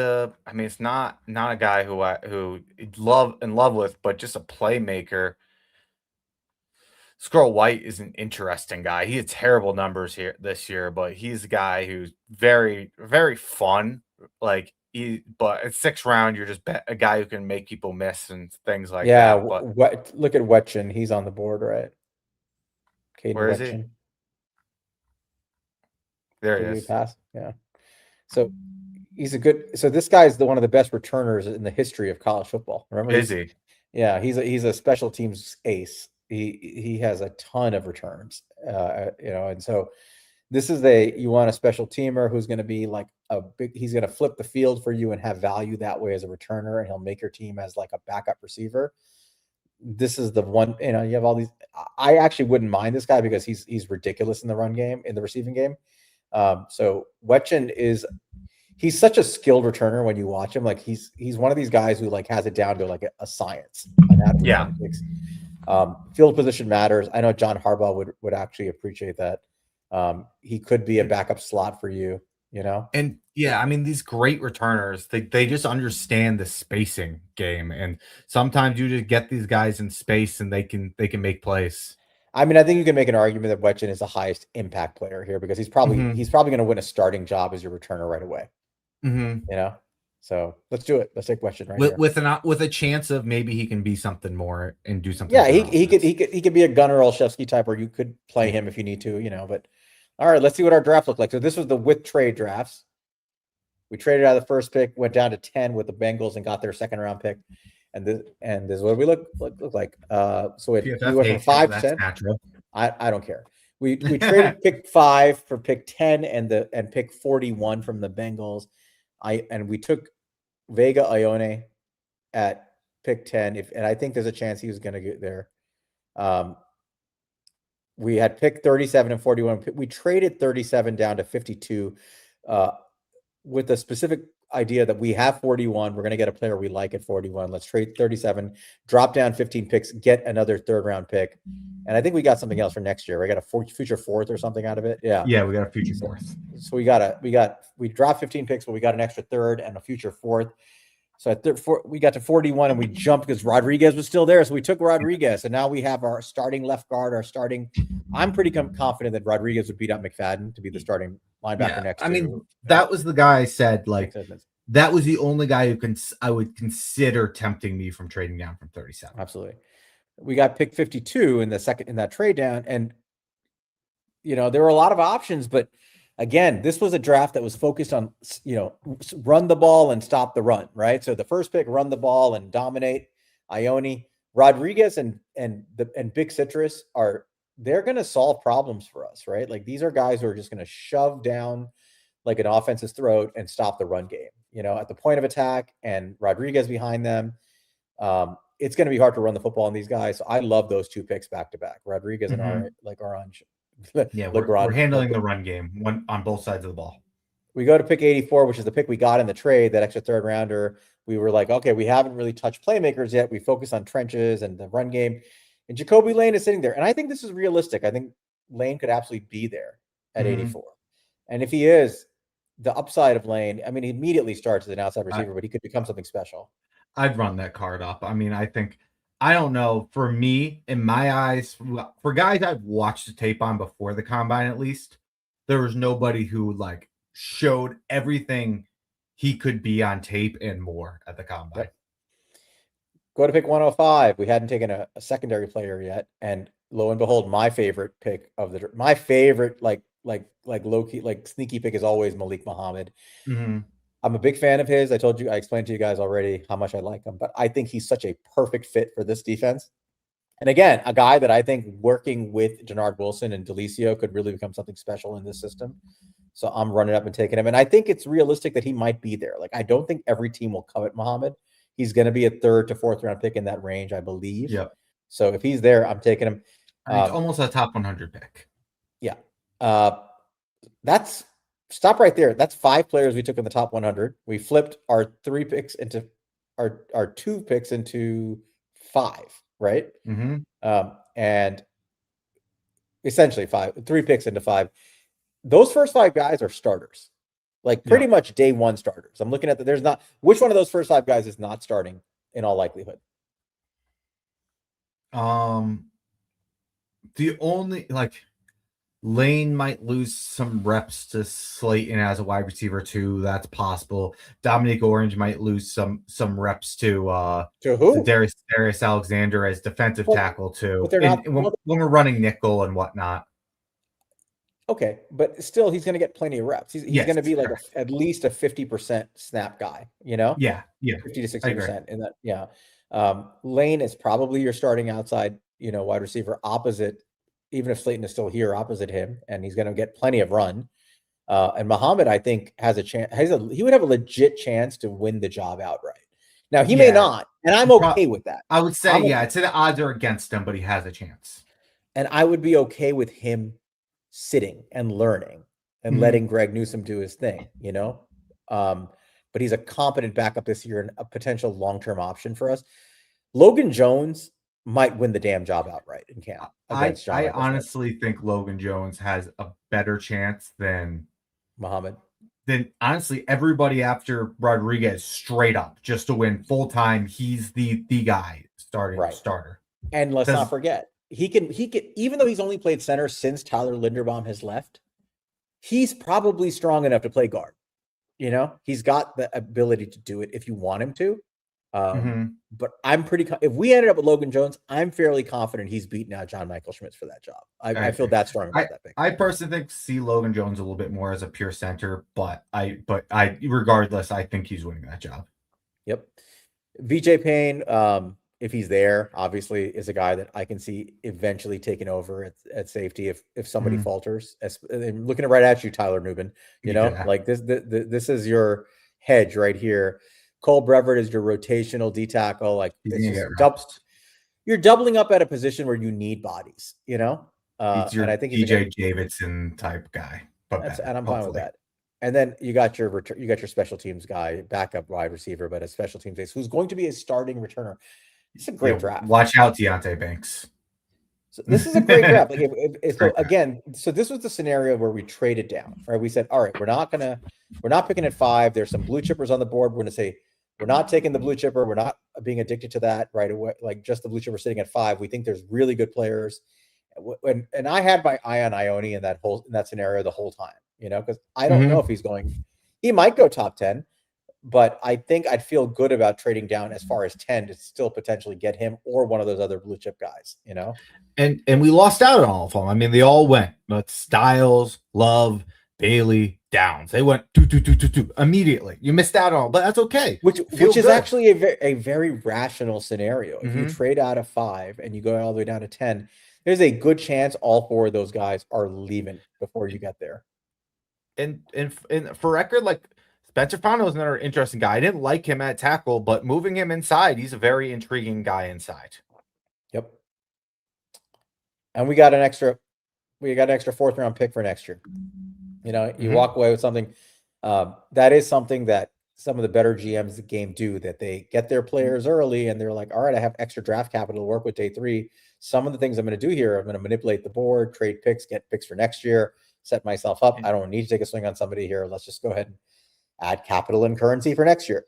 not a guy who in love with, but just a playmaker. Squirrel White is an interesting guy. He had terrible numbers here this year, but he's a guy who's very, very fun. But at 6th round, you're just a guy who can make people miss and things like that. But look at Wetchin. He's on the board, right? Where is he? There he is. Pass? Yeah. So he's so this guy's one of the best returners in the history of college football. Remember? Is he? Yeah, he's a special teams ace. He has a ton of returns, and so this is you want a special teamer who's going to be like he's going to flip the field for you and have value that way as a returner, and he'll make your team as like a backup receiver. This is the one, you have all these. I actually wouldn't mind this guy because he's ridiculous in the run game, in the receiving game. So Wetchin he's such a skilled returner when you watch him. Like he's one of these guys who like has it down to like a science. Yeah. Field position matters. I know John Harbaugh would actually appreciate that. He could be a backup slot for you, And yeah, these great returners, they just understand the spacing game, and sometimes you just get these guys in space and they can make plays. I think you can make an argument that Wetchin is the highest impact player here because he's probably going to win a starting job as your returner right away. So let's do it. Let's take Wetchin here with a chance of maybe he can be something more and do something. Yeah, he could be a Gunnar Olszewski type, or you could play him if you need to, But all right, let's see what our draft looked like. So this was the with trade drafts. We traded out of the first pick, went down to 10 with the Bengals, and got their 2nd round pick. And this is what we look like. So we went from 5 to 10. Natural. I don't care. We traded pick 5 for pick 10 and pick 41 from the Bengals. And we took Vega Ione at pick 10. And I think there's a chance he was going to get there. We had pick 37 and 41. We traded 37 down to 52 with a specific idea that we have 41. We're going to get a player we like at 41. Let's trade 37, drop down 15 picks, get another 3rd round pick. And I think we got something else for next year. We got a future 4th or something out of it. Yeah. Yeah, we got a future 4th. So we dropped 15 picks, but we got an extra 3rd and a future 4th. So at we got to 41 and we jumped because Rodriguez was still there. So we took Rodriguez, and now we have our starting left guard, I'm pretty confident that Rodriguez would beat out McFadden to be the starting linebacker next year. That was the guy I said, that was the only guy who I would consider tempting me from trading down from 37. Absolutely. We got pick 52 in that trade down, and there were a lot of options, but again, this was a draft that was focused on, run the ball and stop the run, right? So the first pick, run the ball and dominate. Ione, Rodriguez, and Big Citrus they're going to solve problems for us, right? Like these are guys who are just going to shove down like an offense's throat and stop the run game, at the point of attack, and Rodriguez behind them. It's going to be hard to run the football on these guys. So I love those two picks back to back, Rodriguez and Orange. Yeah, we're handling the run game on both sides of the ball. We go to pick 84, which is the pick we got in the trade, that extra third rounder. We were like, okay, we haven't really touched playmakers yet. We focus on trenches and the run game. And Jacoby Lane is sitting there. And I think this is realistic. I think Lane could absolutely be there at 84. And if he is, the upside of Lane, I mean, he immediately starts as an outside receiver, but he could become something special. I'd run that card up. I mean, I don't know. For me, in my eyes, for guys I've watched the tape on before the combine, at least, there was nobody who like showed everything he could be on tape and more at the combine. Yep. Go to pick 105. We hadn't taken a secondary player yet, and lo and behold, my favorite pick of my favorite like low key, like sneaky pick is always Malik Muhammad. I'm a big fan of his. I explained to you guys already how much I like him, but I think he's such a perfect fit for this defense. And again, a guy that I think working with Jannard Wilson and Delicio could really become something special in this system. So I'm running up and taking him. And I think it's realistic that he might be there. Like, I don't think every team will covet Muhammad. He's going to be a 3rd to 4th round pick in that range, I believe. Yep. So if he's there, I'm taking him. It's almost a top 100 pick. Yeah. Stop right there. That's 5 players we took in the top 100. We flipped our 3 picks into our 2 picks into 5, right? And essentially 3 picks into 5. Those first 5 guys are starters, like pretty much day one starters. I'm looking at which one of those first 5 guys is not starting in all likelihood? The only Lane might lose some reps to Slayton as a wide receiver too. That's possible. Dominic Orange might lose some reps to who? Darius Alexander as defensive tackle too. When we're running nickel and whatnot. Okay, but still, he's going to get plenty of reps. He's going to be like at least a 50% snap guy. Yeah, 50 to 60% in that. Yeah, Lane is probably your starting outside, wide receiver opposite. Even if Slayton is still here opposite him, and he's going to get plenty of run. And Muhammad, I think, has a chance. He would have a legit chance to win the job outright. Now, he may not, and I'm okay with that. I would say, I'd say the odds are against him, but he has a chance. And I would be okay with him sitting and learning and letting Greg Newsome do his thing, But he's a competent backup this year and a potential long-term option for us. Logan Jones might win the damn job outright in camp. I honestly think Logan Jones has a better chance than Muhammad. Than honestly everybody after Rodriguez straight up just to win full time. He's the guy starter. And let's not forget, he can even though he's only played center since Tyler Linderbaum has left, he's probably strong enough to play guard. He's got the ability to do it if you want him to. But I'm if we ended up with Logan Jones, I'm fairly confident he's beaten out John Michael Schmitz for that job. I feel that strong about that pick. I personally see Logan Jones a little bit more as a pure center, but regardless, I think he's winning that job. Yep. VJ Payne, if he's there, obviously is a guy that I can see eventually taking over at safety if somebody falters. I'm looking right at you, Tyler Nubin. Like this is your hedge right here. Cole Brevert is your rotational D tackle. Like you're doubling up at a position where you need bodies, He's your and I think DJ Davidson type guy. And I'm fine with that. And then you got your special teams guy, backup wide receiver, but a special teams base who's going to be a starting returner. It's a great draft. Watch out, Deontay Banks. So this is a great draft. Like so this was the scenario where we traded down, right? We said, all right, we're not picking at 5. There's some blue chippers on the board. We're going to say, we're not taking the blue chipper. We're not being addicted to that right away. Like just the blue chipper sitting at 5. We think there's really good players. And I had my eye on Ione in that scenario the whole time, because I don't know if he might go top 10. but I think I'd feel good about trading down as far as 10 to still potentially get him or one of those other blue chip guys, you know? And we lost out on all of them. I mean, they all went. But Styles, Love, Bailey, Downs. They went immediately. You missed out on, but that's okay. Which is good. actually a very rational scenario. If you trade out of 5 and you go all the way down to 10, there's a good chance all 4 of those guys are leaving before you get there. And for record, like Spencer Ponte was another interesting guy. I didn't like him at tackle, but moving him inside, he's a very intriguing guy inside. Yep. And we got an extra 4th round pick for next year. You know, you walk away with something that is something that some of the better GMs of the game do, that they get their players early and they're like, all right, I have extra draft capital to work with day 3. Some of the things I'm going to do here, I'm going to manipulate the board, trade picks, get picks for next year, set myself up. I don't need to take a swing on somebody here. Let's just go ahead and add capital and currency for next year.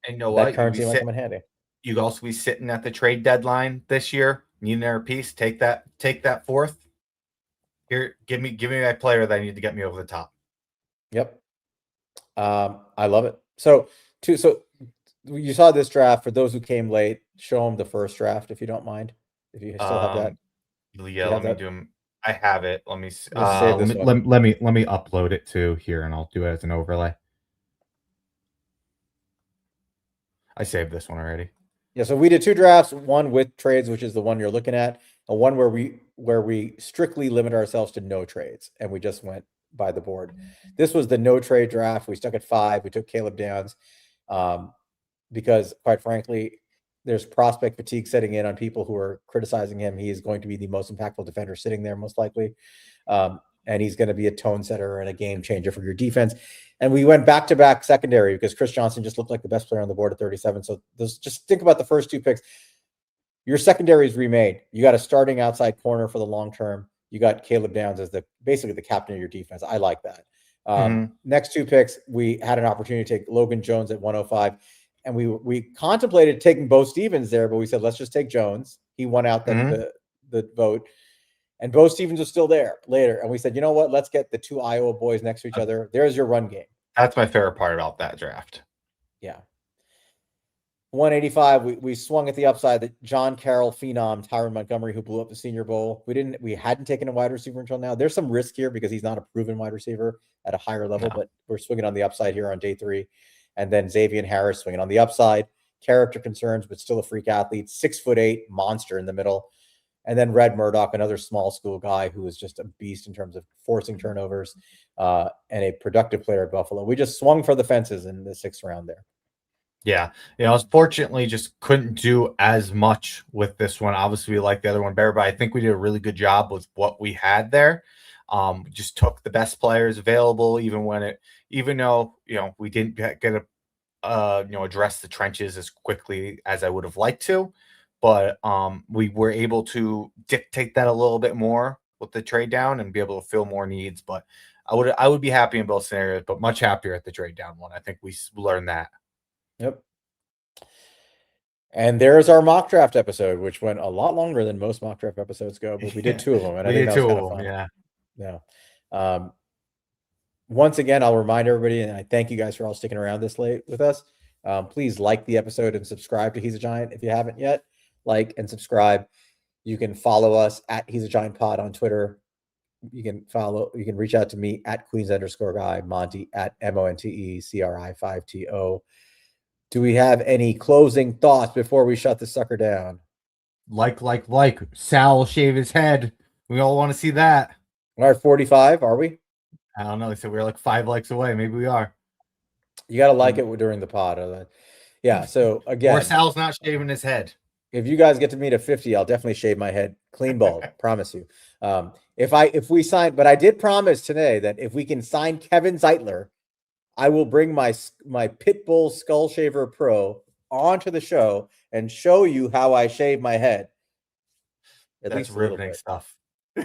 And you know that what? currency might come in handy. You'd also be sitting at the trade deadline this year. Need another piece. Take that 4th. Here, give me that player that I need to get me over the top. Yep. I love it. So you saw this draft. For those who came late, show them the first draft if you don't mind. If you still have that. Yeah, let me do them. I have it. Let me save this one. Let me upload it to here, and I'll do it as an overlay. I saved this one already. Yeah, so we did 2 drafts, one with trades, which is the one you're looking at, and one where we strictly limit ourselves to no trades, and we just went by the board. This was the no trade draft. We stuck at 5. We took Caleb Downs because, quite frankly, there's prospect fatigue setting in on people who are criticizing him. He is going to be the most impactful defender sitting there, most likely. And he's going to be a tone setter and a game changer for your defense. And we went back-to-back secondary because Chris Johnson just looked like the best player on the board at 37. So just think about the first 2 picks. Your secondary is remade. You got a starting outside corner for the long term. You got Caleb Downs as basically the captain of your defense. I like that. Next 2 picks, we had an opportunity to take Logan Jones at 105. And we contemplated taking Bo Stevens there, but we said, let's just take Jones. He won out the vote. And Bo Stevens was still there later. And we said, you know what? Let's get the 2 Iowa boys next to each other. There's your run game. That's my favorite part about that draft. Yeah. 185, we swung at the upside that John Carroll phenom, Tyron Montgomery, who blew up the Senior Bowl. We hadn't taken a wide receiver until now. There's some risk here because he's not a proven wide receiver at a higher level, but we're swinging on the upside here on day 3. And then Xavier Harris swinging on the upside. Character concerns, but still a freak athlete. 6'8" monster in the middle. And then Red Murdoch, another small school guy who is just a beast in terms of forcing turnovers and a productive player at Buffalo. We just swung for the fences in the 6th round there. Yeah. Unfortunately, just couldn't do as much with this one. Obviously, we like the other one better, but I think we did a really good job with what we had there. Just took the best players available, even though, we didn't get to, address the trenches as quickly as I would have liked to. But we were able to dictate that a little bit more with the trade down and be able to fill more needs. But I would be happy in both scenarios, but much happier at the trade down one. I think we learned that. Yep. And there's our mock draft episode, which went a lot longer than most mock draft episodes go, but we did 2 of them. And I think that was kind of fun. Yeah. Once again, I'll remind everybody, and I thank you guys for all sticking around this late with us. Please like the episode and subscribe to He's a Giant if you haven't yet. Like and subscribe. You can follow us at He's a Giant Pod on Twitter. You can reach out to me at Queens_guy, Monte at MONTECRI5TO. Do we have any closing thoughts before we shut this sucker down? Like. Sal will shave his head. We all want to see that. We're at 45, are we? I don't know. They said we were like 5 likes away. Maybe we are. You got to like it during the pod. Yeah, so again. Or Sal's not shaving his head. If you guys get to meet at 50, I'll definitely shave my head clean bald. Promise you. If we sign, but I did promise today that if we can sign Kevin Zeitler, I will bring my Pitbull Skull Shaver Pro onto the show and show you how I shave my head. At least riveting stuff.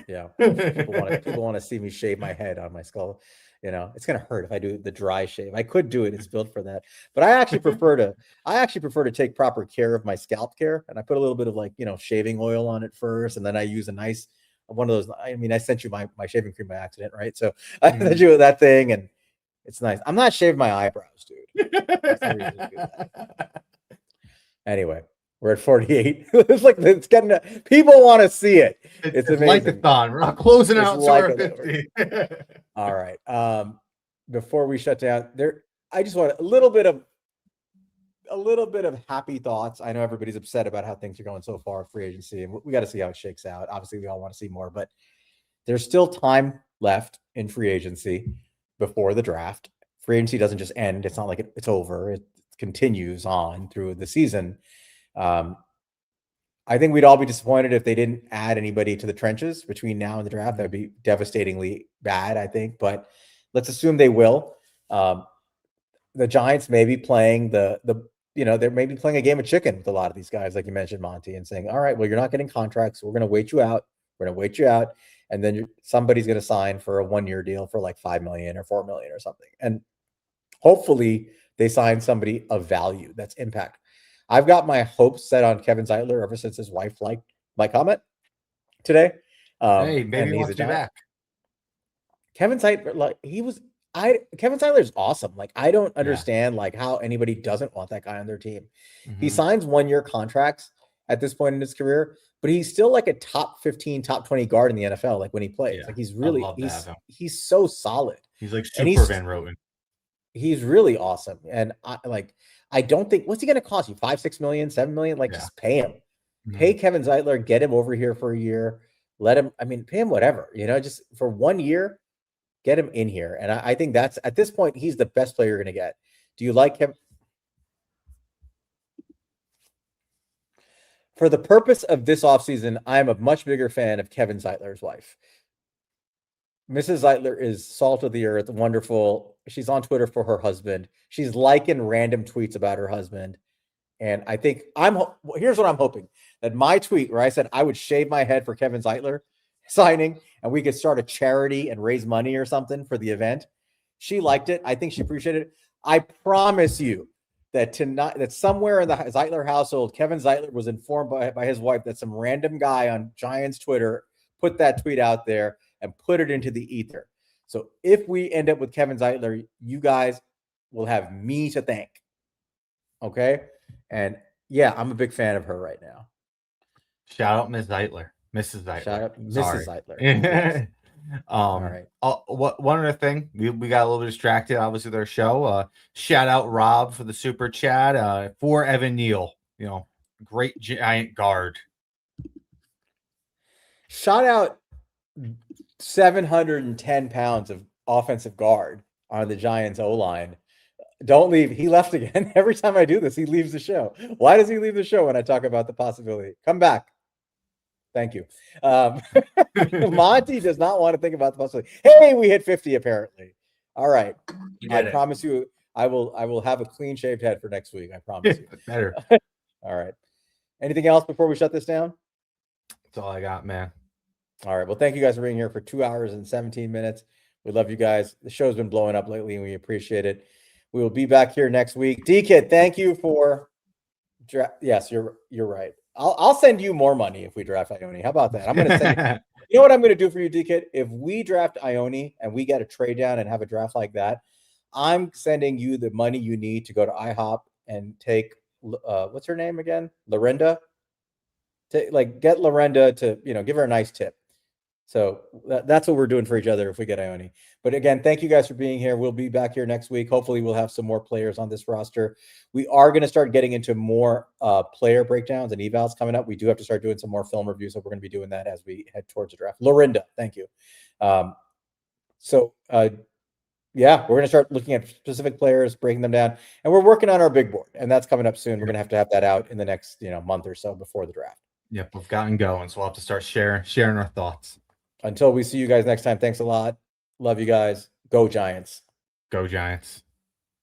Yeah, people want to see me shave my head on my skull. It's gonna hurt if I do the dry shave. I could do it; it's built for that. But I actually prefer to take proper care of my scalp care, and I put a little bit of shaving oil on it first, and then I use a nice one of those. I mean, I sent you my shaving cream by accident, right? So I sent you that thing, and It's nice. I'm not shaving my eyebrows, dude. That's the reason to do that. Anyway, we're at 48. It's getting people want to see it. It's amazing. Like-a-thon. We're not closing It's out like to our 50. All right. Before we shut down, I just want a little bit of happy thoughts. I know everybody's upset about how things are going so far, free agency, and we got to see how it shakes out. Obviously, we all want to see more, but there's still time left in free agency before the draft. Free agency doesn't just end. It's not like it's over. It continues on through the season. I think we'd all be disappointed if they didn't add anybody to the trenches between now and the draft. That'd be devastatingly bad, I think, but let's assume they will. The Giants may be playing they're maybe playing a game of chicken with a lot of these guys, like you mentioned, Monte, and saying, all right, well, you're not getting contracts. So we're going to wait you out. We're going to wait you out. And then somebody's going to sign for a 1-year deal for like $5 million or $4 million or something. And hopefully they sign somebody of value that's impact. I've got my hopes set on Kevin Zeitler ever since his wife liked my comment today. Hey, maybe he wants to be back. Kevin Zeitler, Kevin Zeitler is awesome. Like, I don't understand how anybody doesn't want that guy on their team. Mm-hmm. He signs 1-year contracts at this point in his career, but he's still like a top 15, top 20 guard in the NFL. Like when he plays, like he's really, he's so solid. He's like super Van Roten. He's really awesome. And I don't think, what's he going to cost you? 5-6 million, 7 million? Just pay him. Mm-hmm. Pay Kevin Zeitler, get him over here for a year. Let him, pay him whatever, just for 1 year, get him in here. And I think that's, at this point, he's the best player you're going to get. Do you like him? For the purpose of this offseason, I'm a much bigger fan of Kevin Zeitler's wife. Mrs. Zeitler is salt of the earth, wonderful. She's on Twitter for her husband. She's liking random tweets about her husband. And I think here's what I'm hoping, that my tweet where I said I would shave my head for Kevin Zeitler signing and we could start a charity and raise money or something for the event. She liked it. I think she appreciated it. I promise you that somewhere in the Zeitler household, Kevin Zeitler was informed by his wife that some random guy on Giants Twitter put that tweet out there and put it into the ether. So if we end up with Kevin Zeitler, you guys will have me to thank. Okay? And yeah, I'm a big fan of her right now. Shout out Ms. Zeitler. Mrs. Zeitler. Shout out Mrs. Zeitler. Yes. All right. One other thing, we got a little bit distracted, obviously, with our show. Shout out Rob for the super chat. For Evan Neal, great giant guard. Shout out 710 pounds of offensive guard on the Giants O-line. Don't leave. He left again. Every time I do this, he leaves the show. Why does he leave the show when I talk about the possibility? Come back. Thank you. Monte does not want to think about the possibility. Hey, we hit 50 apparently. All right. I promise you, I will have a clean shaved head for next week. I promise you. Better. All right. Anything else before we shut this down? That's all I got, man. All right. Well, thank you guys for being here for 2 hours and 17 minutes. We love you guys. The show's been blowing up lately and we appreciate it. We will be back here next week. D-Kid, thank you for yes, you're right. I'll send you more money if we draft Ione. How about that? I'm going to send you know what I'm going to do for you, D-Kid? If we draft Ione and we get a trade down and have a draft like that, I'm sending you the money you need to go to IHOP and take what's her name again? Lorinda. Get Lorinda to, give her a nice tip. So that's what we're doing for each other if we get Ione. But again, thank you guys for being here. We'll be back here next week. Hopefully we'll have some more players on this roster. We are going to start getting into more player breakdowns and evals coming up. We do have to start doing some more film reviews. So we're going to be doing that as we head towards the draft. Lorinda, thank you. Yeah, we're going to start looking at specific players, breaking them down. And we're working on our big board. And that's coming up soon. We're going to have that out in the next month or so before the draft. Yep, we've gotten going. So we'll have to start sharing our thoughts. Until we see you guys next time, thanks a lot. Love you guys. Go Giants. Go Giants.